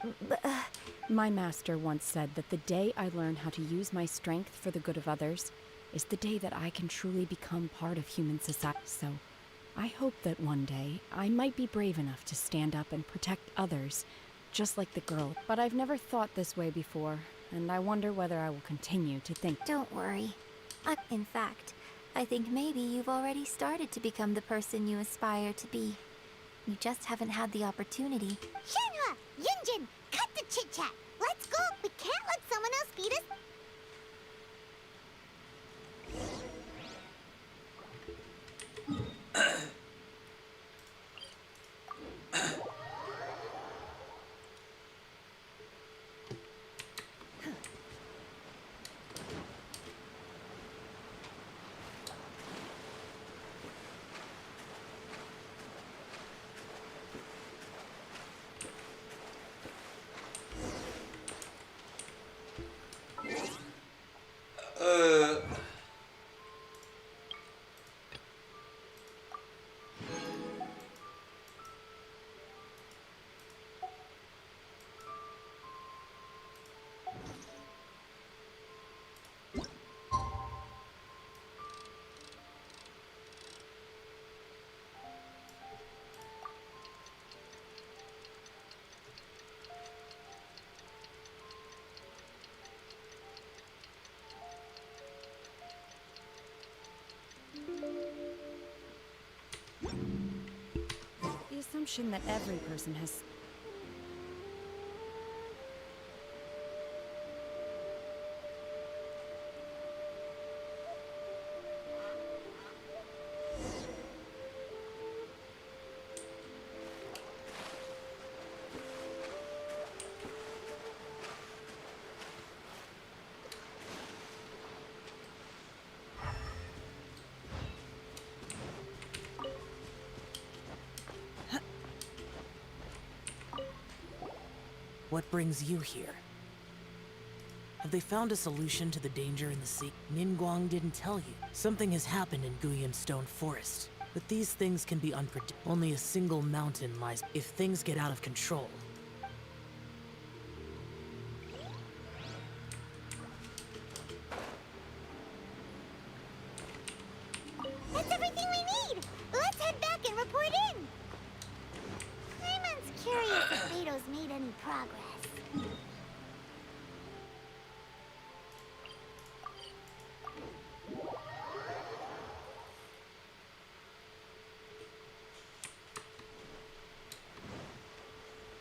Speaker 10: My master once said that the day I learn how to use my strength for the good of others is the day that I can truly become part of human society. So, I hope that one day I might be brave enough to stand up and protect others, just like the girl. But I've never thought this way before, and I wonder whether I will continue to think.
Speaker 19: Don't worry. In fact, I think maybe you've already started to become the person you aspire to be. You just haven't had the opportunity.
Speaker 5: Shenhe! Yunjin! Cut the chit-chat! Let's go! We can't let someone else beat us!
Speaker 10: The assumption that every person has...
Speaker 20: What brings you here? Have they found a solution to the danger in the sea? Ningguang didn't tell you. Something has happened in Guyan Stone Forest. But these things can be unpredictable. Only a single mountain lies. If things get out of control,
Speaker 5: That's everything we need! Let's head back and report in! Simon's curious if Beto's made any progress.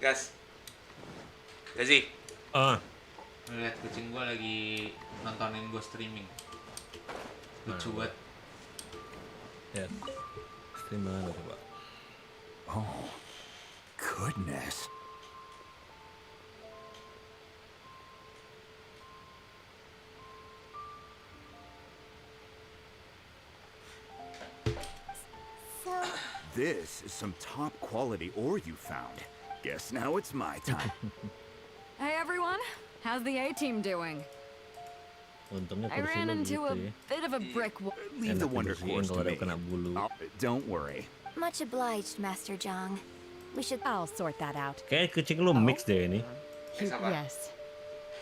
Speaker 1: Gas. Gazi. Ngeliat kucing gua lagi nontonin gua streaming. Lucu banget.
Speaker 7: Ya. Stream mana coba?
Speaker 6: Oh, goodness.
Speaker 5: So...
Speaker 6: This is some top quality ore you found. Guess now it's my time.
Speaker 18: How's the A-team doing?
Speaker 7: Untungnya
Speaker 18: I
Speaker 7: kursi
Speaker 18: ran
Speaker 7: lu
Speaker 18: into
Speaker 7: gitu
Speaker 18: a
Speaker 7: ya.
Speaker 18: bit of a brick wall.
Speaker 6: Leave the
Speaker 7: Enak
Speaker 6: wonder
Speaker 7: dibersihin
Speaker 6: course
Speaker 7: kalau
Speaker 6: to
Speaker 7: ada
Speaker 6: me.
Speaker 7: kena bulu.
Speaker 6: Don't worry.
Speaker 19: Much obliged, Master Zhang. We should.
Speaker 10: I'll sort that out.
Speaker 7: Kayak kucing lu mix deh ini.
Speaker 10: Yes.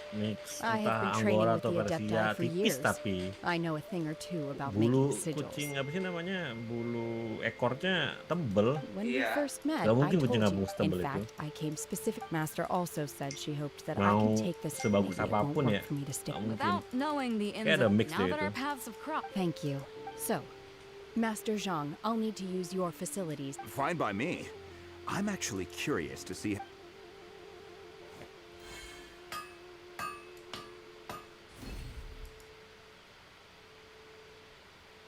Speaker 7: Mix
Speaker 10: I have
Speaker 7: entah
Speaker 10: been training
Speaker 7: Anggora
Speaker 10: with
Speaker 7: atau
Speaker 10: the
Speaker 7: versi
Speaker 10: Adepti
Speaker 7: ya
Speaker 10: for
Speaker 7: tipis
Speaker 10: years.
Speaker 7: tapi
Speaker 10: I know a thing or two about
Speaker 7: bulu
Speaker 10: making sigils.
Speaker 7: kucing apa sih namanya, bulu ekornya tebel.
Speaker 10: When we first met,
Speaker 7: Gak
Speaker 10: I
Speaker 7: mungkin
Speaker 10: told
Speaker 7: kucing
Speaker 10: you.
Speaker 7: abung
Speaker 10: In
Speaker 7: setebel itu.
Speaker 10: fact, I came specific. Master also said she hoped that I
Speaker 7: Mau
Speaker 10: can take this.
Speaker 7: sebagus
Speaker 10: Maybe it won't
Speaker 7: apapun
Speaker 10: work
Speaker 7: ya,
Speaker 10: for me to stick
Speaker 7: gak mungkin.
Speaker 18: Without knowing the ins
Speaker 7: Kayak ada
Speaker 18: and
Speaker 7: mix
Speaker 18: now
Speaker 7: deh
Speaker 18: that
Speaker 7: itu.
Speaker 18: our paths have crossed.
Speaker 10: Thank you. So, Master Zhang, I'll need to use your facilities.
Speaker 6: Fine by me. I'm actually curious to see.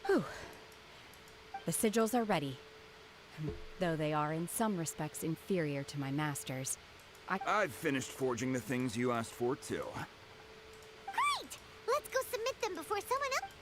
Speaker 10: Whew. The sigils are ready. Though they are in some respects inferior to my master's.
Speaker 6: I've finished forging the things you asked for, too.
Speaker 5: Great! Let's go submit them before someone else.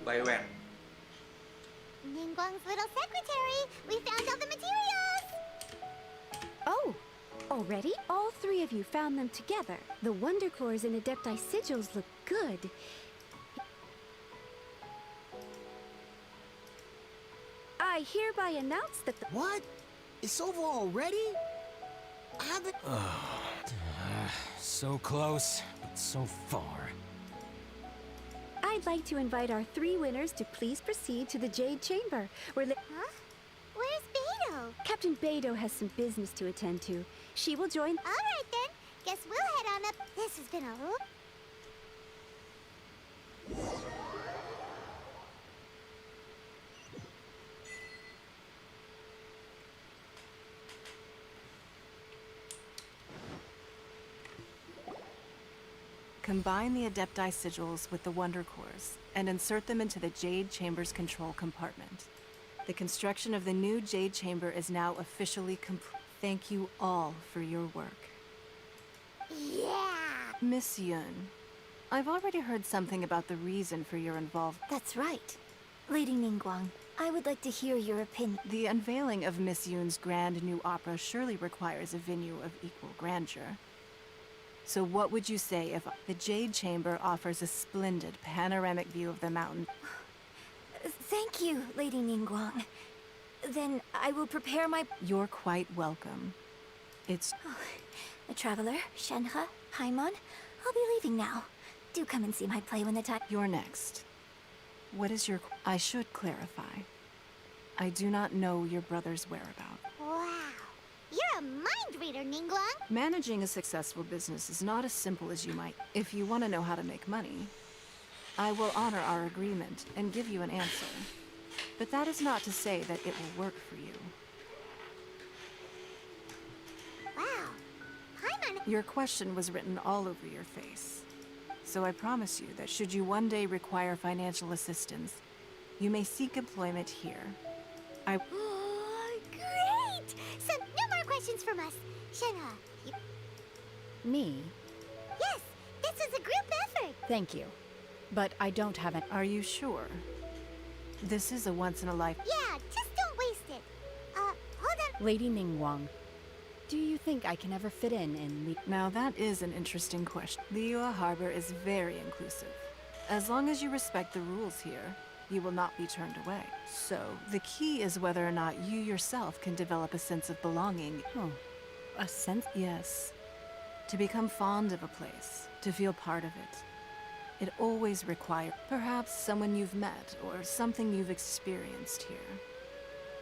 Speaker 1: By when?
Speaker 5: Ningguang's little secretary. We found all the materials.
Speaker 15: Oh, already? All three of you found them together. The Wonder Cores and Adepti sigils look good. I hereby announce that the—
Speaker 9: What? It's over already? I haven't.
Speaker 14: So close, but so far.
Speaker 15: I'd like to invite our three winners to please proceed to the Jade Chamber, where the—
Speaker 5: Huh? Where's Beto?
Speaker 15: Captain Beto has some business to attend to. She will join—
Speaker 5: All right then. Guess we'll head on up. This has been a
Speaker 4: Combine the Adepti sigils with the Wonder Cores and insert them into the Jade Chamber's control compartment. The construction of the new Jade Chamber is now officially complete. Thank you all for your work.
Speaker 5: Yeah!
Speaker 4: Miss Yun, I've already heard something about the reason for your involvement.
Speaker 19: That's right. Lady Ningguang, I would like to hear your opinion.
Speaker 4: The unveiling of Miss Yun's grand new opera surely requires a venue of equal grandeur. So what would you say if the Jade Chamber offers a splendid panoramic view of the mountain?
Speaker 19: Thank you, Lady Ningguang. Then I will prepare my...
Speaker 4: You're quite welcome. It's...
Speaker 19: The Traveler, Shenhe, Paimon, I'll be leaving now. Do come and see my play when the time...
Speaker 4: You're next. What is your... I should clarify. I do not know your brother's whereabouts.
Speaker 5: Wow. You're a mind reader, Ningguang.
Speaker 4: Managing a successful business is not as simple as you might. If you want to know how to make money, I will honor our agreement and give you an answer. But that is not to say that it will work for you.
Speaker 5: Wow. Paimon...
Speaker 4: Your question was written all over your face. So I promise you that should you one day require financial assistance, you may seek employment here.
Speaker 5: Oh, great! So no more questions from us. Shenhe, you...
Speaker 10: Me?
Speaker 5: Yes, this is a group effort.
Speaker 10: Thank you. But I don't have an...
Speaker 4: Are you sure? This is a once-in-a-life...
Speaker 5: Yeah, just don't waste it. Hold on.
Speaker 10: Lady Ningguang, do you think I can ever fit in the...
Speaker 4: Now that is an interesting question. Liyue Harbor is very inclusive. As long as you respect the rules here, you will not be turned away. So, the key is whether or not you yourself can develop a sense of belonging.
Speaker 10: Oh, a sense?
Speaker 4: Yes. To become fond of a place, to feel part of it. It always requires perhaps someone you've met or something you've experienced here.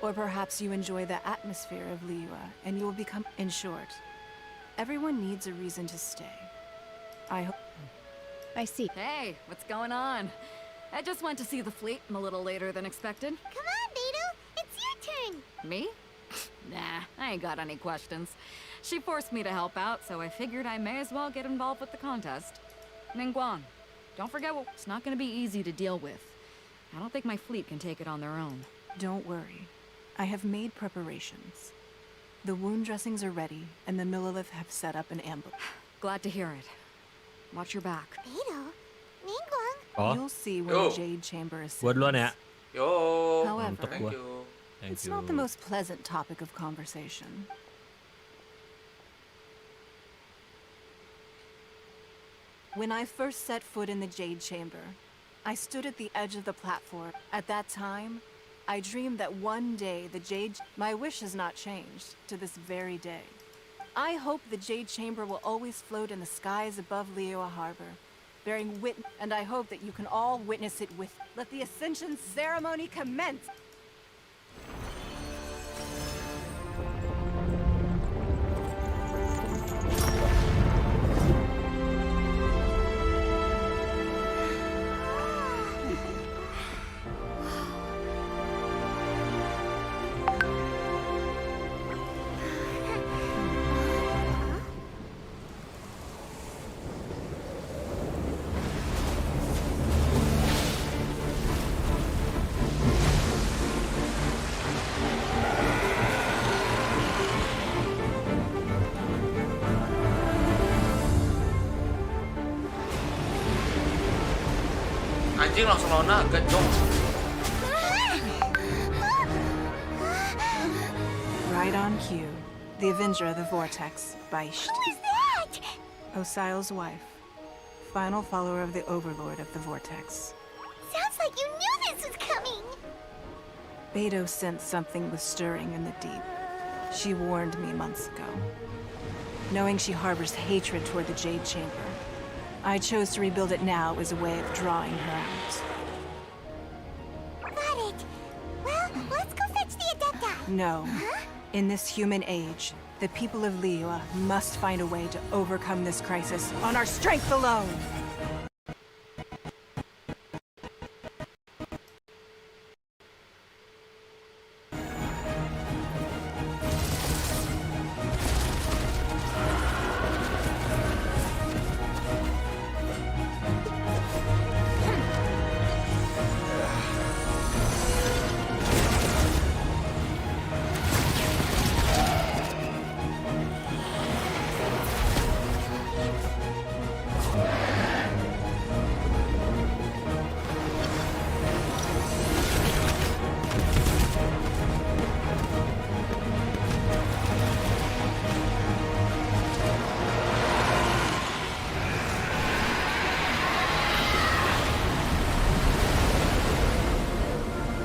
Speaker 4: Or perhaps you enjoy the atmosphere of Liyue and you will become... In short, everyone needs a reason to stay. I hope...
Speaker 10: I see.
Speaker 18: Hey, what's going on? I just went to see the fleet a little later than expected.
Speaker 5: Come on, Beidou, it's your turn.
Speaker 18: Me? Nah, I ain't got any questions. She forced me to help out, so I figured I may as well get involved with the contest. Mingguan, don't forget it's not gonna be easy to deal with. I don't think my fleet can take it on their own.
Speaker 4: Don't worry. I have made preparations. The wound dressings are ready, and the Millilith have set up an ambush.
Speaker 18: Glad to hear it. Watch your back.
Speaker 5: Beidou, Mingguan.
Speaker 7: Oh.
Speaker 4: You'll see when the Jade Chamber is
Speaker 7: Gua duluan ya.
Speaker 1: Yo.
Speaker 4: However,
Speaker 7: Mantap gua. Thank
Speaker 4: it's
Speaker 7: you.
Speaker 4: not the most pleasant topic of conversation. When I first set foot in the Jade Chamber, I stood at the edge of the platform. At that time, I dreamed that one day the Jade... My wish has not changed to this very day. I hope the Jade Chamber will always float in the skies above Liyue Harbor, bearing witness, and I hope that you can all witness it with... Let the Ascension ceremony commence!
Speaker 1: Anjing langsung lawan naga, Cok.
Speaker 4: Right on cue. The Avenger of the Vortex, Beisht.
Speaker 5: Who is that?
Speaker 4: Osial's wife. Final follower of the Overlord of the Vortex.
Speaker 5: Sounds like you knew this was coming.
Speaker 4: Beidou sensed something was stirring in the deep. She warned me months ago. Knowing she harbors hatred toward the Jade Chamber, I chose to rebuild it now as a way of drawing her out.
Speaker 5: Got it. Well, let's go fetch the Adepta.
Speaker 4: No. In this human age, the people of Liyue must find a way to overcome this crisis on our strength alone!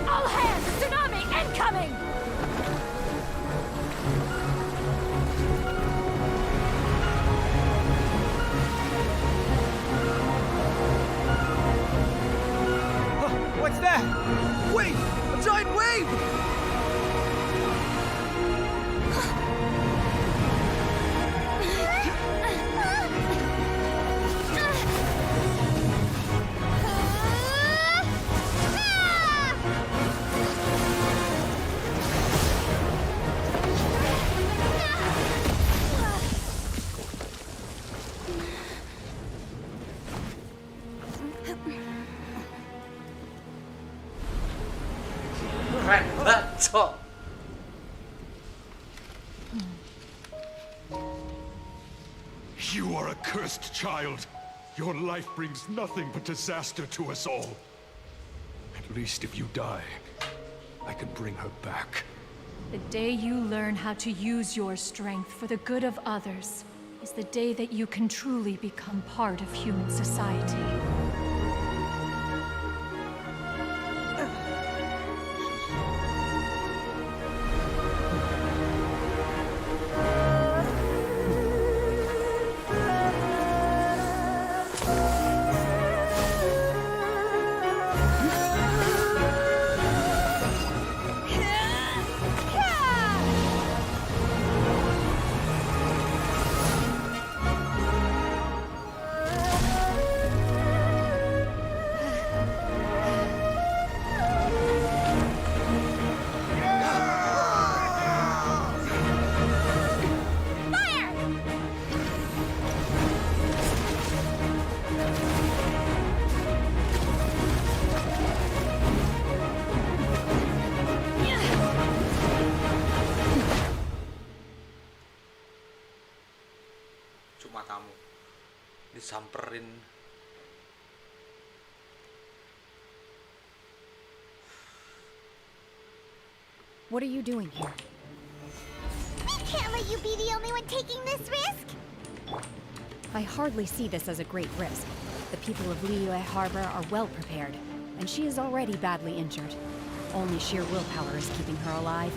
Speaker 15: All hands! Tsunami incoming!
Speaker 11: What's that? Wait! A giant wave!
Speaker 1: Keren banget, Cok.
Speaker 21: You are a cursed child. Your life brings nothing but disaster to us all. At least if you die, I can bring her back.
Speaker 17: The day you learn how to use your strength for the good of others is the day that you can truly become part of human society.
Speaker 1: cuma tamu disamperin.
Speaker 10: What are you doing here?
Speaker 5: We can't let you be the only one taking this risk.
Speaker 10: I hardly see this as a great risk. The people of Liyue Harbor are well prepared, and she is already badly injured. Only sheer willpower is keeping her alive.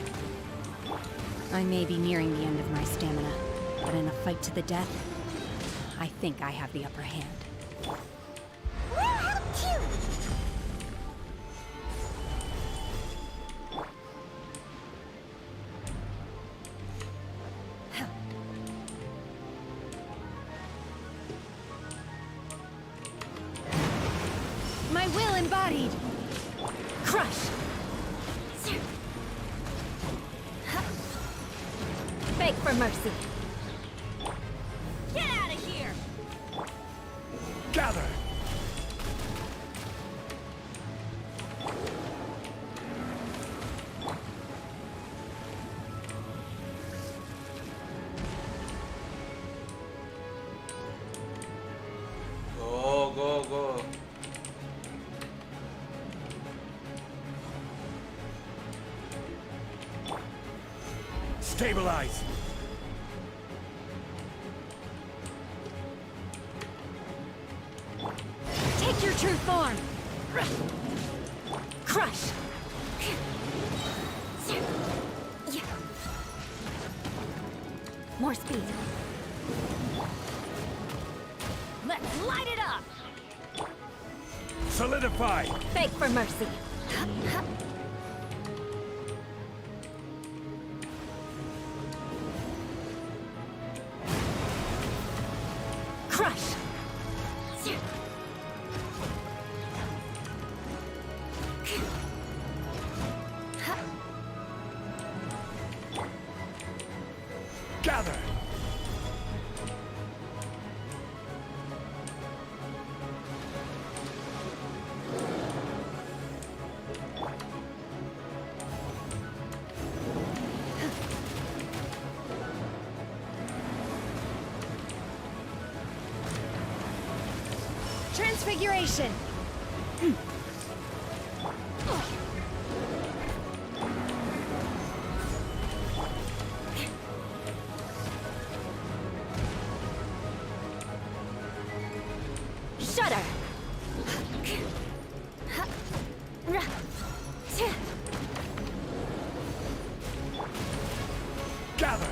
Speaker 10: I may be nearing the end of my stamina, but in a fight to the death, I think I have the upper hand.
Speaker 5: We'll help too.
Speaker 10: My will embodied! Crush! Beg for mercy! Get out of here!
Speaker 21: Gather!
Speaker 1: Go.
Speaker 21: Stabilize!
Speaker 10: Take your true form! Crush! More speed. Let's light it up!
Speaker 21: Solidify!
Speaker 10: Beg for mercy. Crush!
Speaker 21: Gather!
Speaker 10: Transfiguration! Shudder!
Speaker 21: Gather!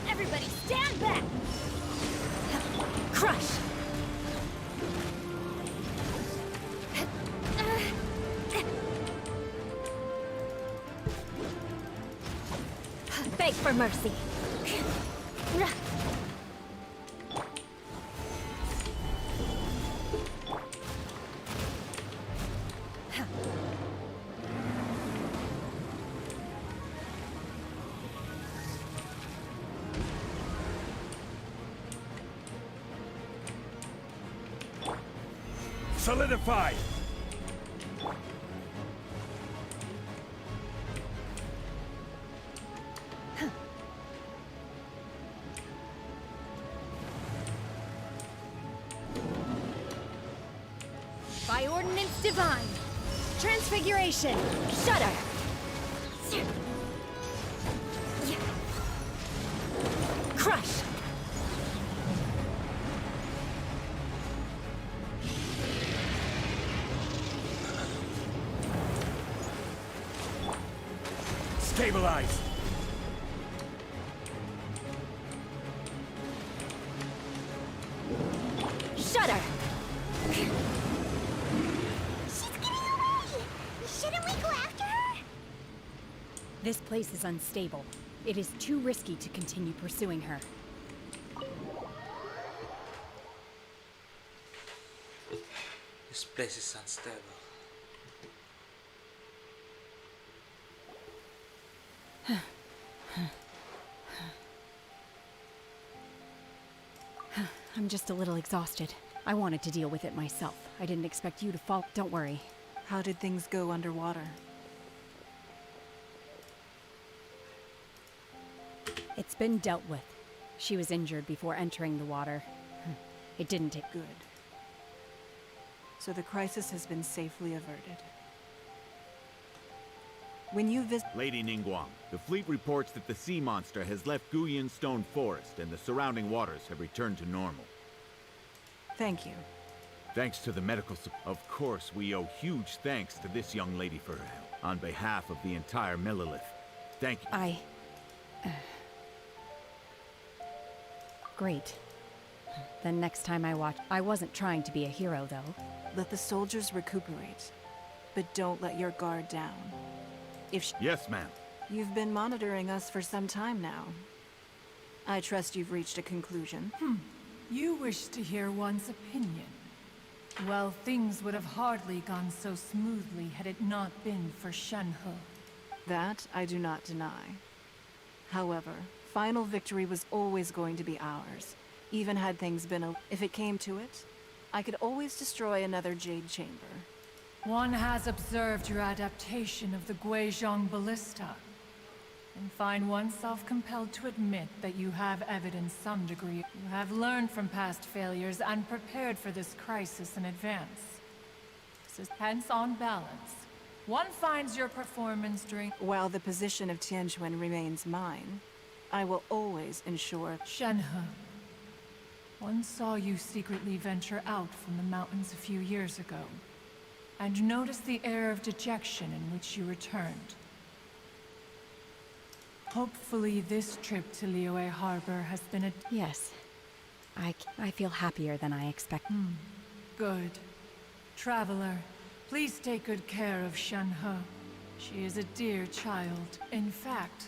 Speaker 10: Everybody stand back! Crush! Beg for mercy.
Speaker 21: Solidify!
Speaker 10: By ordinance divine. Transfiguration. Shudder. Crush.
Speaker 21: Stabilize!
Speaker 10: Shudder.
Speaker 5: She's getting away! Shouldn't we go after her?
Speaker 10: This place is unstable. It is too risky to continue pursuing her.
Speaker 1: This place is unstable.
Speaker 10: I'm just a little exhausted. I wanted to deal with it myself. I didn't expect you to fall. Don't worry.
Speaker 4: How did things go underwater?
Speaker 10: It's been dealt with. She was injured before entering the water. It didn't take
Speaker 4: good. So the crisis has been safely averted. When you visit
Speaker 2: Lady Ningguang, the fleet reports that the sea monster has left Guyan Stone Forest and the surrounding waters have returned to normal.
Speaker 4: Thank you.
Speaker 2: Thanks to the medical support. Of course, we owe huge thanks to this young lady for her help. On behalf of the entire Millilith, thank you.
Speaker 10: Great. Then next time I watch... I wasn't trying to be a hero, though.
Speaker 4: Let the soldiers recuperate, but don't let your guard down.
Speaker 2: Yes, ma'am.
Speaker 4: You've been monitoring us for some time now. I trust you've reached a conclusion.
Speaker 17: You wish to hear one's opinion. Well, things would have hardly gone so smoothly had it not been for Shenhe.
Speaker 4: That I do not deny. However, final victory was always going to be ours, even had things been if it came to it, I could always destroy another Jade Chamber.
Speaker 17: One has observed your adaptation of the Guizhong Ballista, and find oneself compelled to admit that you have evidenced some degree. You have learned from past failures and prepared for this crisis in advance. Hence, on balance, one finds your performance during...
Speaker 4: While the position of Tianquan remains mine, I will always ensure...
Speaker 17: Shenhe, one saw you secretly venture out from the mountains a few years ago, and noticed the air of dejection in which you returned. Hopefully this trip to Liyue Harbor has been a...
Speaker 10: Yes. I feel happier than I expected.
Speaker 17: Good. Traveler, please take good care of Shenhe. She is a dear child. In fact,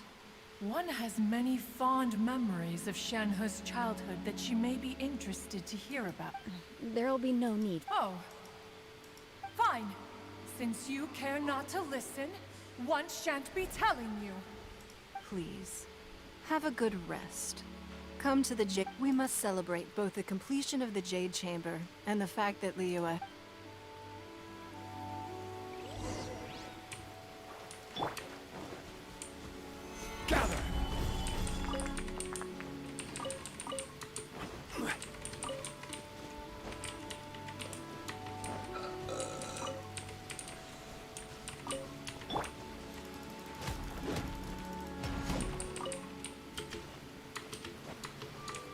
Speaker 17: one has many fond memories of Shenhe's childhood that she may be interested to hear about.
Speaker 10: There'll be no need.
Speaker 17: Oh. Fine. Since you care not to listen, one shan't be telling you.
Speaker 4: Please, have a good rest. Come to the Jade... We must celebrate both the completion of the Jade Chamber and the fact that Liyue...
Speaker 21: Gather!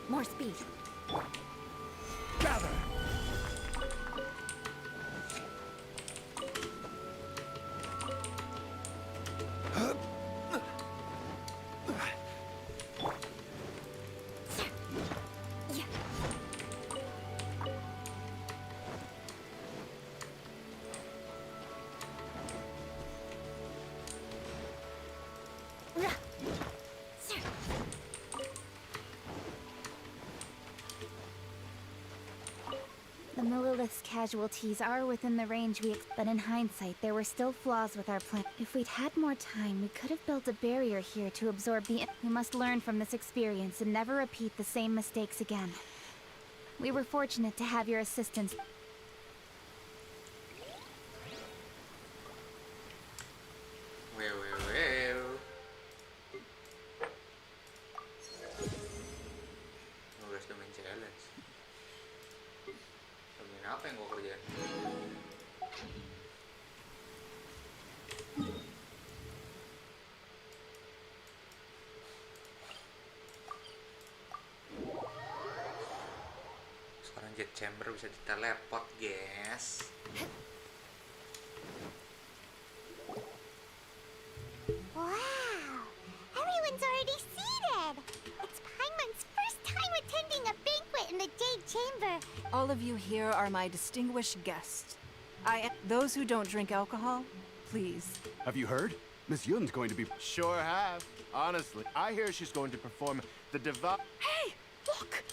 Speaker 10: More speed.
Speaker 21: Gather!
Speaker 5: The Millilith's casualties are within the range but in hindsight, there were still flaws with our plan. If we'd had more time, we could have built a barrier here to absorb the... We must learn from this experience and never repeat the same mistakes again. We were fortunate to have your assistance.
Speaker 1: Nugas domain challenge. Domain apa yang gua kerjain? Sekarang jet chamber bisa diteleport, guys.
Speaker 5: Wow! Everyone's already seated! It's Paimon's first time attending a banquet in the Jade Chamber.
Speaker 4: All of you here are my distinguished guests. Those who don't drink alcohol, please.
Speaker 22: Have you heard? Miss Yun's going to be...
Speaker 16: Sure have. Honestly, I hear she's going to perform the devout...
Speaker 17: Hey! Look!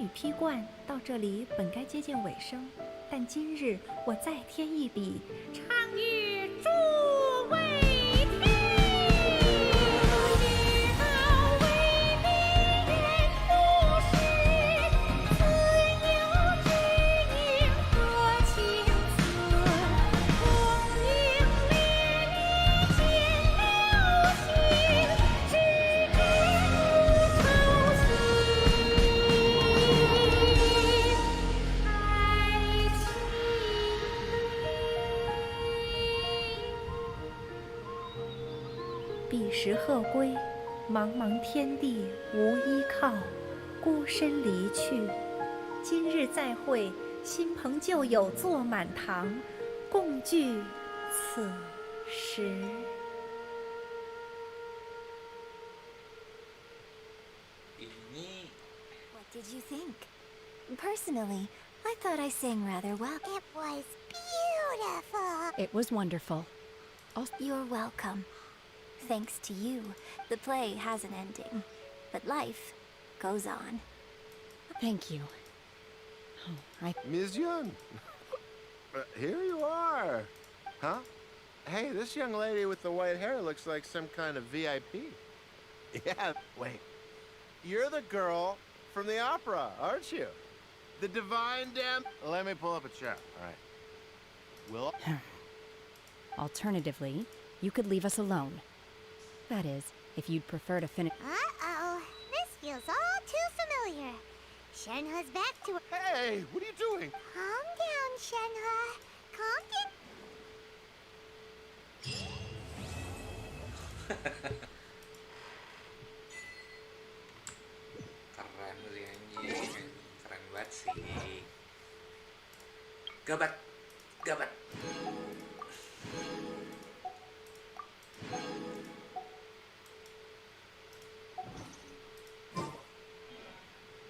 Speaker 3: 与披冠到这里本该接近尾声，但今日我再添一笔，唱与诸位听。彼时鹤归，茫茫天地无依靠，孤身离去。今日再会，新朋旧友坐满堂，共聚此时。
Speaker 19: What did you think? Personally, I thought I sang rather well.
Speaker 5: It was beautiful.
Speaker 10: It was wonderful.
Speaker 19: You're welcome. Thanks to you, the play has an ending, but life goes on.
Speaker 10: Thank you. Oh,
Speaker 16: Ms. Yun, here you are. Huh? Hey, this young lady with the white hair looks like some kind of VIP. Yeah, wait. You're the girl from the opera, aren't you? The divine dam... Let me pull up a chair. All right. Will...
Speaker 10: Alternatively, you could leave us alone. That is, if you'd prefer to finish.
Speaker 5: Uh-oh. This feels all too familiar. Shenhe's back to...
Speaker 16: Hey, what are you doing?
Speaker 5: Calm down, Shenhe. Calm down.
Speaker 1: Keren sih anjing. Keren banget sih. Gabat. Gabat.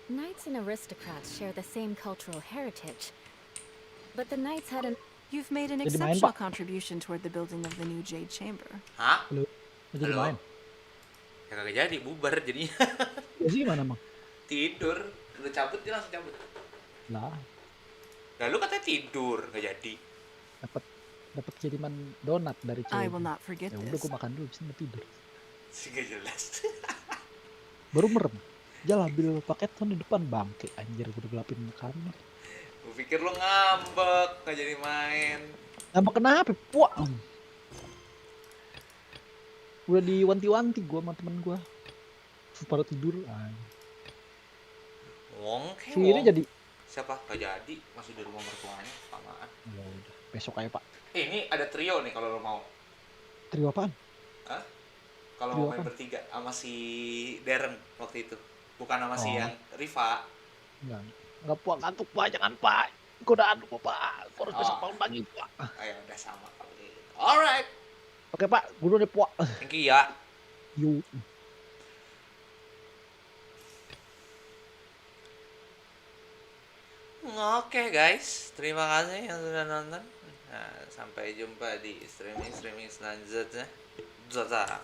Speaker 10: Knights and aristocrats share the same cultural heritage. But the knights had an...
Speaker 4: You've made an
Speaker 12: Jadi main,
Speaker 4: exceptional
Speaker 12: Pak.
Speaker 4: contribution toward the building of the new Jade Chamber.
Speaker 1: Hah?
Speaker 12: Lu jadi
Speaker 1: Halo?
Speaker 12: main.
Speaker 1: Ya kagak jadi, bubar jadinya.
Speaker 12: Ya sih gimana, Mang?
Speaker 1: Tidur. Udah cabut, dia langsung cabut.
Speaker 12: Lah,
Speaker 1: Nah, lu katanya tidur, nggak jadi.
Speaker 12: dapat kiriman donat dari
Speaker 4: I
Speaker 12: cewek.
Speaker 4: will not forget
Speaker 12: Ya udah
Speaker 4: this.
Speaker 12: gue makan dulu, bisa tidur.
Speaker 1: Sih nggak jelas.
Speaker 12: Baru merem. Jalan ambil paket kan di depan bangke anjir gue udah gelapin kamar.
Speaker 1: Gue pikir lu ngambek, nggak jadi main.
Speaker 12: Ngambek kenapa? Puak. Udah diwanti-wanti gue sama temen gue. Pada tidur.
Speaker 1: Wong,
Speaker 12: Si ini jadi.
Speaker 1: Siapa? Nggak jadi, masih di rumah mertuanya, samaan.
Speaker 12: Ya udah, besok aja Pak.
Speaker 1: Ini ada trio nih kalau lo mau.
Speaker 12: Trio apaan?
Speaker 1: Hah? Kalau
Speaker 12: Trio
Speaker 1: mau main
Speaker 12: apaan?
Speaker 1: bertiga sama si Darren waktu itu. Bukan sama si
Speaker 12: Oh.
Speaker 1: yang Riva.
Speaker 12: Enggak Pak, ngantuk Pak, jangan Pak. Godaan lu Pak. Gua harus besok bangun pagi Pak.
Speaker 1: Ayo udah sama kalau gitu. Alright.
Speaker 12: Oke Pak, gue dulu deh Pak.
Speaker 1: Thank you ya.
Speaker 12: Yuk.
Speaker 1: Oke guys, terima kasih yang sudah nonton. Nah, sampai jumpa di streaming selanjutnya. Dadah.